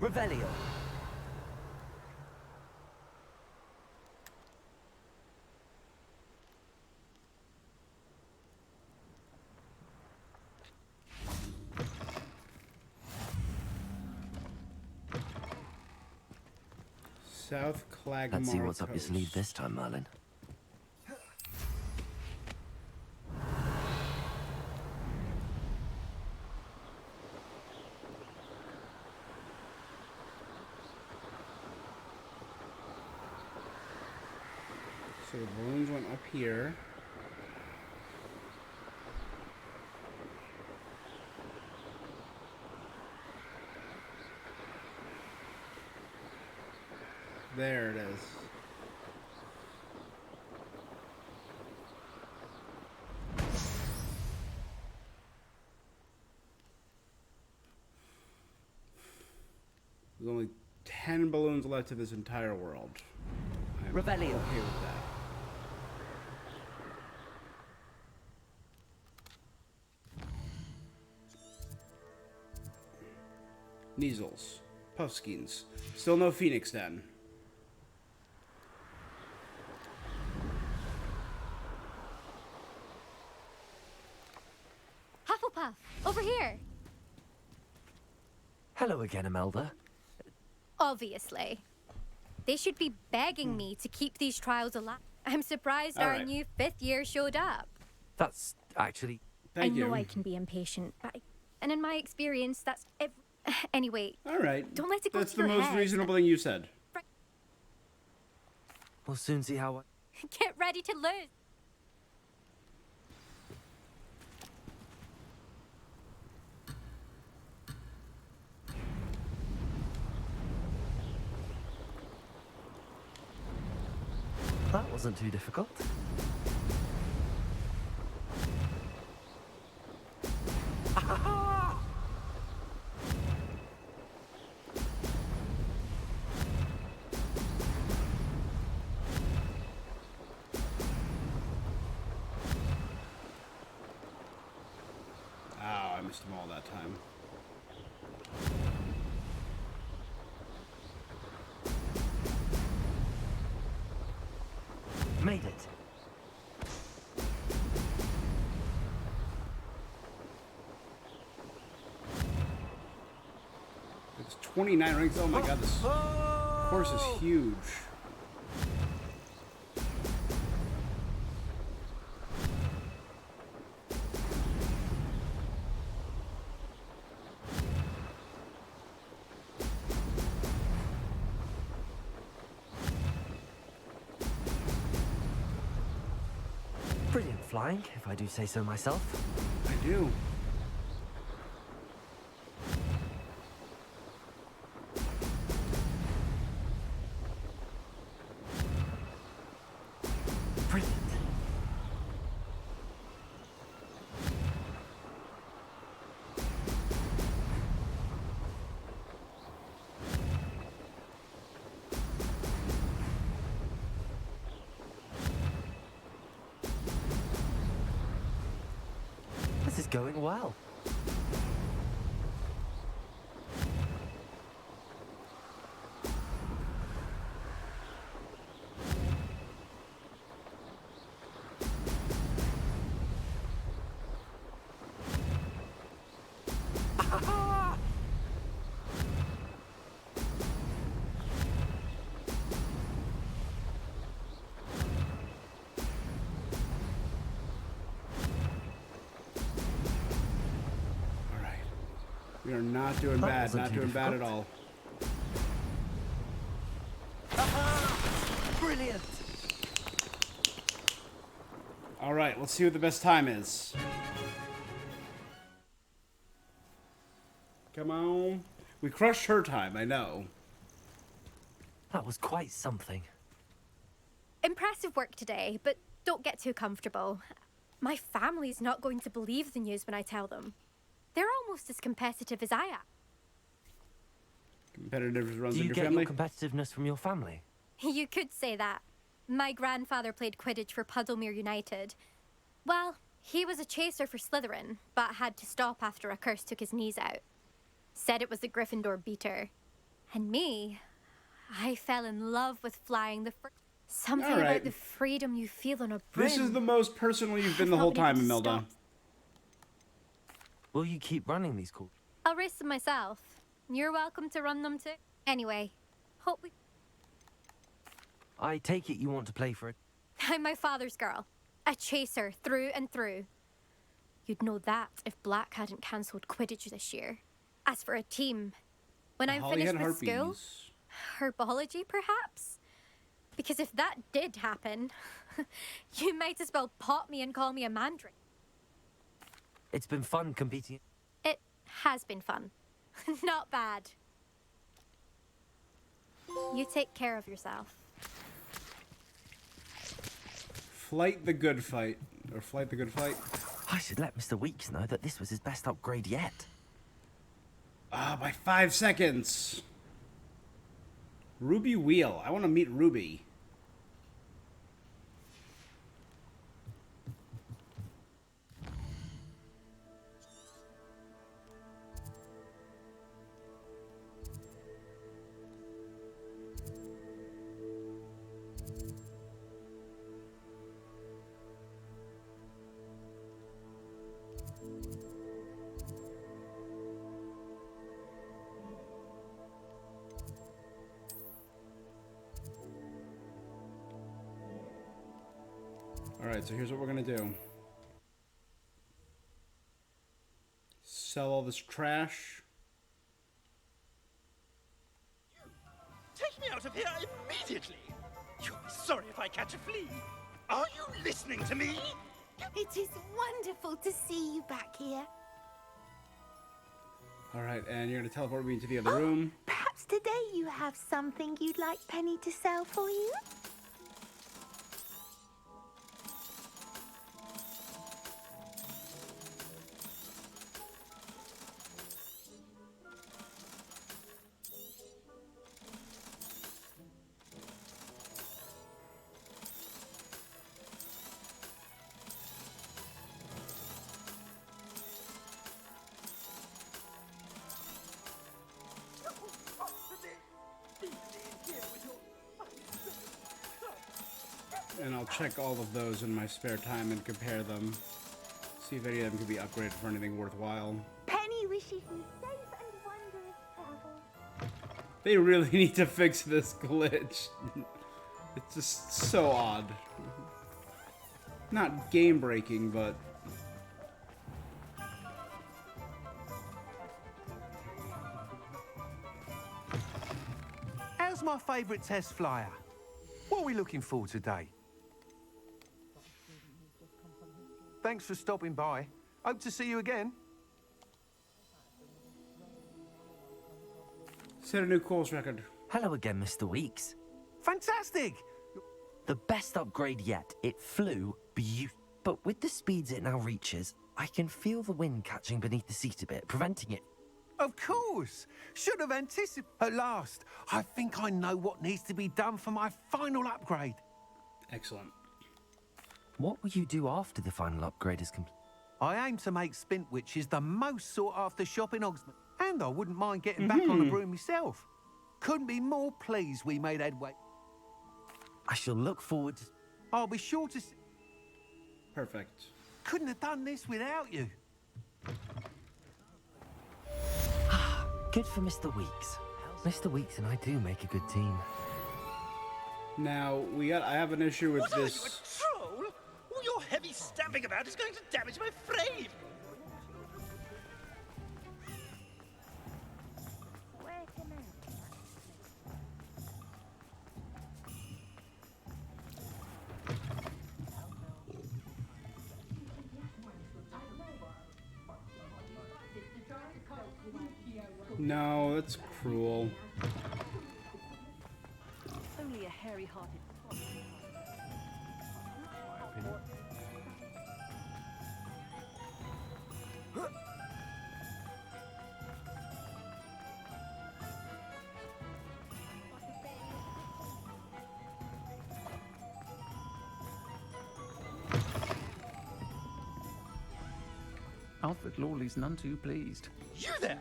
Revelio. South Clagmar Let's see what's up your Coast. sleeve this time, Merlin. So the balloons went up here. There it is. There's only 10 balloons left to this entire world. I'm Revelio. okay with that. Measles. Puffskins. Still no Phoenix Den. Hufflepuff, over here. Hello again, Imelda. Obviously. They should be begging me to keep these trials alive. I'm surprised our new 5th year showed up. That's actually... I know I can be impatient, and in my experience, that's anyway. All right. Don't let it go That's to the your most head. reasonable thing you said. We'll soon see how I... Get ready to lose. That wasn't too difficult. Oh, I missed them all that time. Made it. It's 29 ranks. Oh my god, this course is huge. Brilliant flying, if I do say so myself. I do. Brilliant. This is going well. We are not doing bad. Not doing bad at all. Brilliant. All right, let's see what the best time is. Come on. We crushed her time, I know. That was quite something. Impressive work today, but don't get too comfortable. My family's not going to believe the news when I tell them. They're almost as competitive as I am. Competitive runs Do in you your get family? your competitiveness from your family? You could say that. My grandfather played Quidditch for Puddlemere United. Well, he was a chaser for Slytherin, but had to stop after a curse took his knees out. Said it was the Gryffindor beater. And me, I fell in love with flying the something about the freedom you feel on a broom. This is the most personal you've been the whole time, Imelda. Will you keep running these calls? I'll race them myself. You're welcome to run them too. Anyway, hope we... I take it you want to play for it. I'm my father's girl. A chaser through and through. You'd know that if Black hadn't cancelled Quidditch this year. As for a team, when I'm finished with school, herbology perhaps? Because if that did happen, you might as well pop me and call me a mandrake. It's been fun competing. It has been fun. Not bad. You take care of yourself. Flight the good fight. Or flight the good fight. I should let Mr. Weeks know that this was his best upgrade yet. Ah, by 5 seconds. Ruby Wheel. I want to meet Ruby. Alright, so here's what we're gonna do. Sell all this trash. Take me out of here immediately! You'll be sorry if I catch a flea. Are you listening to me? It is wonderful to see you back here. Alright, and you're gonna teleport me into the other room. Perhaps today you have something you'd like Penny to sell for you? And I'll check all of those in my spare time and compare them. See if any of them can be upgraded for anything worthwhile. Penny wishes you safe and wondrous travel. They really need to fix this glitch. It's just so odd. Not game breaking, but... How's my favourite test flyer? What are we looking for today? Thanks for stopping by. Hope to see you again. Set a new course record. Hello again, Mr. Weeks. Fantastic! The best upgrade yet. It flew beautifully. But with the speeds it now reaches, I can feel the wind catching beneath the seat a bit, preventing it. Of course! Should have anticipated. At last, I think I know what needs to be done for my final upgrade. Excellent. What will you do after the final upgrade is complete? I aim to make Spintwitches the most sought-after shop in Oxford, and I wouldn't mind getting back on the broom myself. Couldn't be more pleased we made headway. I shall look forward to... I'll be sure to... Perfect. Couldn't have done this without you. Good for Mr. Weeks. Mr. Weeks and I do make a good team. Now, I have an issue with this... Are you a troll? All your heavy stamping about is going to damage my frame! No, that's cruel. Only a hairy-hearted. Alfred Lawley's none too pleased. You there!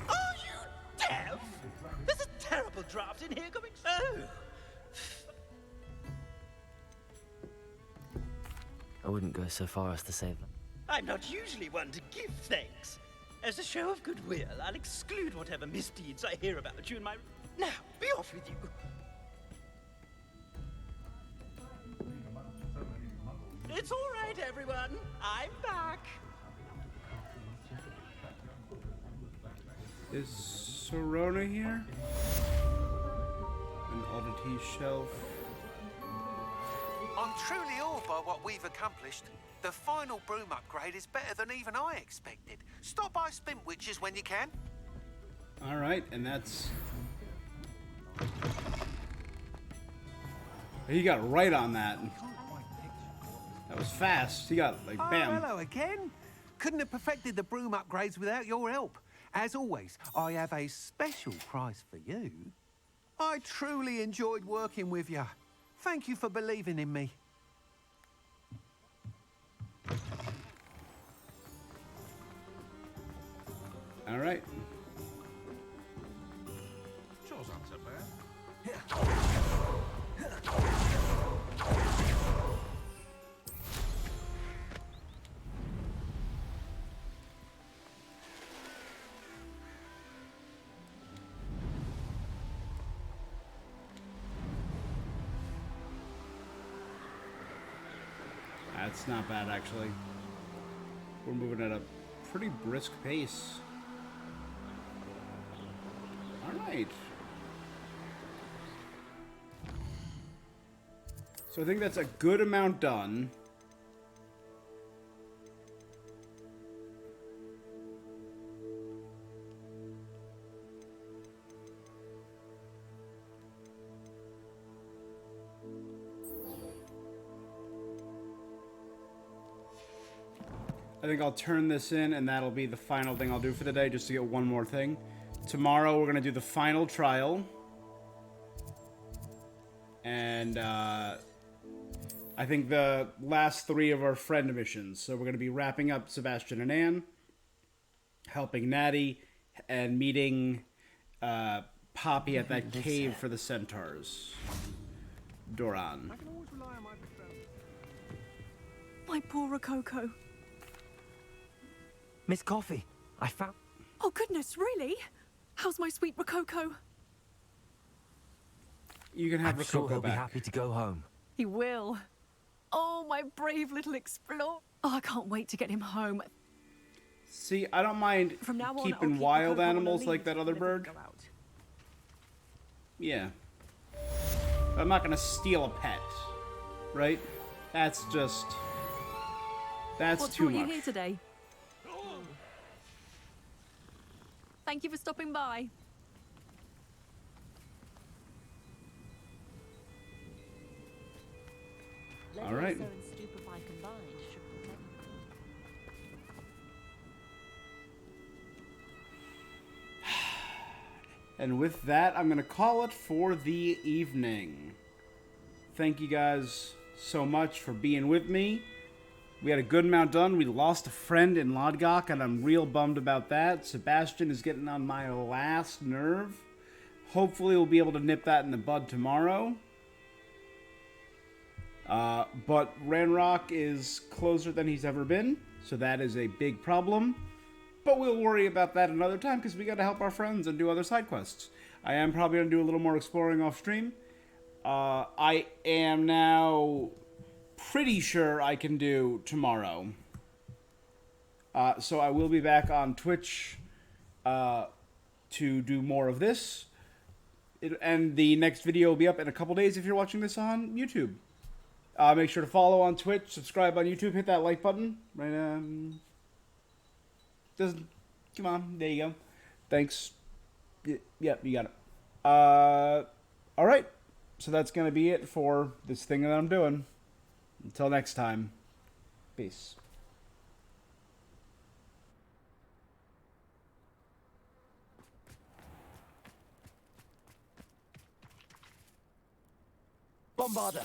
Are you deaf? There's a terrible draft in here coming. Oh! I wouldn't go so far as to say that. I'm not usually one to give thanks. As a show of goodwill, I'll exclude whatever misdeeds I hear about you in my... Now, be off with you. It's all right, everyone. I'm back. Is Sorona here? An oddity shelf. I'm truly awed by what we've accomplished. The final broom upgrade is better than even I expected. Stop by Spintwitches when you can. Alright, and that's... He got right on that. That was fast. He got, like, bam. Oh, hello again. Couldn't have perfected the broom upgrades without your help. As always, I have a special prize for you. I truly enjoyed working with you. Thank you for believing in me. All right. Chores aren't so bad. That's not bad, actually. We're moving at a pretty brisk pace. Alright. So I think that's a good amount done. I think I'll turn this in, and that'll be the final thing I'll do for the day, just to get one more thing. Tomorrow, we're going to do the final trial. And, I think the last 3 of our friend missions. So we're going to be wrapping up Sebastian and Anne, helping Natty, and meeting, Poppy at that cave for the centaurs. Doran. My poor Rococo. Miss Coffee, I found... Oh, goodness, really? How's my sweet Rococo? You can have I'm Rococo sure he'll back. be happy to go home. He will. Oh, my brave little explorer. Oh, I can't wait to get him home. See, I don't mind From now on, keeping I'll keep wild Rococo on a animals like leash that other whenever we bird. go out. Yeah. I'm not gonna steal a pet, right? That's just... That's What's too brought you much. here today? Thank you for stopping by. All right. And with that, I'm going to call it for the evening. Thank you guys so much for being with me. We had a good amount done. We lost a friend in Lodgok, and I'm real bummed about that. Sebastian is getting on my last nerve. Hopefully we'll be able to nip that in the bud tomorrow. But Ranrock is closer than he's ever been, so that is a big problem. But we'll worry about that another time, because we got to help our friends and do other side quests. I am probably going to do a little more exploring off stream. I am now pretty sure I can do tomorrow. So I will be back on Twitch to do more of this. And the next video will be up in a couple days if you're watching this on YouTube. Make sure to follow on Twitch, subscribe on YouTube, hit that like button. Right, come on, there you go. Thanks. Yep, you got it. All right. So that's going to be it for this thing that I'm doing. Until next time. Peace. Bombarder,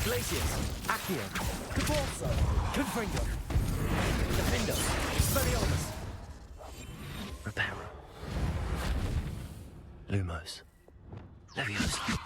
Glacius, Accio, Caporzo, Confringo, Defendo, Expelliarmus, Reparo, Lumos, Leviosa.